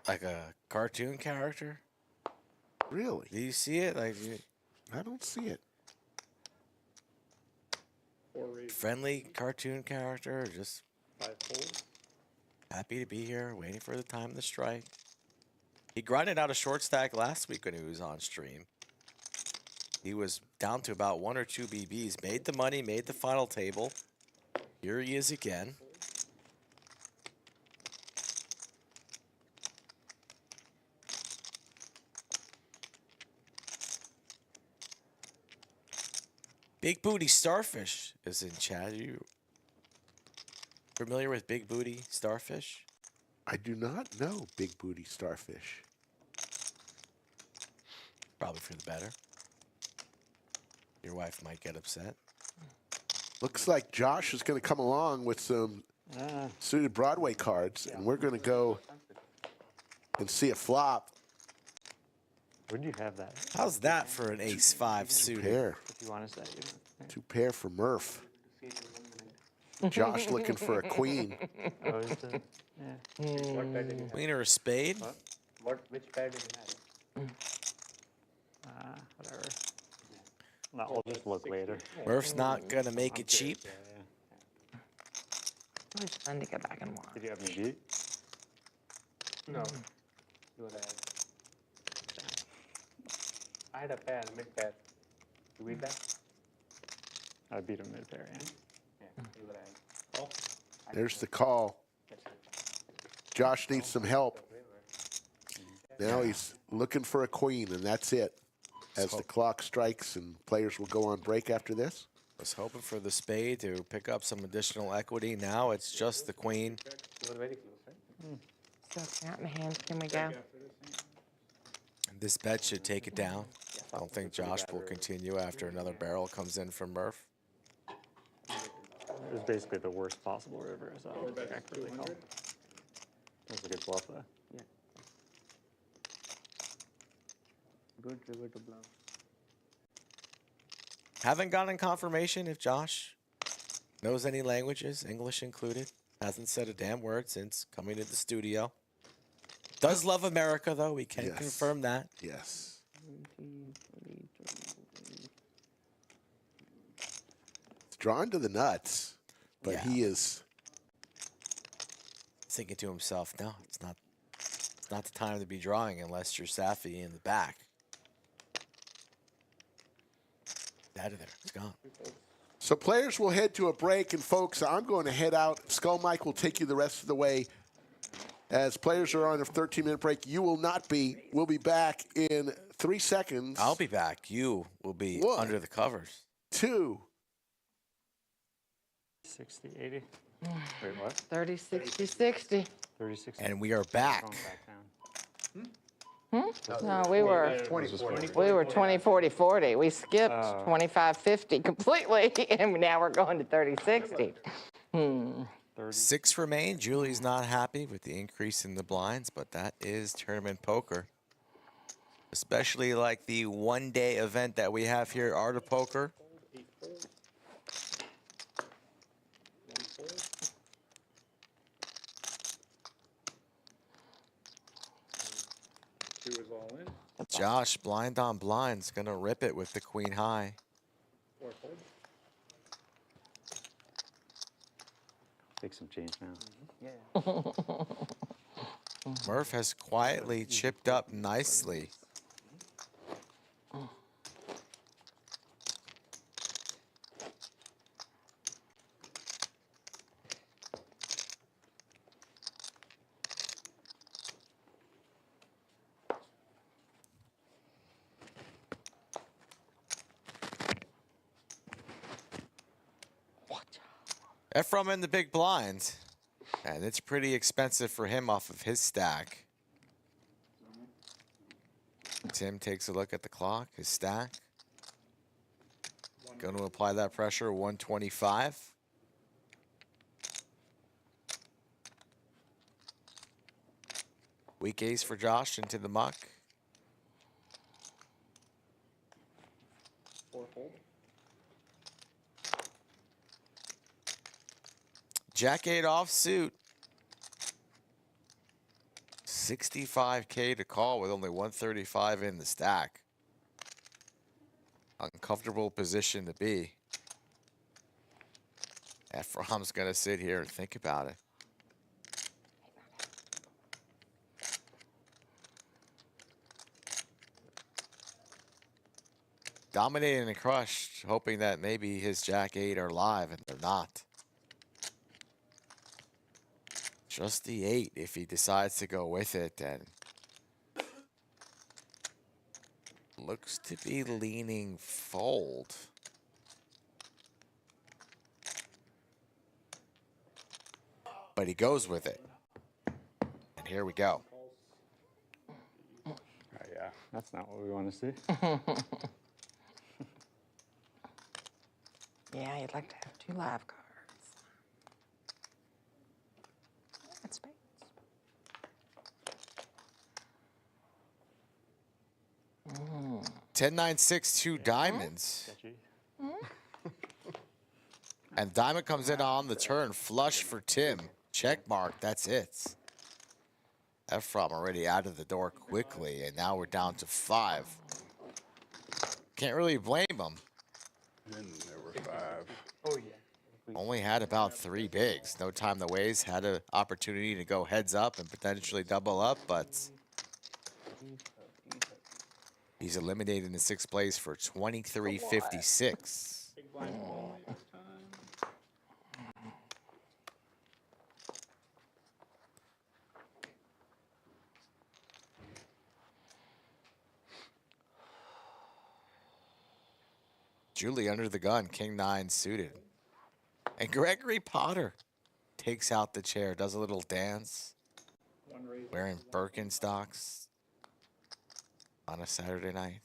like a cartoon character. Really? Do you see it? Like I don't see it. 4 raises, friendly cartoon character, or just 5 folds. happy to be here, waiting for the time to strike. He grinded out a short stack last week when he was on stream. He was down to about 1 or 2 BBs, made the money, made the final table. Here he is again. Big Booty Starfish is in chat. Are you familiar with Big Booty Starfish? I do not know Big Booty Starfish. Probably for the better. Your wife might get upset. Looks like Josh is going to come along with some suited Broadway cards, and we're going to go and see a flop. Would you have that? How's that for an ace-5 suited? Pair. If you want us that, you know. 2 pair for Murph. Josh looking for a queen. Oh, is it? Yeah. What pad did you have? Queen or a spade? Which pad did you have? Whatever. No, we'll just look later. Murph's not gonna make it cheap. Yeah. Always fun to go back and watch. Did you have any G? No. You would have. I had a pair, mid pair. You beat that? I beat him mid pair, yeah. Yeah, you would have. Oh. There's the call. Josh needs some help. Now he's looking for a queen, and that's it. As the clock strikes and players will go on break after this. Was hoping for the spade to pick up some additional equity. Now it's just the queen. You were very close, right? So count in hands, can we go? After this, And this bet should take it down. I don't think Josh will continue after another barrel comes in from Murph. It was basically the worst possible river, so I don't think I could really call. That was a good bluff, though. Yeah. Good river to bluff. Haven't gotten confirmation if Josh knows any languages, English included. Hasn't said a damn word since coming to the studio. Does love America, though. We can Yes. confirm that. Yes. It's drawn to the nuts, but Yeah. he is. Thinking to himself, no, it's not the time to be drawing unless you're Safi in the back. It's out of there. It's gone. So players will head to a break, and folks, I'm going to head out. Skull Mike will take you the rest of the way. As players are on a 13-minute break, you will not be. We'll be back in 3 seconds. I'll be back. You will be 1, under the covers. 2. 60, 80. Wait, what? 30, 60, 60. 30, 60. And we are back. Going back down. No, we were 20, 40, 40. We skipped 25, 50 completely, and now we're going to 30, 60. 6 remain. Julie's not happy with the increase in the blinds, but that is tournament poker. Especially like the one-day event that we have here at Art of Poker. 8 folds. 1 fold. 2 is all all in. Josh, blind on blind's gonna rip it with the queen high. 4 folds. Take some change now. Murph has quietly chipped up nicely. Ephraim in the big blind. And it's pretty expensive for him off of his stack. Tim takes a look at the clock, his stack. Going to apply that pressure, 125. Weak ace for Josh into the muck. 4 fold. Jack 8 offsuit. 65K to call with only 135 in the stack. Uncomfortable position to be. Ephraim's gonna sit here and think about it. Dominating and crushed, hoping that maybe his Jack 8 are live, and they're not. Just the 8 if he decides to go with it, and looks to be leaning fold. But he goes with it. And here we go. Yeah, that's not what we want to see. Yeah, you'd like to have 2 live cards. That's spades. Mm. 10-9-6, 2 diamonds. And diamond comes in on the turn. Flush for Tim. Check mark. That's it. Ephraim already out of the door quickly, and now we're down to 5. Can't really blame him. And there were 5. Oh, yeah. Only had about 3 bigs. No time to waste. Had an opportunity to go heads up and potentially double up, but he's eliminated in 6th place for 23.56. Big blind only this time. Julie under the gun, King 9 suited. And Gregory Potter takes out the chair, does a little dance, 1 raise. wearing Birkenstocks on a Saturday night.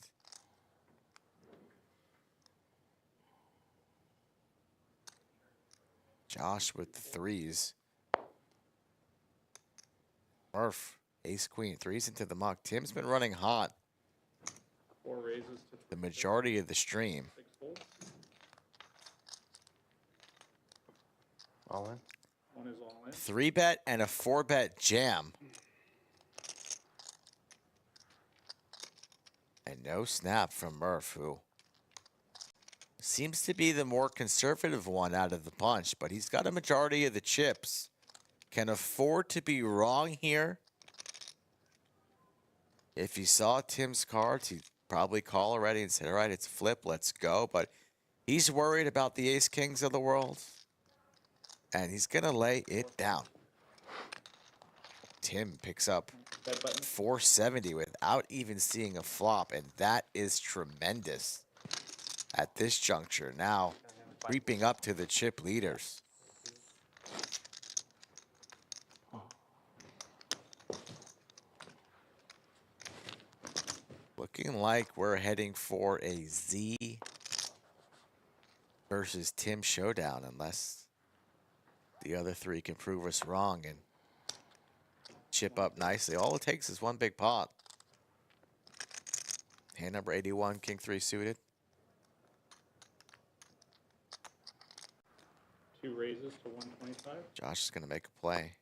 Josh with the 3s. Murph, ace queen, 3s into the muck. Tim's been running hot 4 raises to the majority of the stream. 6 folds. All in. 1 is all in. 3-bet and a 4-bet jam. And no snap from Murph, who seems to be the more conservative one out of the bunch, but he's got a majority of the chips. Can afford to be wrong here. If he saw Tim's cards, he'd probably call already and said, all right, it's flip, let's go. But he's worried about the ace-kings of the world, and he's going to lay it down. Tim picks up Red button. 470 without even seeing a flop, and that is tremendous at this juncture. Now creeping up to the chip leaders. Looking like we're heading for a Z versus Tim showdown, unless the other 3 can prove us wrong and chip up nicely. All it takes is 1 big pot. Hand number 81, King 3 suited. 2 raises to 125. Josh is going to make a play.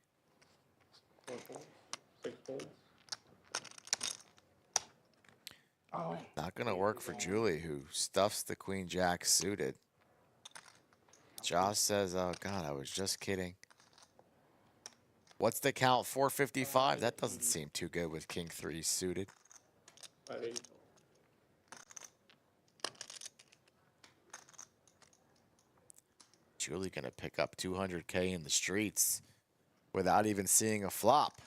4 folds. 6 folds. Oh, Not gonna work for Julie, who stuffs the queen jack suited. Josh says, oh God, I was just kidding. What's the count? 455? That doesn't seem too good with king 3 suited. 580 total. Julie gonna pick up 200K in the streets without even seeing a flop.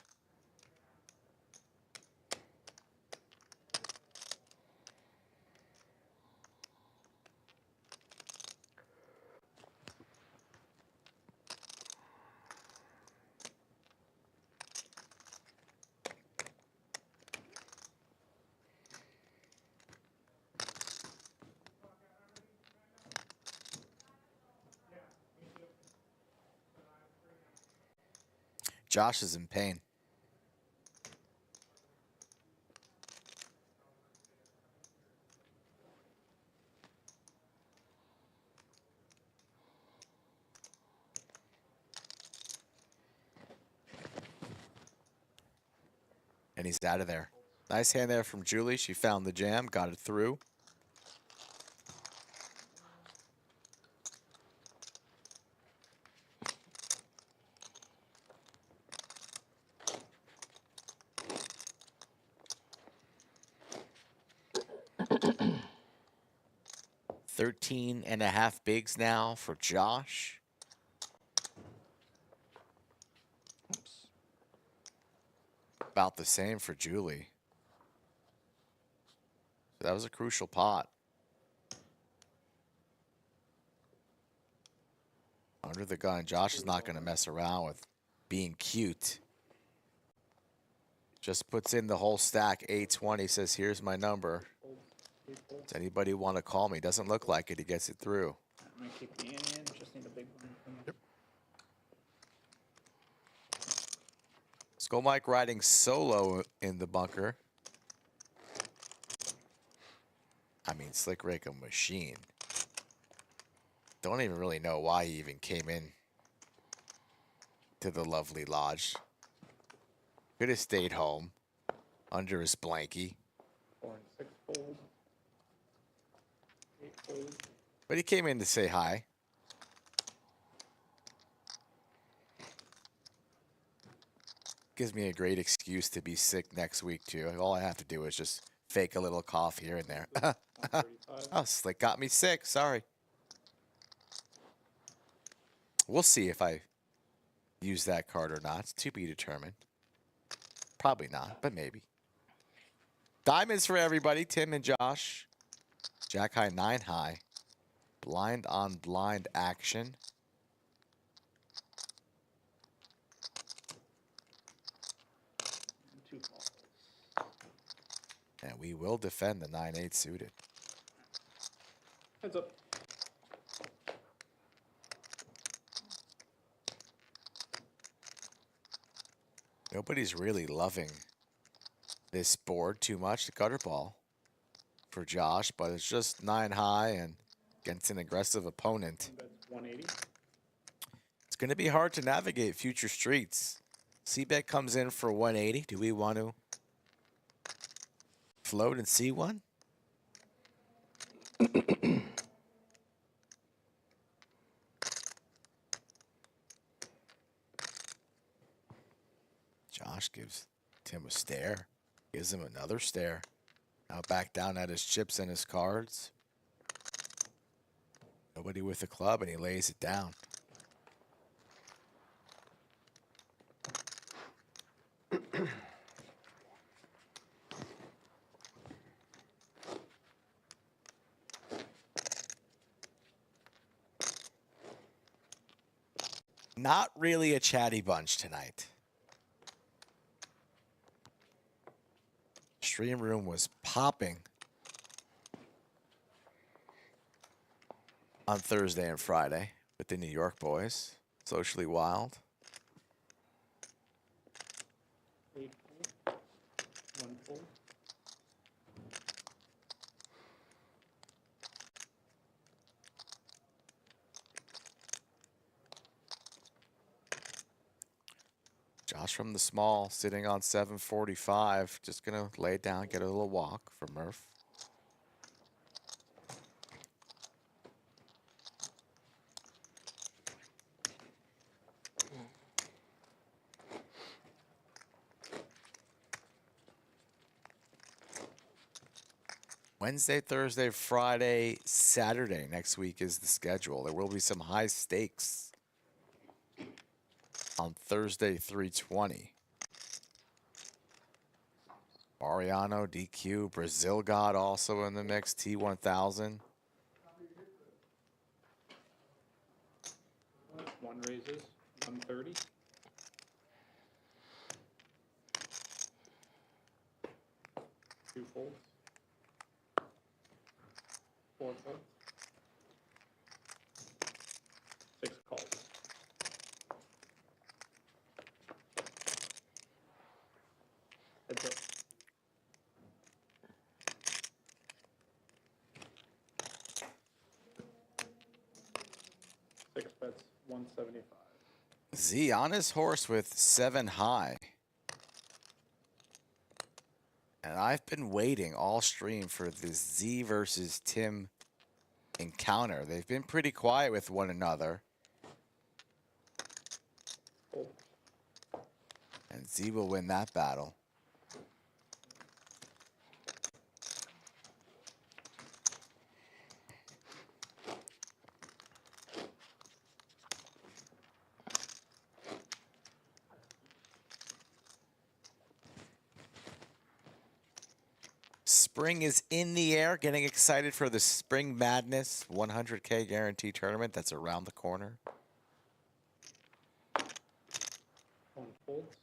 Josh is in pain. And he's out of there. Nice hand there from Julie. She found the jam, got it through. $13.5 bigs now for Josh. About the same for Julie. That was a crucial pot. Under the gun, Josh is not going to mess around with being cute. Just puts in the whole stack, 820, says, here's my number. Does anybody want to call me? Doesn't look like it. He gets it through. I'm gonna keep the ante in, just need a big one. Yep. Skull Mike riding solo in the bunker. I mean, Slick Rick a machine. Don't even really know why he even came in to the lovely lodge. Could have stayed home under his blankie. 4 and 6 fold. 8 fold. But he came in to say hi. Gives me a great excuse to be sick next week, too. All I have to do is just fake a little cough here and there. Oh, Slick got me sick. Sorry. We'll see if I use that card or not. It's to be determined. Probably not, but maybe. Diamonds for everybody. Tim and Josh. Jack high, 9 high. Blind on blind action. And 2 calls. And we will defend the 9-8 suited. Heads up. Nobody's really loving this board too much, the gutter ball for Josh, but it's just 9 high and against an aggressive opponent. That's 180. It's going to be hard to navigate future streets. C-bet comes in for 180. Do we want to float and see one? Josh gives Tim a stare. Gives him another stare. Now back down at his chips and his cards. Nobody with a club, and he lays it down. Not really a chatty bunch tonight. Stream room was popping on Thursday and Friday with the New York boys. Socially wild. 8 fold. 1 fold. Josh from the small, sitting on 745. Just gonna lay it down, get a little walk for Murph. Wednesday, Thursday, Friday, Saturday next week is the schedule. There will be some high stakes on Thursday, 320. Mariano, DQ, Brazil God also in the mix, T1000. One raises, 130. Two folds. Four folds. Six calls. Heads up. Six bets, 175. Z on his horse with 7 high. And I've been waiting all stream for this Z versus Tim encounter. They've been pretty quiet with one another. And Z will win that battle. Spring is in the air, getting excited for the Spring Madness 100K guarantee tournament that's around the corner. One folds.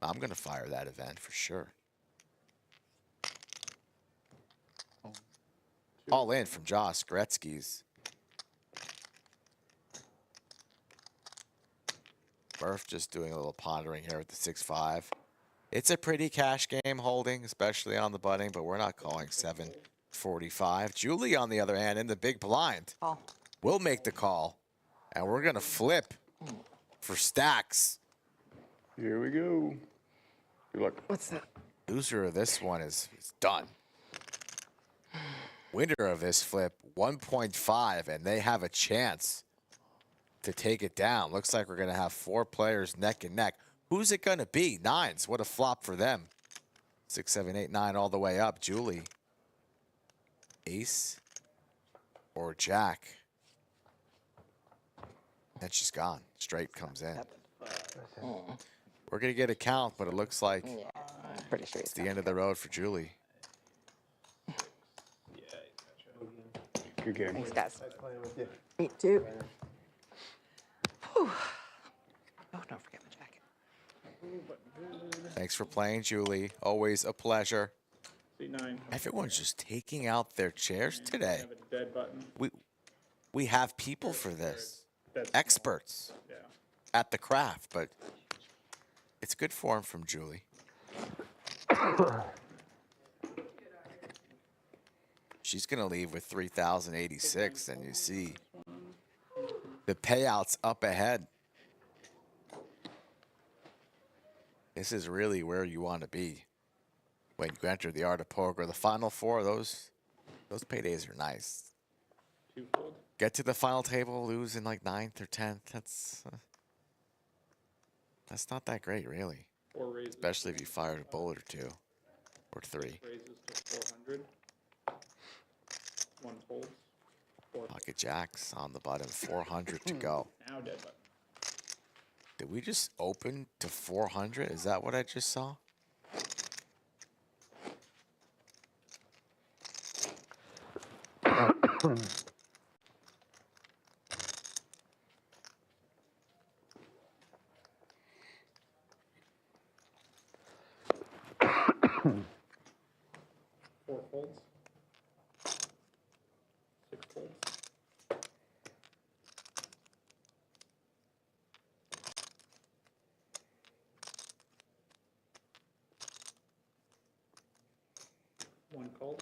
I'm going to fire that event for sure. All in from Josh Gretzky's. Murph just doing a little pondering here with the 6-5. It's a pretty cash game holding, especially on the butting, but we're not calling 745. Julie, on the other hand, in the big blind, will make the call. And we're going to flip for stacks. Here we go. Good luck. What's that? Loser of this one is done. Winner of this flip, 1.5, and they have a chance to take it down. Looks like we're going to have 4 players neck and neck. Who's it going to be? 9s. What a flop for them. 6, 7, 8, 9 all the way up. Julie. Ace or Jack. And she's gone. Straight comes in. We're going to get a count, but it looks like Pretty sure it's the end of the road for Julie. Good game. Thanks, guys. Me too. Whew. Oh, don't forget my jacket. Thanks for playing, Julie. Always a pleasure. C9. Everyone's just taking out their chairs today. Have a dead button. We have people for this. That's Experts yeah. at the craft, but it's good form from Julie. She's going to leave with 3,086, and you see the payouts up ahead. This is really where you want to be when you enter the art of poker. The final 4, those paydays are nice. 2 fold. Get to the final table, lose in like 9th or 10th. That's not that great, really. 4 raises. Especially if you fired a bullet or 2 or 3. Raises to 400. 1 folds. 4 Pocket jacks on the bottom, 400 to go. now dead button. Did we just open to 400? Is that what I just saw? Four folds. 6 folds. One call.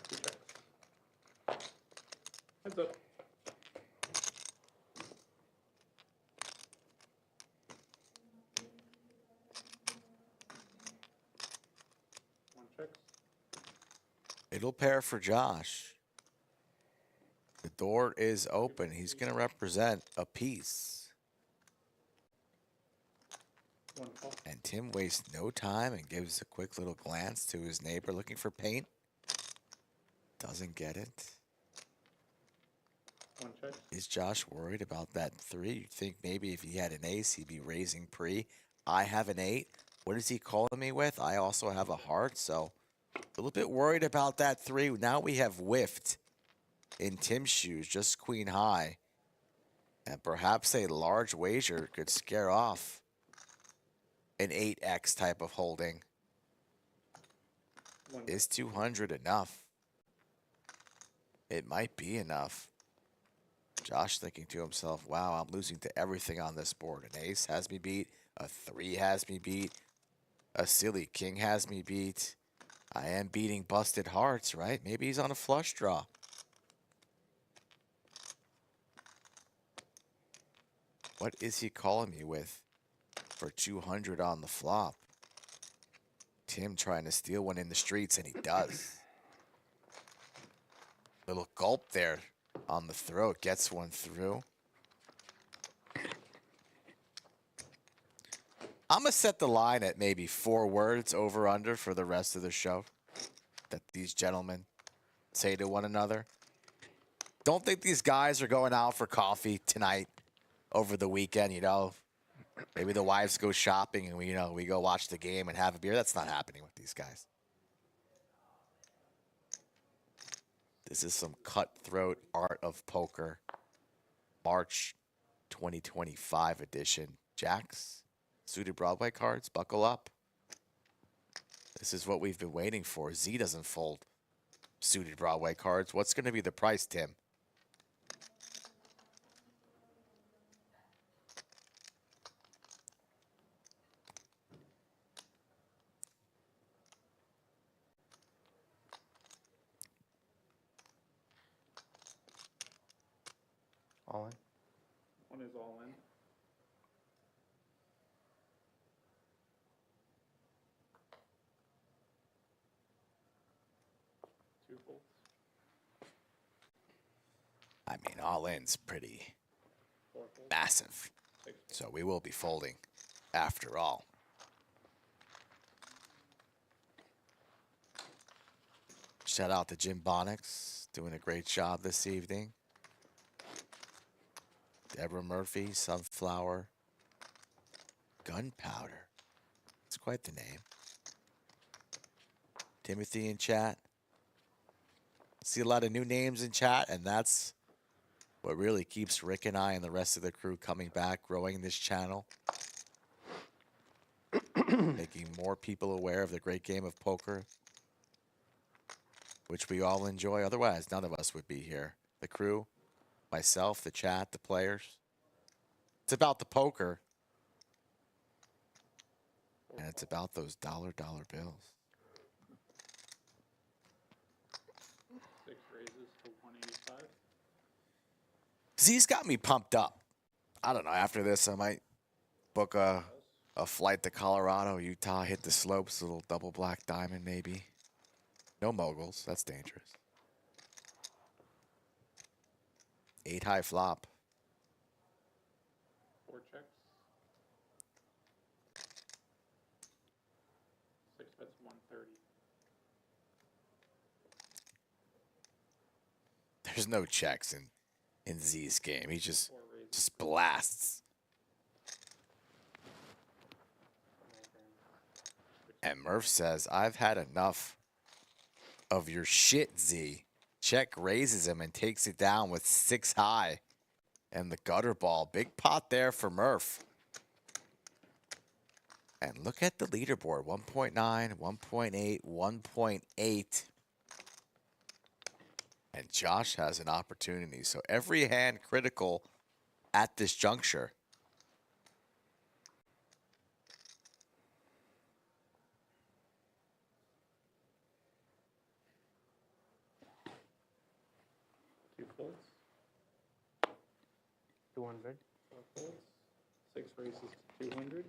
Two checks. Heads up. One checks. It'll pair for Josh. door is open. He's going to represent a piece. One call. And Tim wastes no time and gives a quick little glance to his neighbor looking for paint. Doesn't get it. One check. Is Josh worried about that 3? You'd think maybe if he had an ace, he'd be raising pre. I have an 8. What is he calling me with? I also have a heart, so a little bit worried about that 3. Now we have whiffed in Tim's shoes, just queen high. And perhaps a large wager could scare off an 8x type of holding. One Is 200 enough? It might be enough. Josh thinking to himself, wow, I'm losing to everything on this board. An ace has me beat. A 3 has me beat. A silly king has me beat. I am beating busted hearts, right? Maybe he's on a flush draw. What is he calling me with for 200 on the flop? Tim trying to steal one in the streets, and he does. Little gulp there on the throat. Gets one through. I'm going to set the line at maybe 4 words over under for the rest of the show that these gentlemen say to one another. Don't think these guys are going out for coffee tonight over the weekend, you know. Maybe the wives go shopping and we go watch the game and have a beer. That's not happening with these guys. This is some cutthroat art of poker. March 2025 edition. Jacks, suited Broadway cards, buckle up. This is what we've been waiting for. Z doesn't fold suited Broadway cards. What's going to be the price, Tim? All in. One is all in. Two folds. I mean, all in's pretty 4 folds. massive. 6 folds. So we will be folding after all. Shout out to Jim Bonix, doing a great job this evening. Deborah Murphy, Sunflower, Gunpowder. It's quite the name. Timothy in chat. See a lot of new names in chat, and that's what really keeps Rick and I and the rest of the crew coming back, growing this channel. Making more people aware of the great game of poker, which we all enjoy. Otherwise, none of us would be here. The crew, myself, the chat, the players. It's about the poker. And it's about those dollar bills. 6 raises to 185. Z's got me pumped up. I don't know. After this, I might book a flight to Colorado, Utah, hit the slopes, a little double black diamond maybe. No moguls. That's dangerous. 8 high flop. 4 checks. 6 bets 130. There's no checks in Z's game. He 4 raises. just blasts. And Murph says, I've had enough of your shit, Z. Check raises him and takes it down with 6 high. And the gutter ball. Big pot there for Murph. And look at the leaderboard. 1.9, 1.8, 1.8. And Josh has an opportunity. So every hand critical at this juncture. Two folds. 200. 4 folds. 6 raises to 200.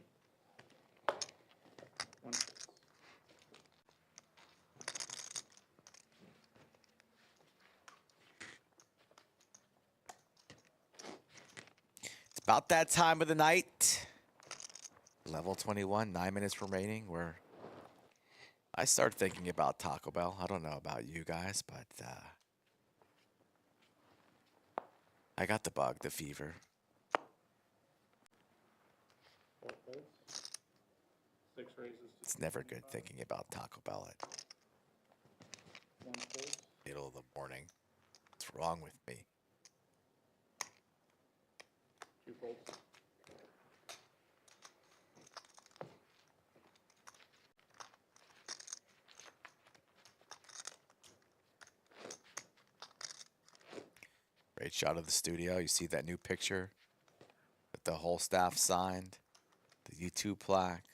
1 folds. About that time of the night. Level 21, 9 minutes remaining, where I start thinking about Taco Bell. I don't know about you guys, but I got the bug, the fever. 4 folds. 6 raises to It's never good thinking about Taco Bell at 1 fold. middle of the morning. What's wrong with me? 2 folds. Great shot of the studio. You see that new picture with the whole staff signed, the YouTube plaque.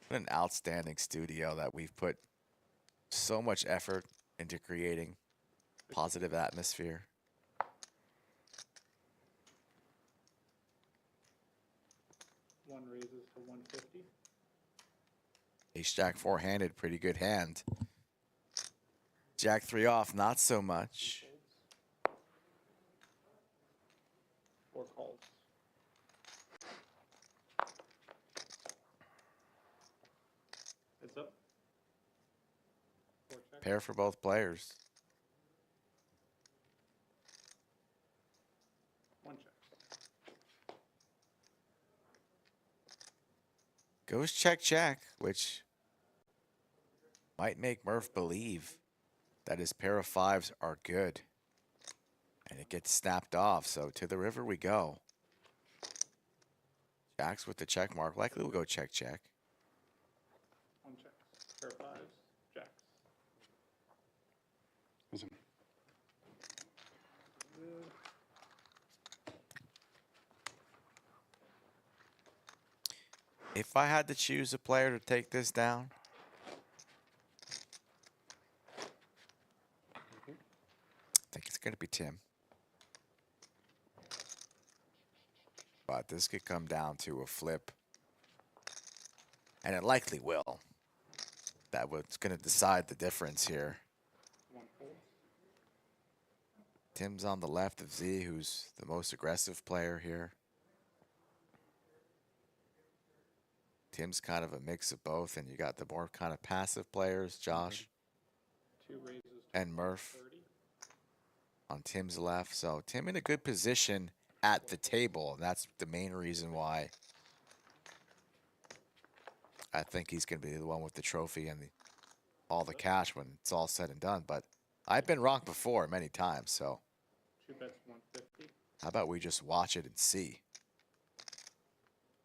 What an outstanding studio that we've put so much effort into creating positive atmosphere. One raises to 150. Ace Jack 4-handed, pretty good hand. Jack 3 off, not so much. 4 calls. Heads up. 4 check. Pair for both players. 1 check. Goes check, check, which might make Murph believe that his pair of 5s are good. And it gets snapped off, so to the river we go. Jacks with the check mark. Likely we'll go check, check. 1 check. Pair of 5s. Jacks. Listen. If I had to choose a player to take this down, I think it's going to be Tim. But this could come down to a flip. And it likely will. That what's going to decide the difference here. 1 fold. Tim's on the left of Z, who's the most aggressive player here. Tim's kind of a mix of both, and you got the more kind of passive players, Josh 2 raises to and Murph 30. on Tim's left. So Tim in a good position at the table, and that's the main reason why I think he's going to be the one with the trophy and all the cash when it's all said and done. But I've been wrong before many times, so 2 bets 150. how about we just watch it and see?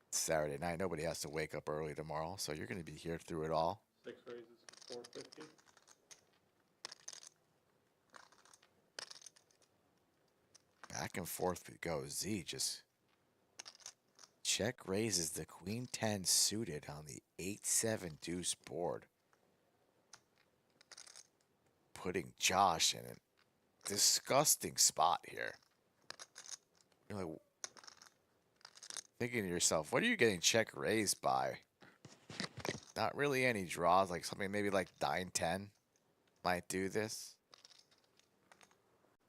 It's Saturday night. Nobody has to wake up early tomorrow, so you're going to be here through it all. 6 raises to 450. Back and forth we go. Z just check raises the queen 10 suited on the 8-7 deuce board. Putting Josh in a disgusting spot here. You're like, thinking to yourself, what are you getting check raised by? Not really any draws, like something maybe like 9-10 might do this.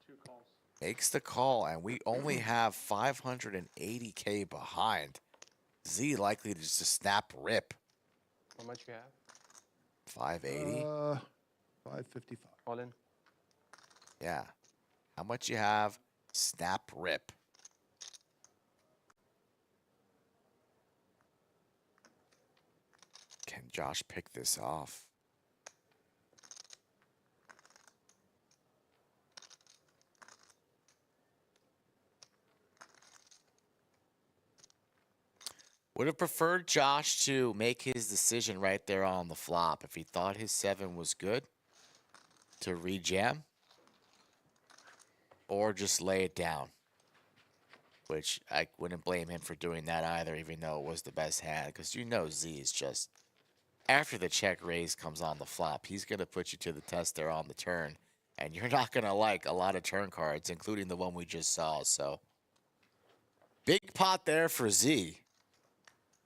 2 calls. Makes the call, and we only have 580K behind. Z likely to just snap rip. How much you have? 580? 555. All in? Yeah. How much you have? Snap rip. Can Josh pick this off? Would have preferred Josh to make his decision right there on the flop if he thought his 7 was good to rejam or just lay it down, which I wouldn't blame him for doing that either, even though it was the best hand, because you know Z is just, after the check raise comes on the flop, he's going to put you to the test there on the turn, and you're not going to like a lot of turn cards, including the one we just saw. So big pot there for Z.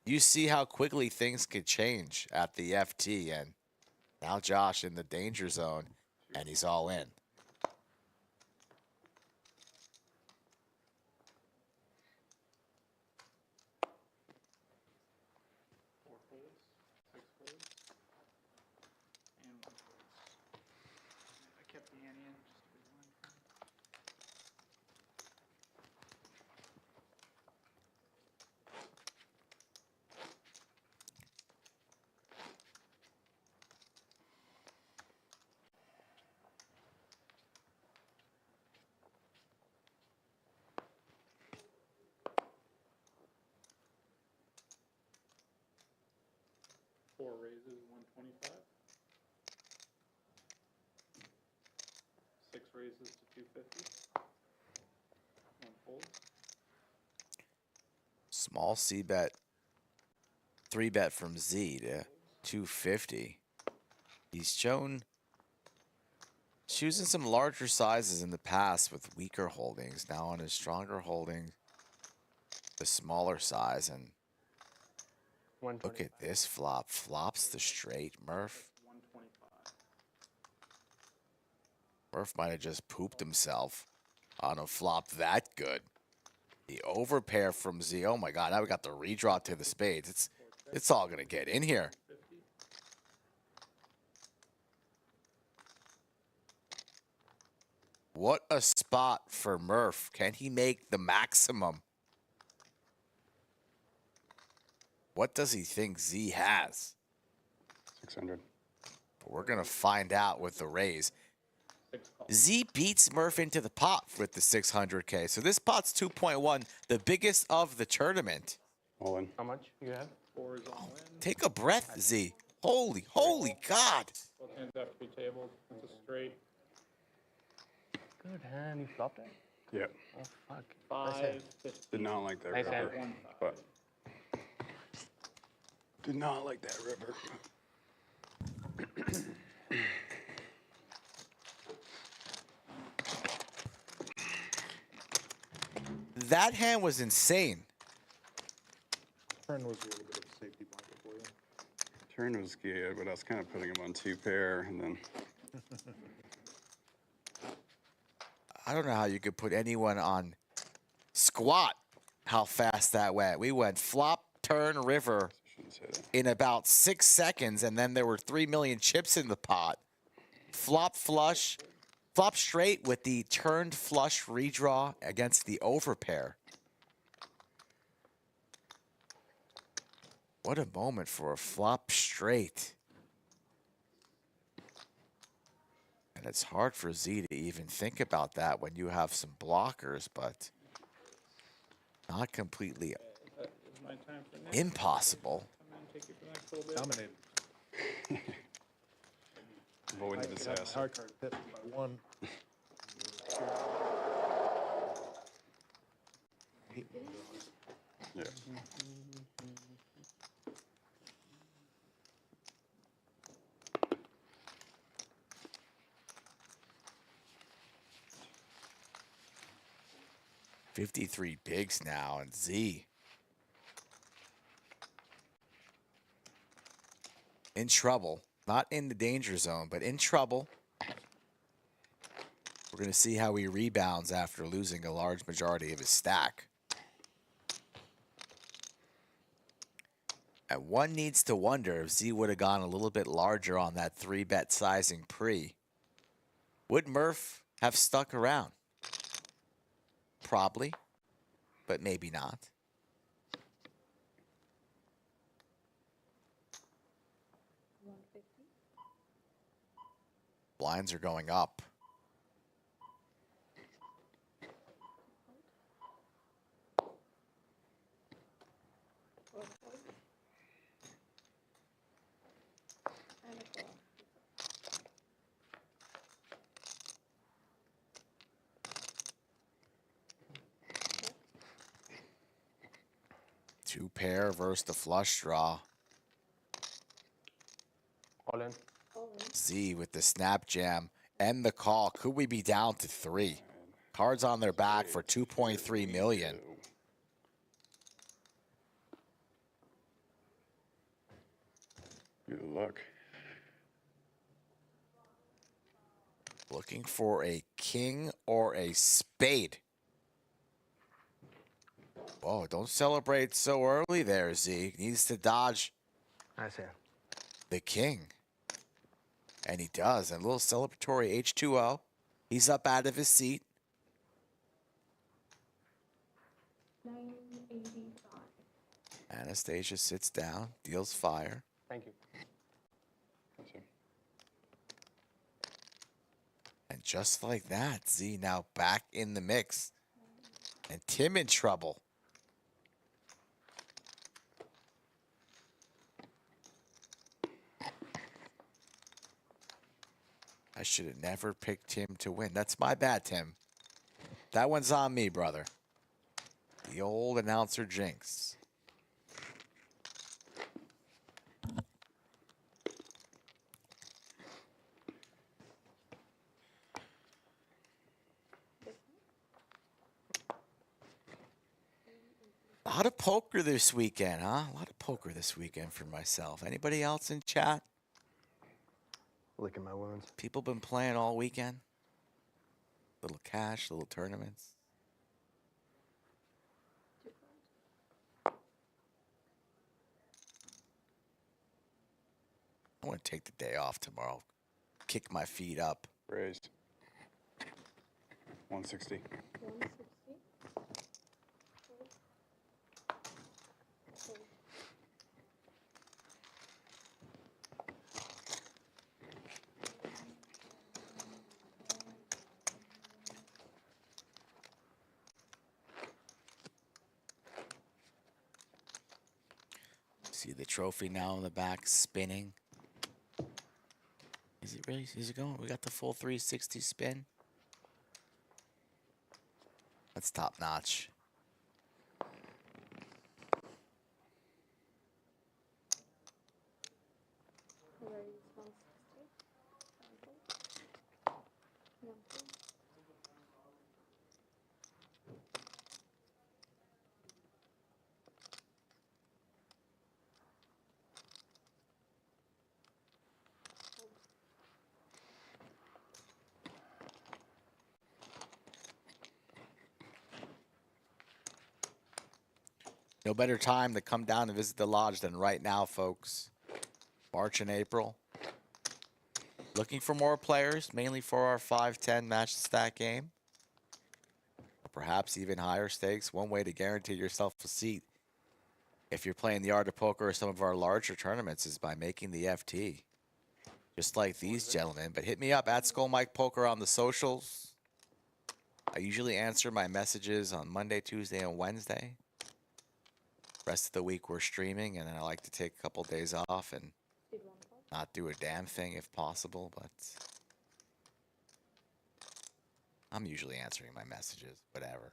You see how quickly things could change at the FT, and now Josh in the danger zone, and he's all in. raises to 250. One folds. Small C bet. 3-bet from Z to 250. He's choosing some larger sizes in the past with weaker holdings. Now on his stronger holdings, the smaller size. And look at this flop. Flops the straight. Murph. 125. Murph might have just pooped himself on a flop that good. The overpair from Z. Oh my God, now we got the redraw to the spades. It's all gonna get in here. 50. What a spot for Murph. Can he make the maximum? What does he think Z has? 600. We're gonna find out with the raise. 6 calls. Z beats Murph into the pot with the 600K. So this pot's 2.1, the biggest of the tournament. All in. How much you have? 4 is all in. Take a breath, Z. Holy God. Both hands have to be tabled. It's a straight. Good hand. You flopped it? Yeah. Oh, fuck. 5, 50. Did not like that Nice hand. river. 1, 5. But did not like that river. That hand was insane. Turn was a little bit of a safety blanket for you. Turn was good, but I was kind of putting him on 2 pair, and then I don't know how you could put anyone on squat, how fast that went. We went flop, turn, river shouldn't say that. in about 6 seconds, and then there were 3 million chips in the pot. Flop flush, flop straight with the turned flush redraw against the overpair. What a moment for a flop straight. And it's hard for Z to even think about that when you have some blockers, but not completely Is my time for next? impossible. Come in, take it for the next little bit. Dominated. Avoid the Got disaster. hard card hit by 1. Yeah. $53 bigs now, and Z in trouble. Not in the danger zone, but in trouble. We're going to see how he rebounds after losing a large majority of his stack. And one needs to wonder if Z would have gone a little bit larger on that 3-bet sizing pre. Would Murph have stuck around? Probably, but maybe not. Blinds are going up. Two pair versus the flush draw. All in. Z with the snap jam and the call. Could we be down to 3? Cards on their back for 2.3 million. Good luck. Looking for a king or a spade. Whoa, don't celebrate so early there, Z. Needs to dodge Nice hand. the king. And he does. And a little celebratory H2O. He's up out of his seat. 985. Anastasia sits down, deals fire. Thank you. And just like that, Z now back in the mix. And Tim in trouble. I should have never picked Tim to win. That's my bad, Tim. That one's on me, brother. The old announcer jinx. A lot of poker this weekend, huh? A lot of poker this weekend for myself. Anybody else in chat? Licking my wounds. People been playing all weekend? Little cash, little tournaments. I want to take the day off tomorrow. Kick my feet up. Raised. 160. See the trophy now in the back spinning. Is it really? Is it going? We got the full 360 spin. That's top notch. No better time to come down and visit the lodge than right now, folks. March and April. Looking for more players, mainly for our 5-10 match stack game. Or perhaps even higher stakes. One way to guarantee yourself a seat if you're playing the Art of Poker or some of our larger tournaments is by making the FT. Just like these gentlemen. But hit me up at Skull Mike Poker on the socials. I usually answer my messages on Monday, Tuesday, and Wednesday. Rest of the week we're streaming, and I like to take a couple days off and not do a damn thing if possible, but I'm usually answering my messages, whatever.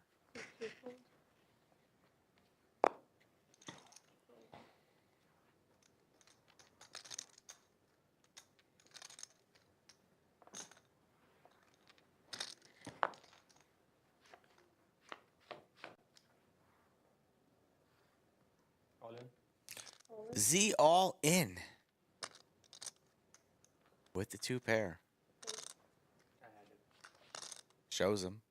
All in. Z all in. With the 2 pair. Shows him.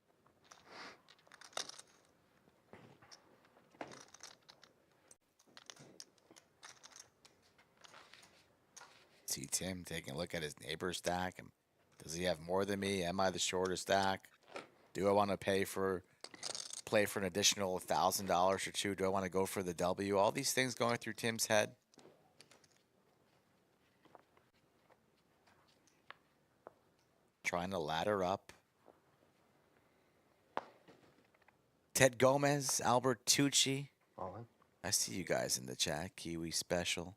See Tim taking a look at his neighbor's stack. And does he have more than me? Am I the shortest stack? Do I want to play for an additional $1,000 or two? Do I want to go for the W? All these things going through Tim's head. Trying to ladder up. Ted Gomez, Albert Tucci. All in. I see you guys in the chat. Kiwi special.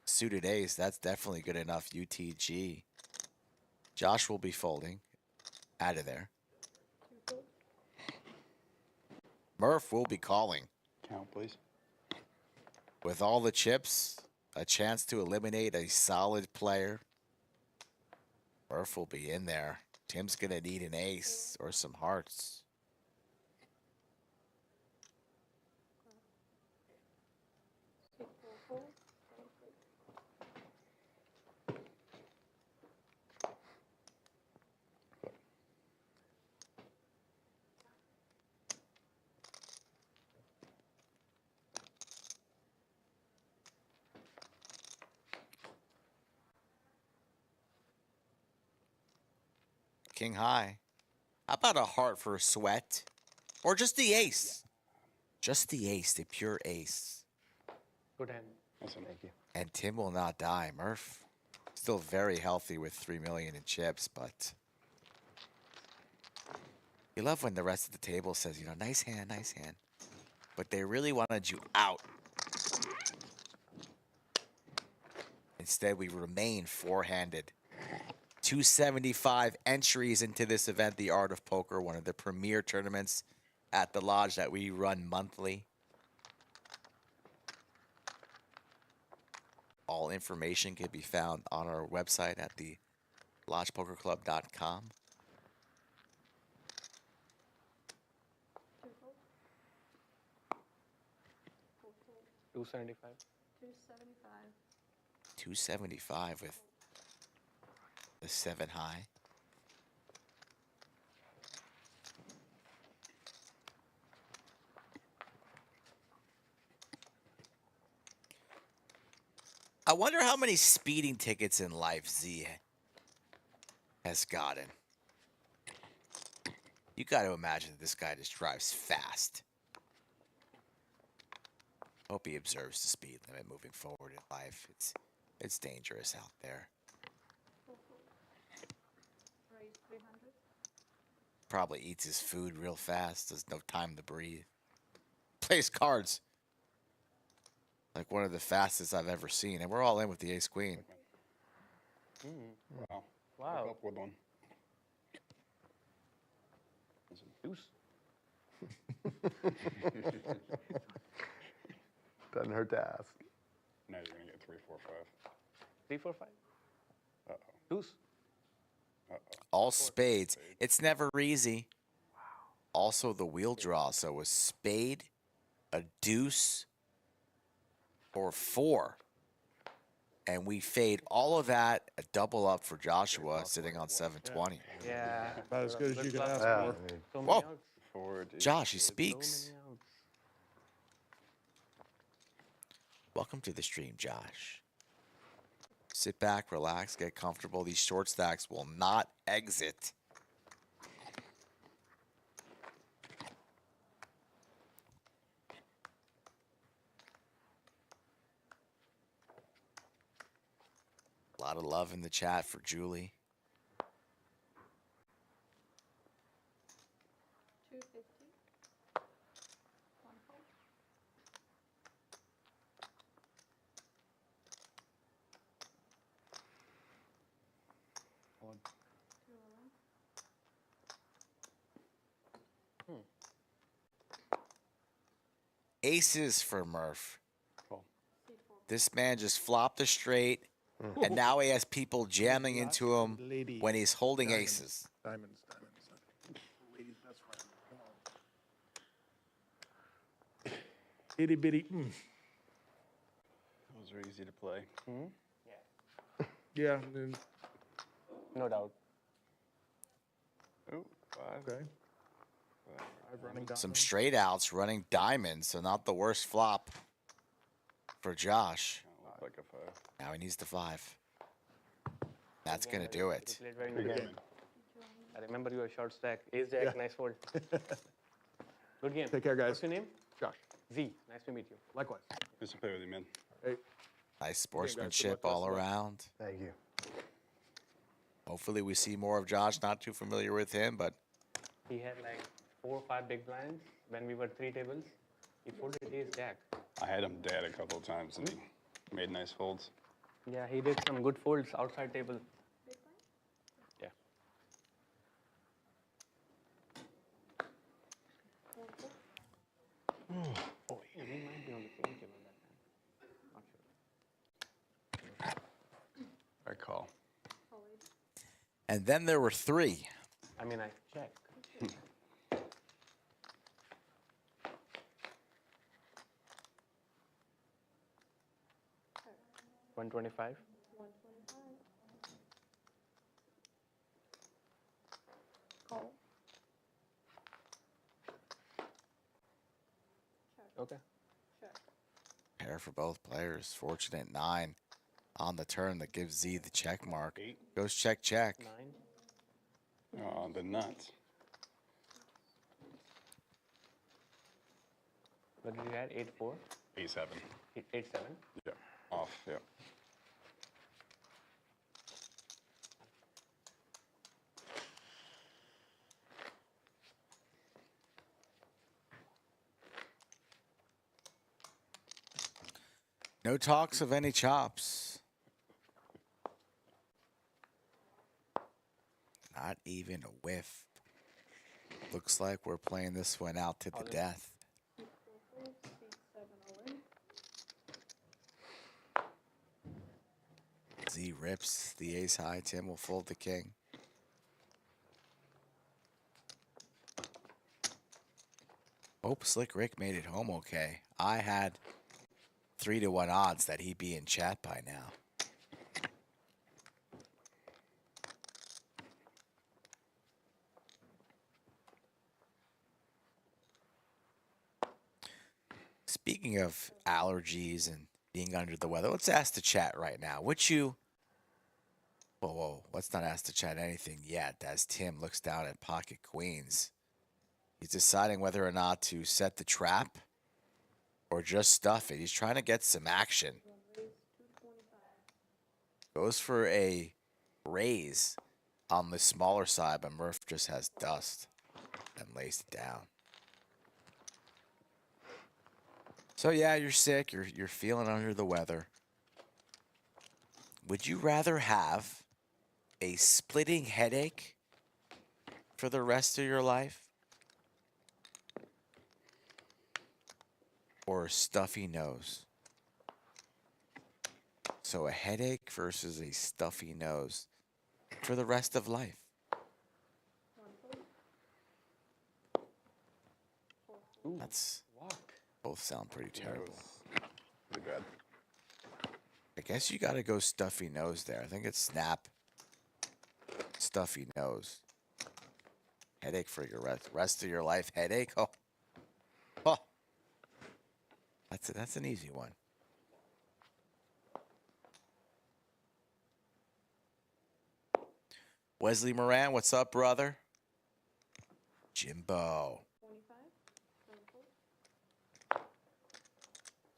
Suited ace, that's definitely good enough. UTG. Josh will be folding. Out of there. Murph will be calling. Count, please. With all the chips, a chance to eliminate a solid player. Murph will be in there. Tim's going to need an ace or some hearts. King high. How about a heart for a sweat? Or just the ace? Just the ace, the pure ace. Good hand. Awesome. Thank you. And Tim will not die. Murph, still very healthy with 3 million in chips, but you love when the rest of the table says, you know, nice hand, nice hand. But they really wanted you out. And Instead, we remain four-handed. 275 entries into this event, the Art of Poker, one of the premier tournaments at the lodge that we run monthly. All information can be found on our website at the lodgepokerclub.com. $275. 275 with the 7 high. I wonder how many speeding tickets in life Z has gotten. You got to imagine this guy just drives fast. Hope he observes the speed limit moving forward in life. It's dangerous out there. Probably eats his food real fast. There's no time to breathe. Plays cards. Like one of the fastest I've ever seen. And we're all in with the ace queen. Wow. Wow. Up with one. Deuce. Doesn't hurt to ask. Now you're gonna get 3, 4, 5. 3, 4, 5. Uh-oh. Deuce. All spades. It's never easy. Also the wheel draw. So a spade, a deuce, or 4. And we fade all of that, a double up for Joshua sitting on 720. Yeah. About as good as you could ask Yeah, for. I mean, So many Whoa. outs. 4, deuce. Josh, he So speaks. many outs. Welcome to the stream, Josh. Sit back, relax, get comfortable. These short stacks will not exit. A lot of love in the chat for Julie. 250. Aces for Murph. Call. This man just flopped a straight, and now he has people jamming into him when he's holding aces. Diamonds. Ladies' best friend. Come on. Itty bitty. Those are easy to play. Yeah. And, No doubt. Oh, 5. okay. Five running down. Some straight outs running diamonds, so not the worst flop for Josh. Look like a 5. Now he needs the 5. That's going to do it. You played very good game. I remember your short stack. Ace jack, nice fold. Good game. Take care, guys. What's your name? Josh. Z. Nice to meet you. Likewise. Nice to play with you, man. Hey. Nice sportsmanship all around. thank you. Hopefully we see more of Josh. Not too familiar with him, but He had like 4 or 5 big blinds when we were 3 tables. He folded ace jack. I had him dead a couple of times and he made nice folds. Yeah, he did some good folds outside table. Yeah. Oh, yeah, we might be on the same table that time. Not sure. I call. and then there were 3. I mean, I check. 125. Call. Okay. Pair for both players. Fortunate 9 on the turn that gives Z the check mark. 8. Goes check, check. 9. Oh, the nuts. What did you add? 8-4? 8-7. 8-7? Yeah. Off, yeah. No talks of any chops. Not even a whiff. Looks like we're playing this one out to the death. Z rips the ace high. Tim will fold the king. Hope Slick Rick made it home okay. I had 3-1 odds that he'd be in chat by now. Speaking of allergies and being under the weather, let's ask the chat right now. Would you... Whoa, let's not ask the chat anything yet as Tim looks down at pocket queens. He's deciding whether or not to set the trap or just stuff it. He's trying to get some action. Goes for a raise on the smaller side, but Murph just has dust and lays it down. So yeah, you're sick. You're feeling under the weather. Would you rather have a splitting headache for the rest of your life, or a stuffy nose? So a headache versus a stuffy nose for the rest of life. That's both sound pretty terrible. Pretty bad. I guess you got to go stuffy nose there. I think it's snap, stuffy nose. Headache for your rest of your life. Headache. Oh. That's an easy one. Wesley Moran, what's up, brother? Jimbo.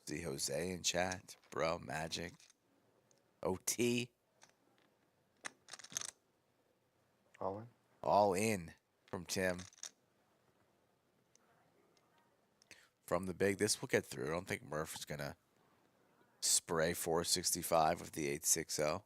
See Jose in chat, bro. Magic. OT. All in. All in from Tim. From the big, this will get through. I don't think Murph is gonna spray 465 with the 860.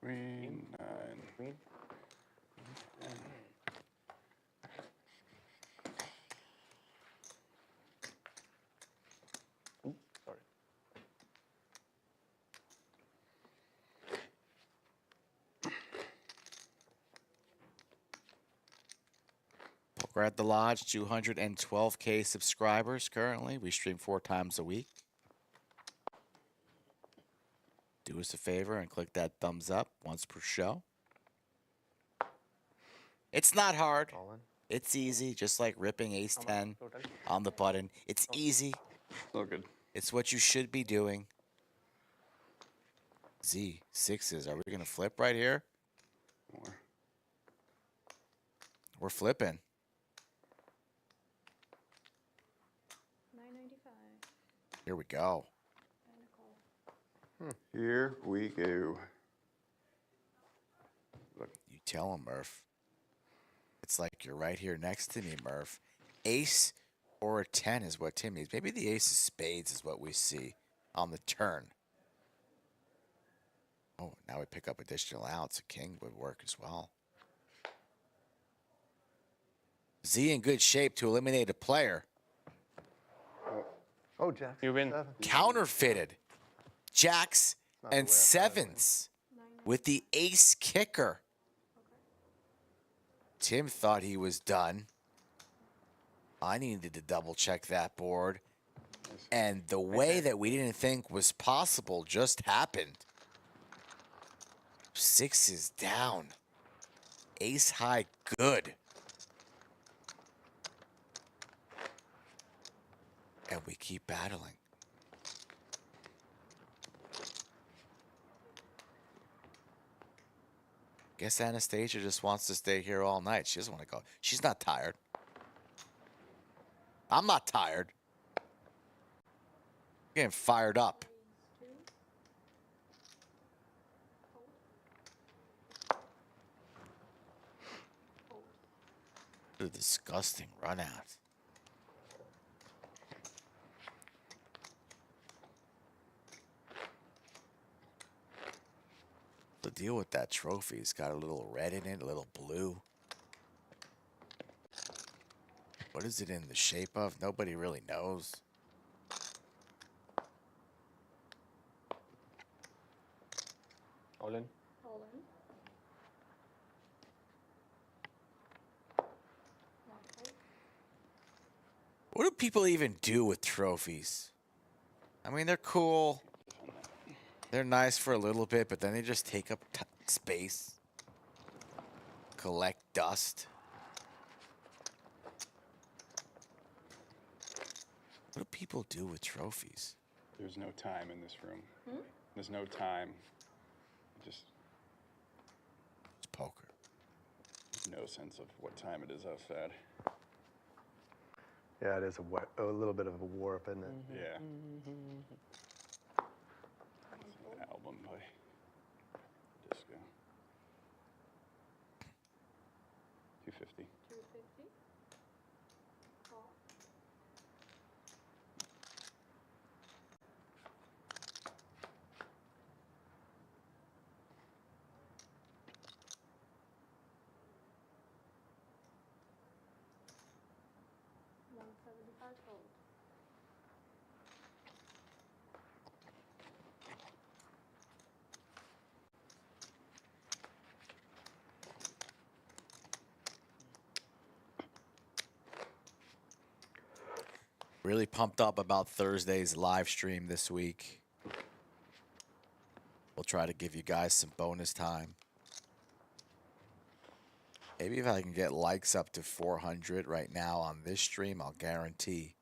Queen, 9. Queen. Ooh, sorry. We're at the lodge, 212K subscribers currently. We stream 4 times a week. Do us a favor and click that thumbs up once per show. It's not hard. All in. It's easy, just like ripping ace How much 10 total? on the button. It's easy. So good. It's what you should be doing. Z, sixes. Are we going to flip right here? More. We're flipping. 995. Here we go. And a call. Here we go. You tell him, Murph. It's like you're right here next to me, Murph. Ace or a 10 is what Tim needs. Maybe the ace of spades is what we see on the turn. Oh, now we pick up additional outs. A king would work as well. Z in good shape to eliminate a player. Oh, Jack. You win. Counterfeited. Jacks Not the and way I thought it sevens with the ace kicker. Tim thought he was done. I needed to double check that board. And the way that we didn't think was possible just happened. 6 is down. Ace high good. And we keep battling. Guess Anastasia just wants to stay here all night. She doesn't want to go. She's not tired. I'm not tired. Getting fired up. What a disgusting run out. The deal with that trophy, it's got a little red in it, a little blue. What is it in the shape of? Nobody really knows. All in. All in. One fold. What do people even do with trophies? I mean, they're cool. They're nice for a little bit, but then they just take up space. Collect dust. What do people do with trophies? There's no time in this room. Hmm? There's no time. Just It's poker. no sense of what time it is outside. Yeah, it is a little bit of a warp, isn't it? Yeah. An album by Disco. 250. 250. Call. $175 fold. Really pumped up about Thursday's live stream this week. We'll try to give you guys some bonus time. Maybe if I can get likes up to 400 right now on this stream, I'll guarantee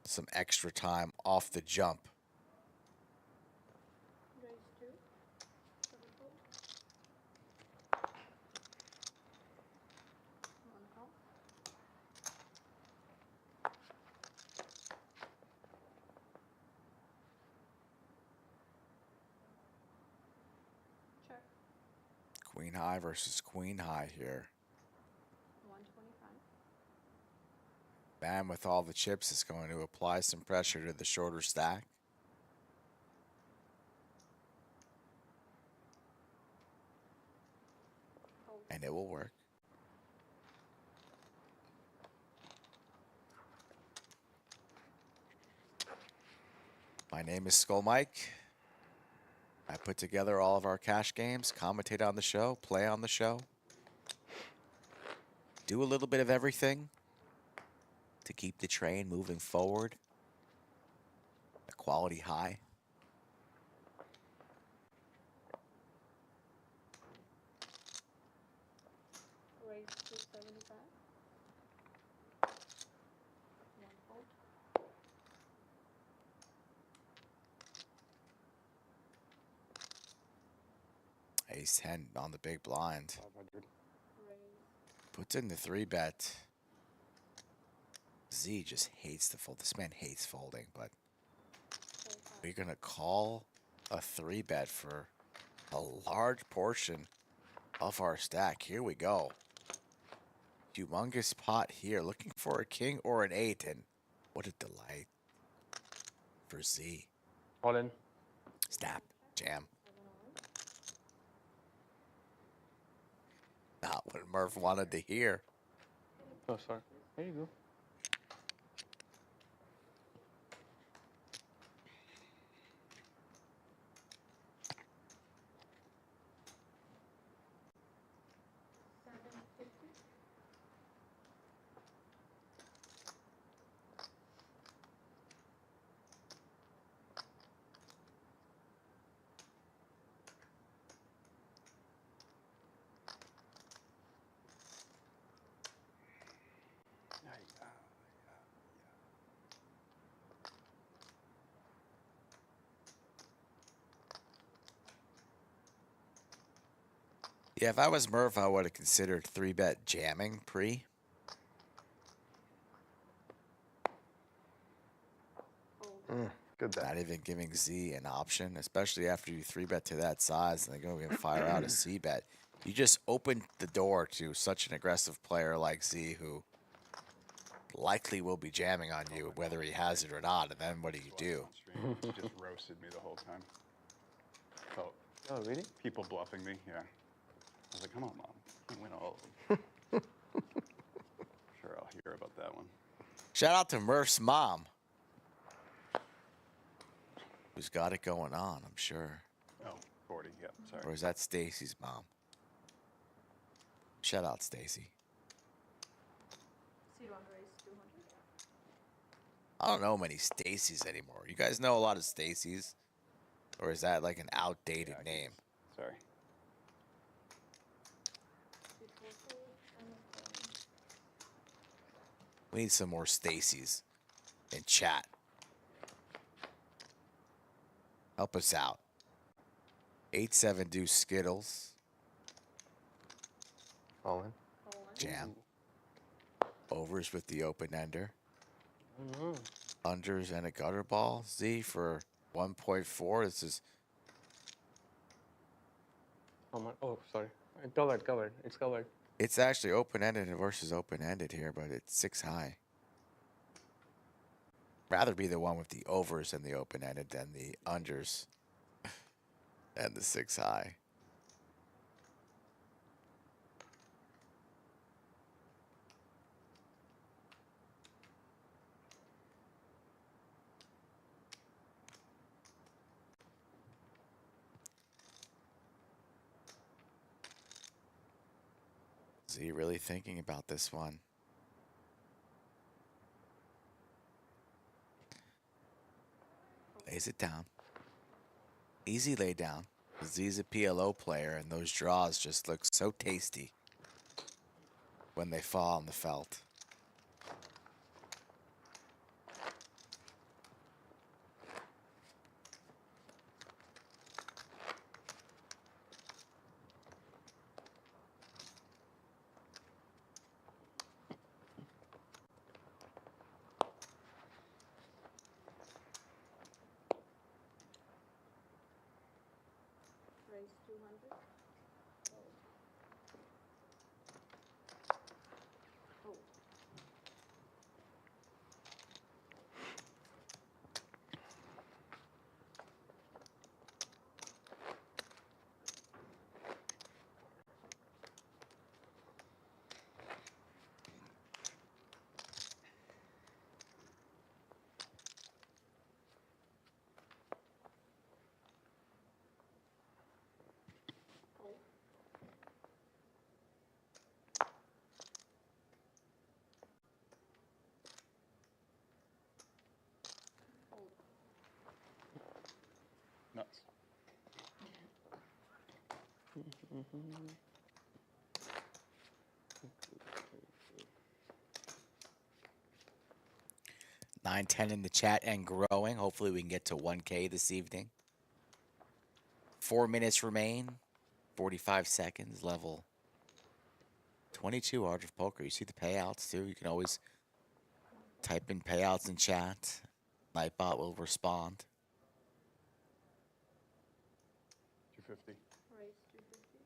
some extra time off the jump. Raise 2. 7 fold. One call. Check. Queen high versus queen high here. 125. Man with all the chips is going to apply some pressure to the shorter stack. Fold. And it will work. My name is Skull Mike. I put together all of our cash games, commentate on the show, play on the show. Do a little bit of everything to keep the train moving forward. A quality high. Raise 275. One fold. Ace 10 on the big blind. 500. Raise. Puts in the 3-bet. Z just hates the fold. This man hates folding, but 35. we're going to call a 3-bet for a large portion of our stack. Here we go. Humongous pot here. Looking for a king or an 8, and what a delight for Z. All in. Snap. Jam. 7 all in. Not what Murph wanted to hear. Oh, sorry. There you go. Yikes. Yeah, if I was Murph, I would have considered 3-bet jamming pre. Good bet. Not even giving Z an option, especially after you 3-bet to that size and they go and fire out a C bet. You just opened the door to such an aggressive player like Z who likely will be jamming on you whether he has it or not, and then what do you do? He just roasted me the whole time. Felt Oh, really? people bluffing me, yeah. I was like, come on, Mom. I can't win all of them. Sure, I'll hear about that one. Shout out to Murph's mom, who's got it going on, I'm sure. Oh, 40, yep, sorry. Or is that Stacy's mom? Shout out, Stacy. So you want to raise 200? I don't know many Stacys anymore. You guys know a lot of Stacys? Or is that like an outdated name? Sorry. We need some more Stacys in chat. Help us out. 8-7 do Skittles. All in. Jam. Overs with the open ender. Mm-hmm. Unders and a gutter ball. Z for 1.4. This is How much? Oh, sorry. Covered. It's covered. It's actually open-ended versus open-ended here, but it's 6 high. Rather be the one with the overs and the open-ended than the unders and the 6 high. Is he really thinking about this one? Lays it down. Easy lay down. Z's a PLO player, and those draws just look so tasty when they fall on the felt. Raise 200? Oh. Nuts. Mm-hmm. 9-10 in the chat and growing. Hopefully we can get to 1K this evening. 4 minutes remain. 45 seconds. Level 22 Art of Poker. You see the payouts too. You can always type in payouts in chat. Nightbot will respond. 250. Raise 250?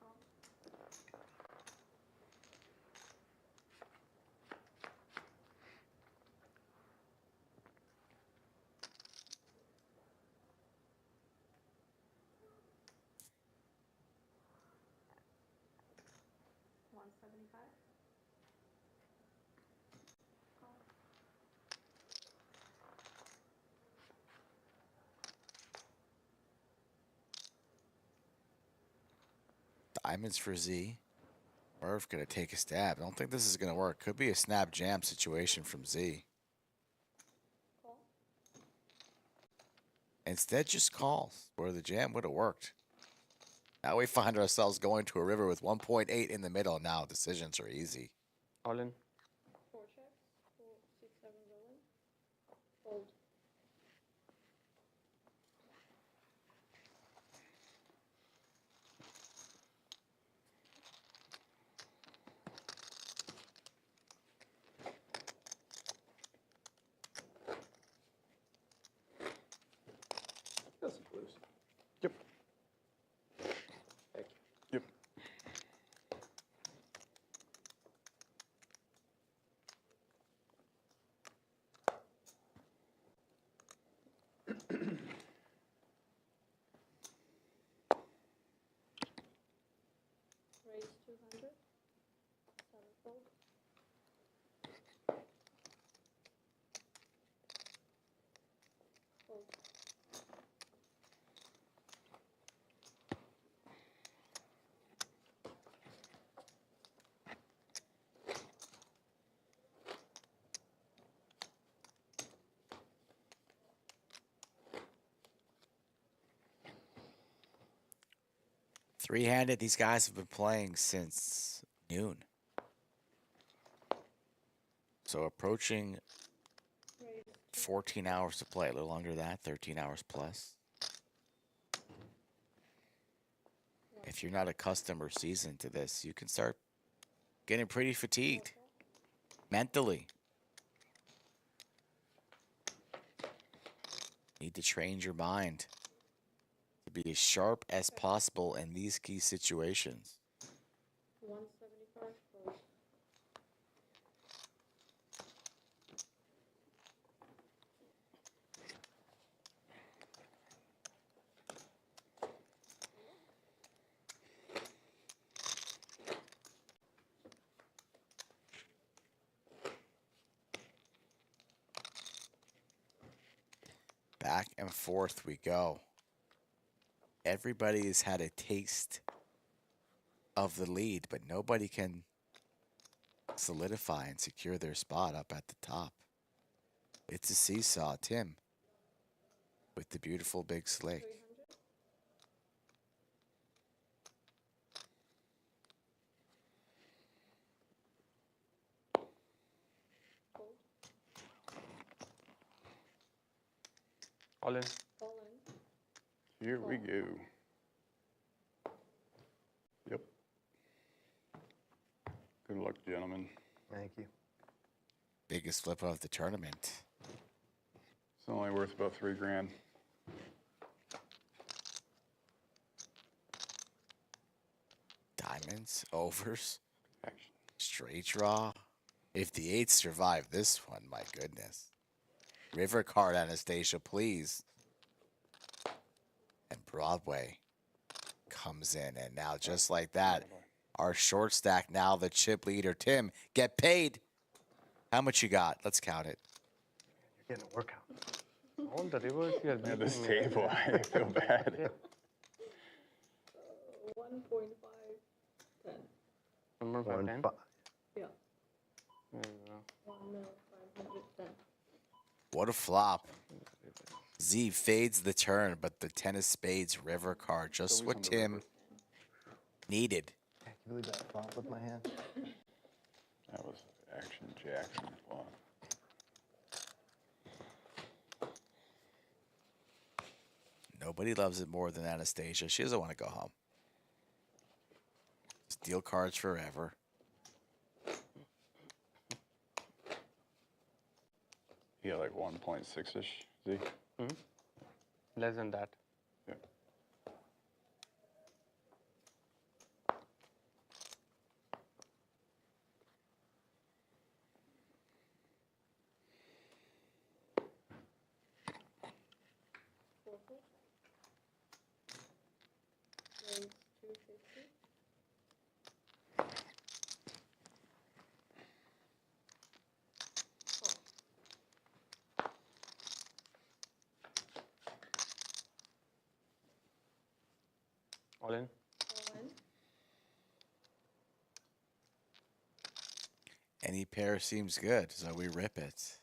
Call. $175? Call. Diamonds for Z. Murph gonna take a stab. I don't think this is gonna work. Could be a snap jam situation from Z. Call. Instead, just calls where the jam would have worked. Now we find ourselves going to a river with 1.8 in the middle. Now decisions are easy. All in. 4 checks. 4, 6, 7 rolling. Fold. 7 fold. Fold. Three-handed, these guys have been playing since noon. So approaching 14 hours to play, a little under that, 13 hours plus. If you're not accustomed or seasoned to this, you can start getting pretty fatigued mentally. Need to train your mind to be as sharp as possible in these key situations. 175 fold. Back and forth we go. Everybody has had a taste of the lead, but nobody can solidify and secure their spot up at the top. It's a seesaw. Tim with the beautiful big slick. 300. Fold. All in. All in. Here we go. Yep. Good luck, gentlemen. Thank you. Biggest flip of the tournament. It's only worth about $3 grand. Diamonds, overs, Action. straight draw. If the eights survive this one, my goodness. River card, Anastasia, please. And Broadway comes in. And now just like that, our short stack, now the chip leader. Tim, get paid. How much you got? Let's count it. You're getting a workout. On the reverse, you are At this beating me. table, I feel bad. Yeah. 1.5, 10. 1.510. 1.5. Yeah. There you go. 1,510. What a flop. Z fades the turn, but the 10 of spades river card, just Always what on the Tim river. needed. Can you believe that flop with my hand? That was action Jackson flop. Nobody loves it more than Anastasia. She doesn't want to go home. Steal cards forever. You got like 1.6-ish, Z? Less than that. Yeah. Fold. Raise 250. All in. All in. Any pair seems good, so we rip it.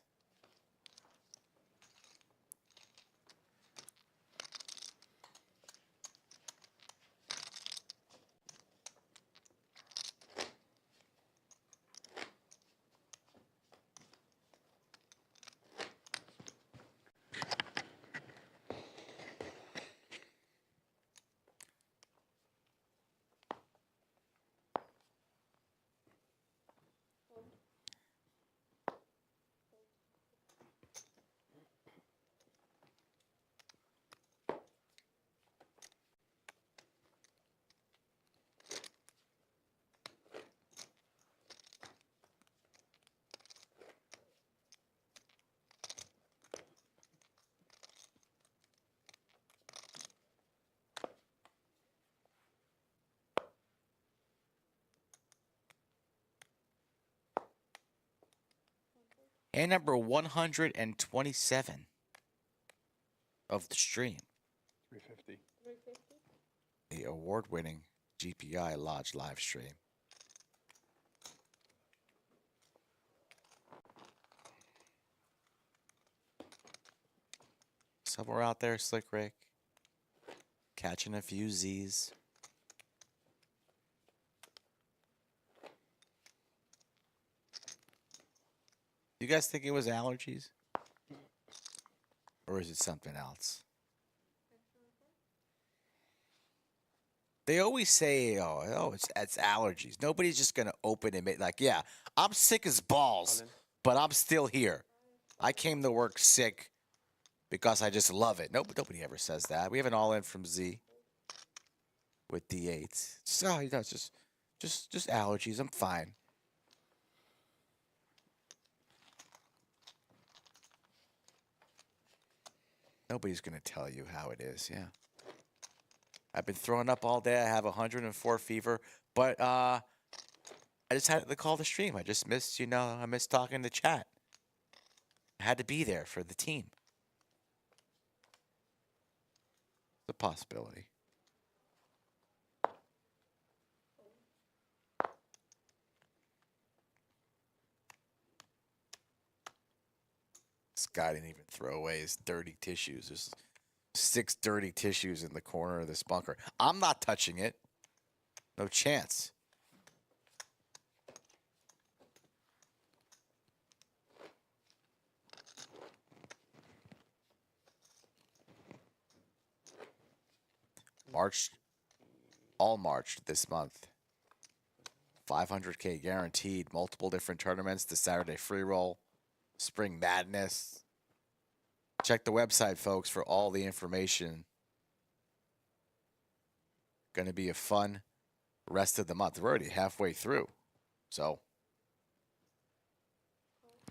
Hand number 127 of the stream. 350. 350. The award-winning GPI Lodge live stream. Somewhere out there, Slick Rick, catching a few Z's. You guys think it was allergies? Or is it something else? They always say, it's allergies. Nobody's just going to open and make, like, yeah, I'm sick as balls, but I'm still here. I came to work sick because I just love it. Nobody ever says that. We have an all-in from Z with D8. So, it's just allergies. I'm fine. Nobody's going to tell you how it is, yeah. I've been throwing up all day. I have 104 fever, but I just had to call the stream. I just missed, I missed talking to chat. I had to be there for the team. It's a possibility. This guy didn't even throw away his dirty tissues. There's 6 dirty tissues in the corner of this bunker. I'm not touching it. No chance. All March this month. 500K guaranteed. Multiple different tournaments. The Saturday free roll. Spring Madness. Check the website, folks, for all the information. Going to be a fun rest of the month. We're already halfway through. So,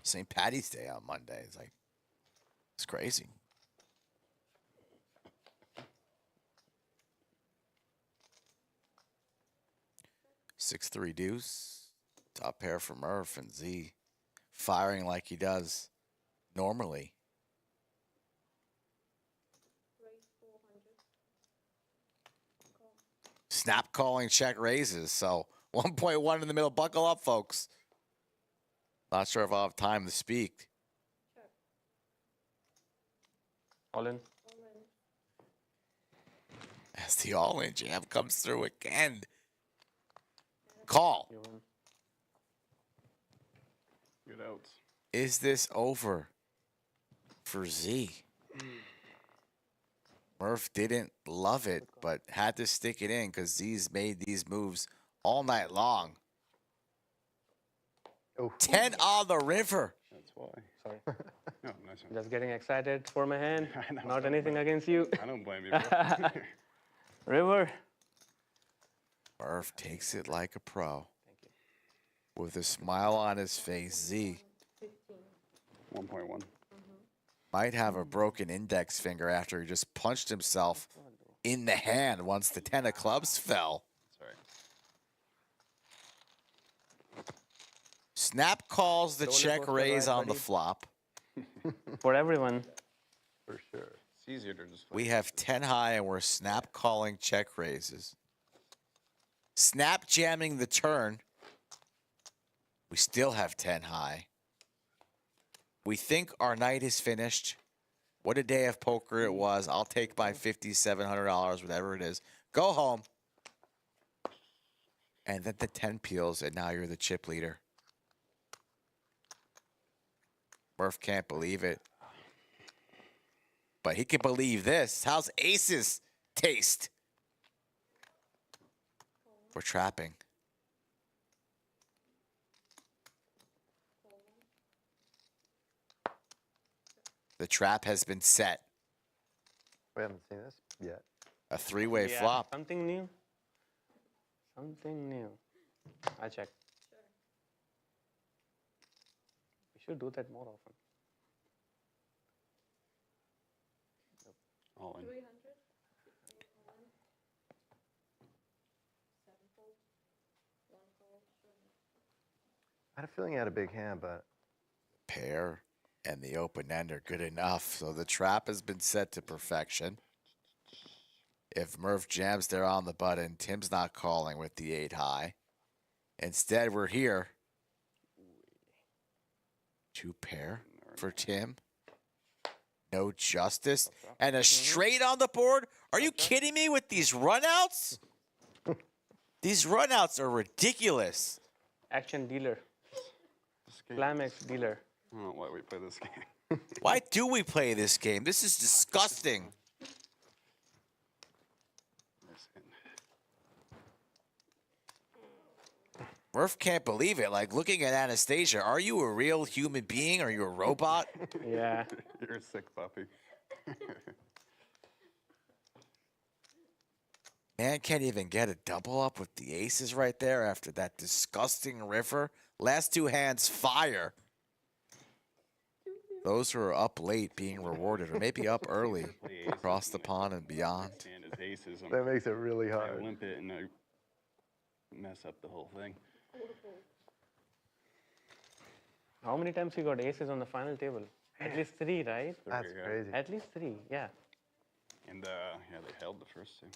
St. Patty's Day on Monday. It's crazy. Six-three deuce. Top pair for Murph and Z. Firing like he does normally. Snap calling check raises. So 1.1 in the middle. Buckle up, folks. Not sure if I'll have time to speak. All in. As the all-in jam comes through again. Call. You win. Good outs. Is this over for Z? Murph didn't love it, but had to stick it in because Z's made these moves all night long. Oh. 10 on the river. That's why. Sorry. No, nice one. Just getting excited for my hand. I know, Not don't anything blame- against you. I don't blame you, bro. River. Murph takes it like a pro. With a smile on his face, Z 1.1. might have a broken index finger after he just punched himself in the hand once the 10 of clubs fell. Sorry. Snap calls the Don't check negotiate, raise right, on the buddy? flop. For everyone. For sure. It's easier to just. We have 10 high and we're snap calling check raises. Snap jamming the turn. We still have 10 high. We think our night is finished. What a day of poker it was. I'll take my $5,700, whatever it is. Go home. And then the 10 peels, and now you're the chip leader. Murph can't believe it. But he can believe this. How's aces taste? We're trapping. The trap has been set. We haven't seen this yet. A three-way Yeah, flop. Something new. Something new. I check. We should do that more often. All in. 300. I had a feeling he had a big hand, but pair and the open end are good enough. So the trap has been set to perfection. If Murph jams there on the button, Tim's not calling with the 8 high. Instead, we're here. 2 pair for Tim. No justice. And a straight on the board? Are you kidding me with these runouts? These runouts are ridiculous. Action dealer. Climax dealer. I don't know why we play this game. Why do we play this game? This is disgusting. Murph can't believe it. Like, looking at Anastasia, are you a real human being? Are you a robot? Yeah. You're a sick puppy. Man can't even get a double up with the aces right there after that disgusting river. Last 2 hands, fire. Those who are up late being rewarded, or maybe up early, across the pond and beyond. And his aces. That makes it really I hard. limp it and I mess up the whole thing. How many times you got aces on the final table? At least 3, right? That's Yeah. crazy. At least 3, yeah. And yeah, they held the first 2.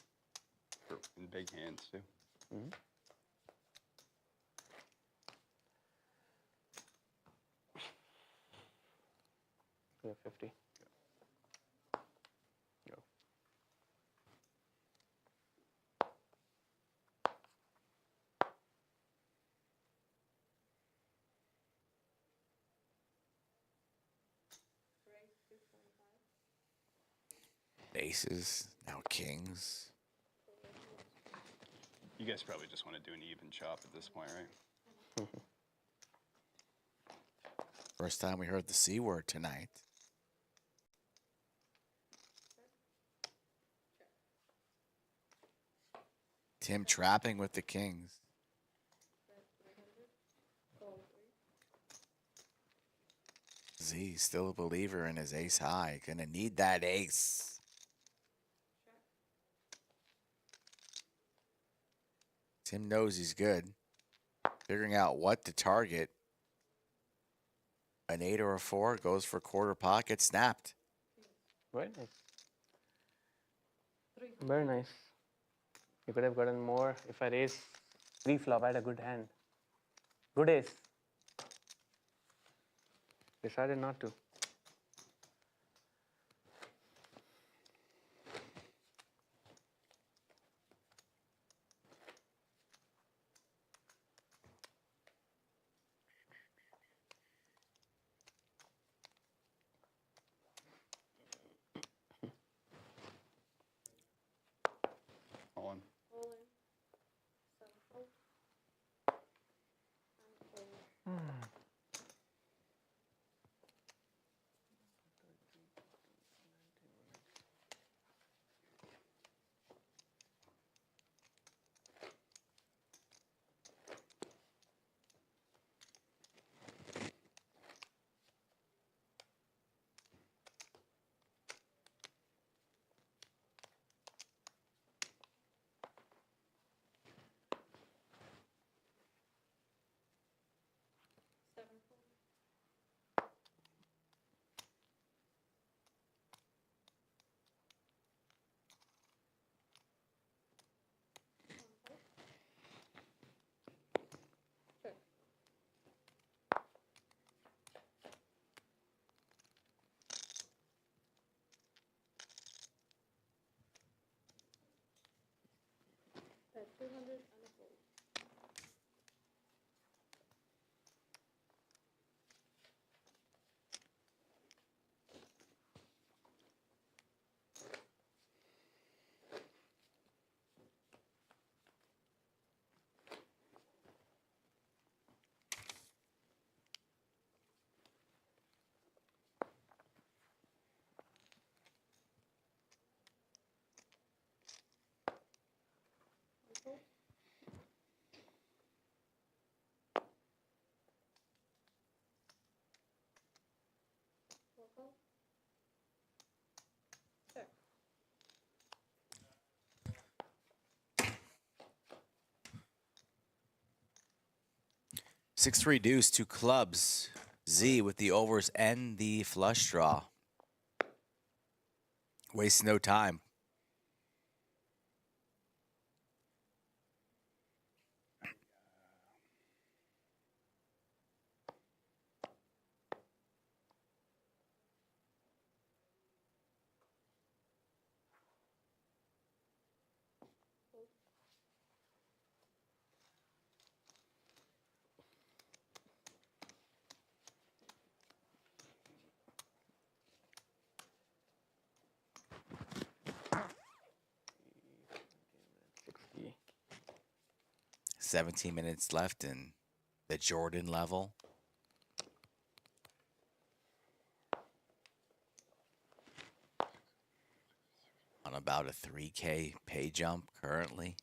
In big hands too. Mm-hmm. Yeah, 50. Go. Aces, now kings. You guys probably just want to do an even chop at this point, right? First time we heard the C word tonight. Tim trapping with the kings. Z still a believer in his ace high. Gonna need that ace. Tim knows he's good. Figuring out what to target. An 8 or a 4 goes for quarter pocket, snapped. Very nice. Very nice. You could have gotten more. If I raise pre-flop, I had a good hand. Good ace. Decided not to. All in. That's 200 and a fold. Check. 6-3 deuce, 2 clubs. Z with the overs and the flush draw. Wasting no time. Fold. 60. 17 minutes left in the Jordan level. On about a 3K pay jump currently.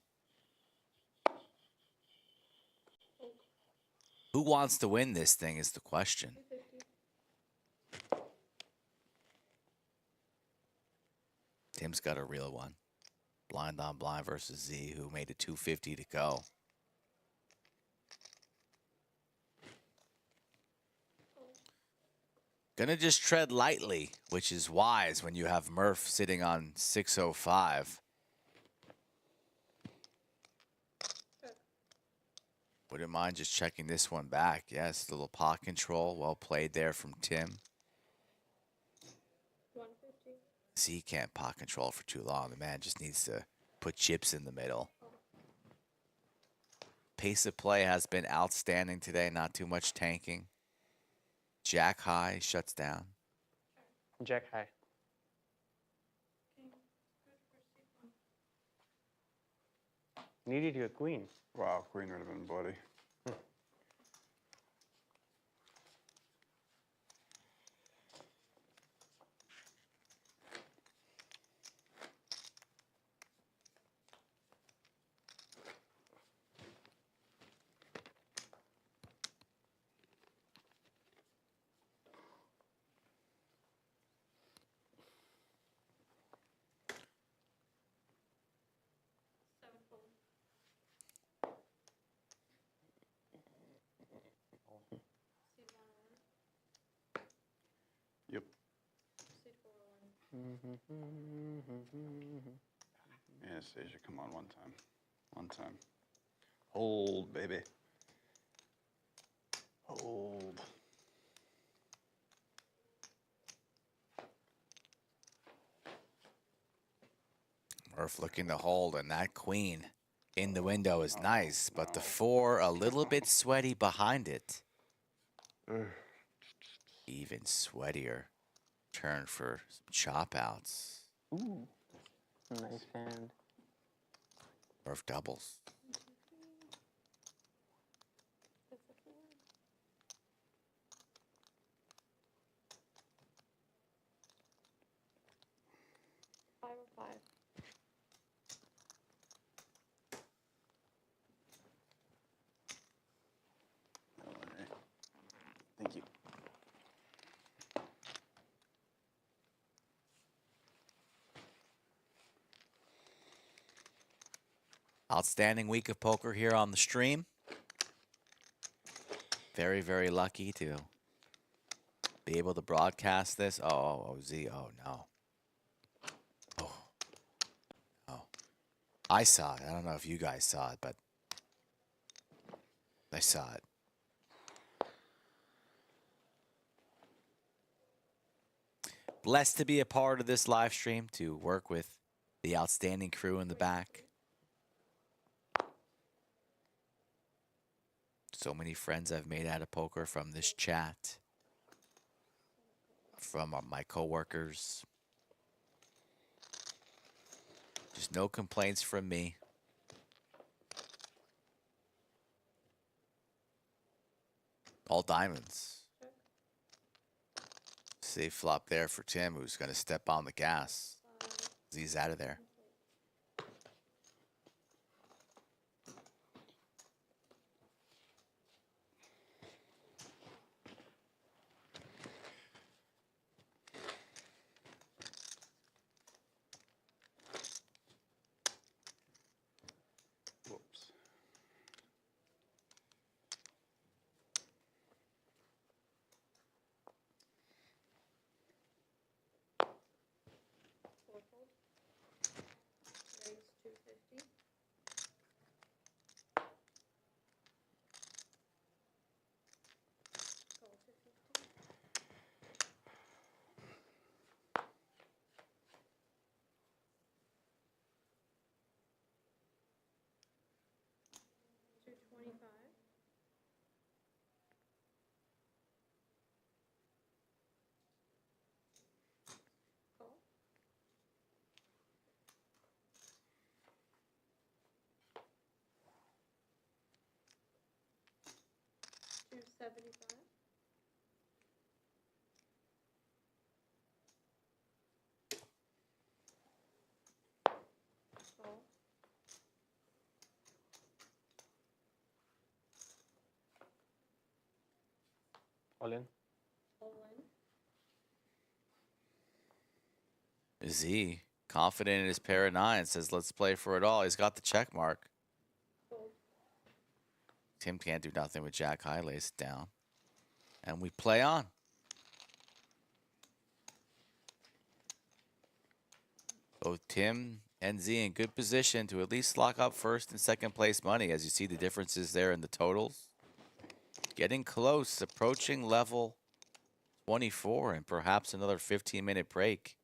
Who wants to win this thing is the question. 250. Tim's got a real one. Blind on blind versus Z, who made it 250 to go. Gonna just tread lightly, which is wise when you have Murph sitting on 605. Wouldn't mind just checking this one back. Yes, little pot control. Well played there from Tim. 150. Z can't pot control for too long. The man just needs to put chips in the middle. Pace of play has been outstanding today. Not too much tanking. Jack high shuts down. Jack high. Needed your queen. Wow, queen would have been bloody. Yep. Anastasia, come on, one time. One time. Hold, baby. Hold. Murph looking to hold, and that queen in the window is nice, but the 4 a little bit sweaty behind it. Even sweatier. Turn for some chop outs. Ooh, nice hand. Murph doubles. $505. All right. Thank you. Outstanding week of poker here on the stream. Very, very lucky to be able to broadcast this. Oh, Z. Oh, no. Oh. Oh. I saw it. I don't know if you guys saw it, but I saw it. Blessed to be a part of this live stream, to work with the outstanding crew in the back. So many friends I've made out of poker from this chat, from my coworkers. Just no complaints from me. All diamonds. Safe flop there for Tim, who's going to step on the gas. He's out of there. Whoops. 25. Call. 275. Call. All in. All in. Z, confident in his pair of nines, says let's play for it all. He's got the check mark. Fold. Tim can't do nothing with Jack high, lays it down. And we play on. Both Tim and Z in good position to at least lock up first and second place money, as you see the differences there in the totals. Getting close, approaching level 24, and perhaps another 15-minute break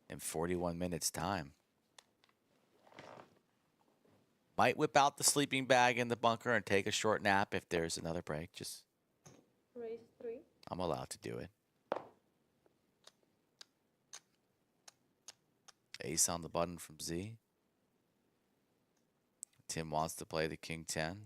in 41 minutes time. Might whip out the sleeping bag in the bunker and take a short nap if there's another break. Just, Raise 3. I'm allowed to do it. Ace on the button from Z. Tim wants to play the king 10.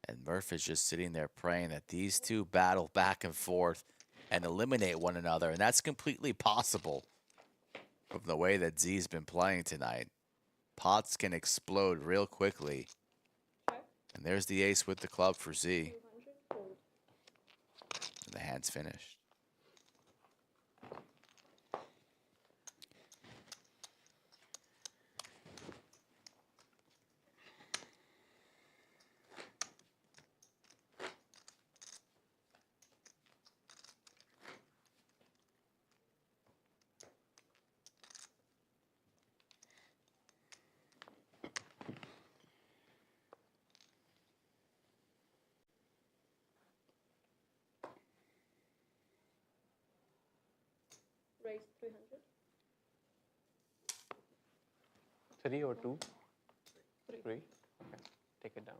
And Murph is just sitting there praying that these two battle back and forth and eliminate one another. And that's completely possible from the way that Z's been playing tonight. Pots can explode real quickly. And there's the ace with the club for Z. 200. Fold. And the hand's finished. Raise 300. 3 or 2? 3. 3. Okay. Take it down.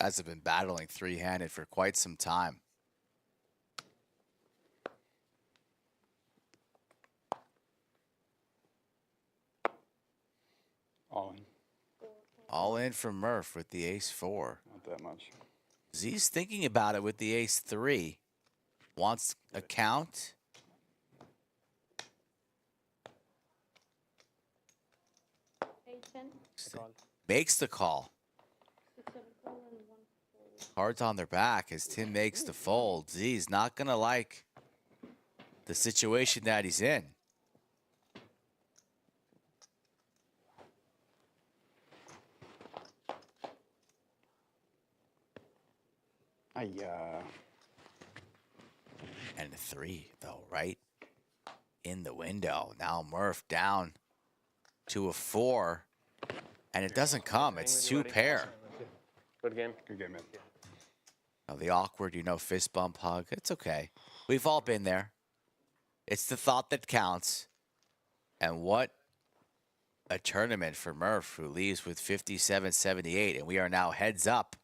Guys have been battling three-handed for quite some time. All in. All in for Murph with the ace-4. Not that much. Z's thinking about it with the ace-3. Wants a count. A10. Makes the call. 6, 7, call and 1 fold. Cards on their back as Tim makes the fold. Z's not going to like the situation that he's in. And a 3, though, right in the window. Now Murph down to a 4, and it doesn't come. It's 2 pair. Good game. Good game, man. Now the awkward, fist bump hug. It's okay. We've all been there. It's the thought that counts. And what a tournament for Murph, who leaves with 57-78, and we are now heads up.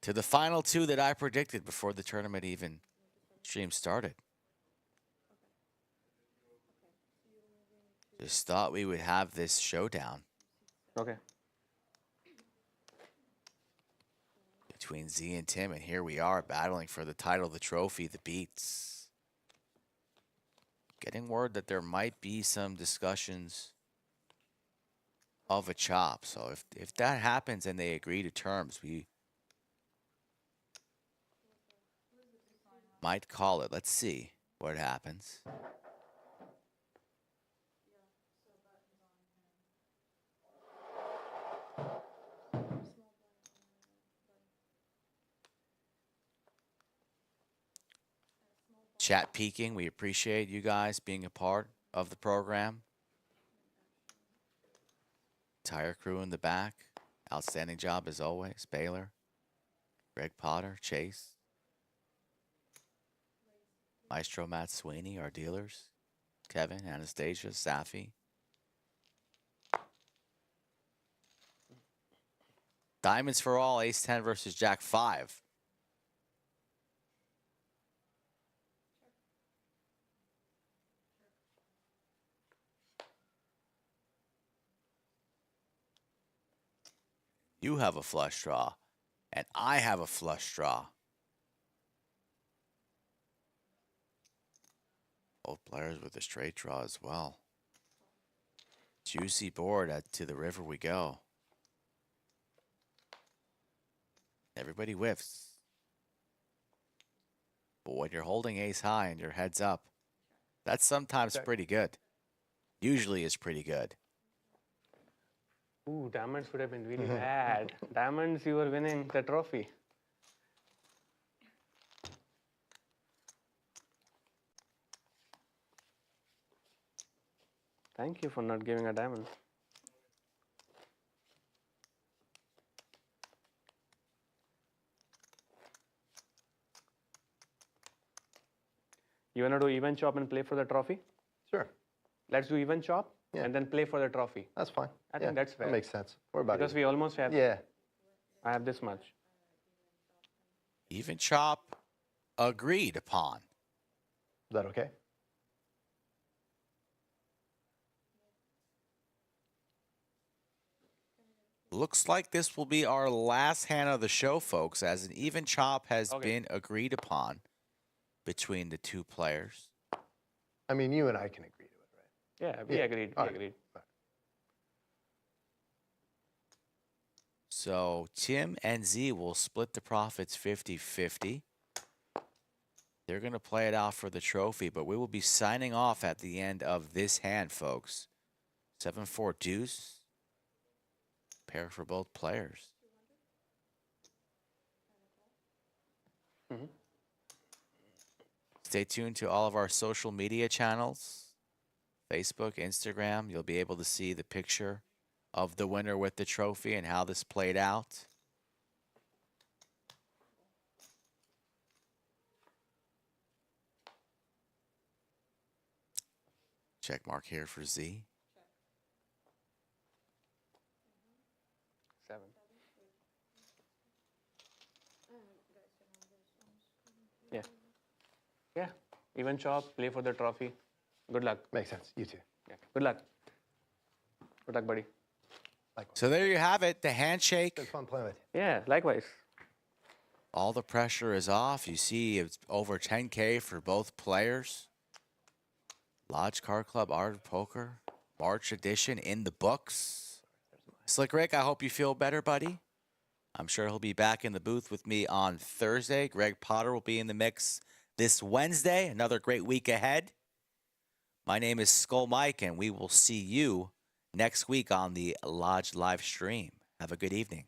To the final 2 that I predicted before the tournament even stream started. Just thought we would have this showdown. Okay. Between Z and Tim, and here we are battling for the title, the trophy, the beats. Getting word that there might be some discussions of a chop. So if that happens and they agree to terms, we might call it. Let's see what happens. Chat peeking. We appreciate you guys being a part of the program. Entire crew in the back. Outstanding job as always. Baylor, Greg Potter, Chase, Maestro Matt Sweeney, our dealers, Kevin, Anastasia, Safi. Diamonds for all, ace 10 versus jack 5. You have a flush draw, and I have a flush draw. Both players with a straight draw as well. Juicy board to the river we go. Everybody whiffs. But when you're holding ace high and your head's up, that's sometimes pretty good. Usually is pretty good. Ooh, diamonds would have been really bad. Diamonds, you were winning the trophy. Thank you for not giving a diamond. You want to do even chop and play for the trophy? Sure. Let's do even chop and then play for the trophy. That's fine. I think that's fair. That makes sense. We're about Because it. we almost have. Yeah. I have this much. Even chop agreed upon. Is that okay? Looks like this will be our last hand of the show, folks, as an even chop has been agreed upon between the two players. I mean, you and I can agree to it, right? Yeah, we agreed. We agreed. So Tim and Z will split the profits 50-50. They're going to play it out for the trophy, but we will be signing off at the end of this hand, folks. 7-4 deuce. Pair for both players. Stay tuned to all of our social media channels. Facebook, Instagram. You'll be able to see the picture of the winner with the trophy and how this played out. Check mark here for Z. 7. Yeah. Yeah. Even chop, play for the trophy. Good luck. Makes sense. You too. Yeah. Good luck. Good luck, buddy. So there you have it, the handshake. It's fun playing with you. Yeah, likewise. All the pressure is off. You see it's over 10K for both players. Lodge Card Club Art of Poker, March edition in the books. Slick Rick, I hope you feel better, buddy. I'm sure he'll be back in the booth with me on Thursday. Greg Potter will be in the mix this Wednesday. Another great week ahead. My name is Skull Mike, and we will see you next week on the Lodge live stream. Have a good evening.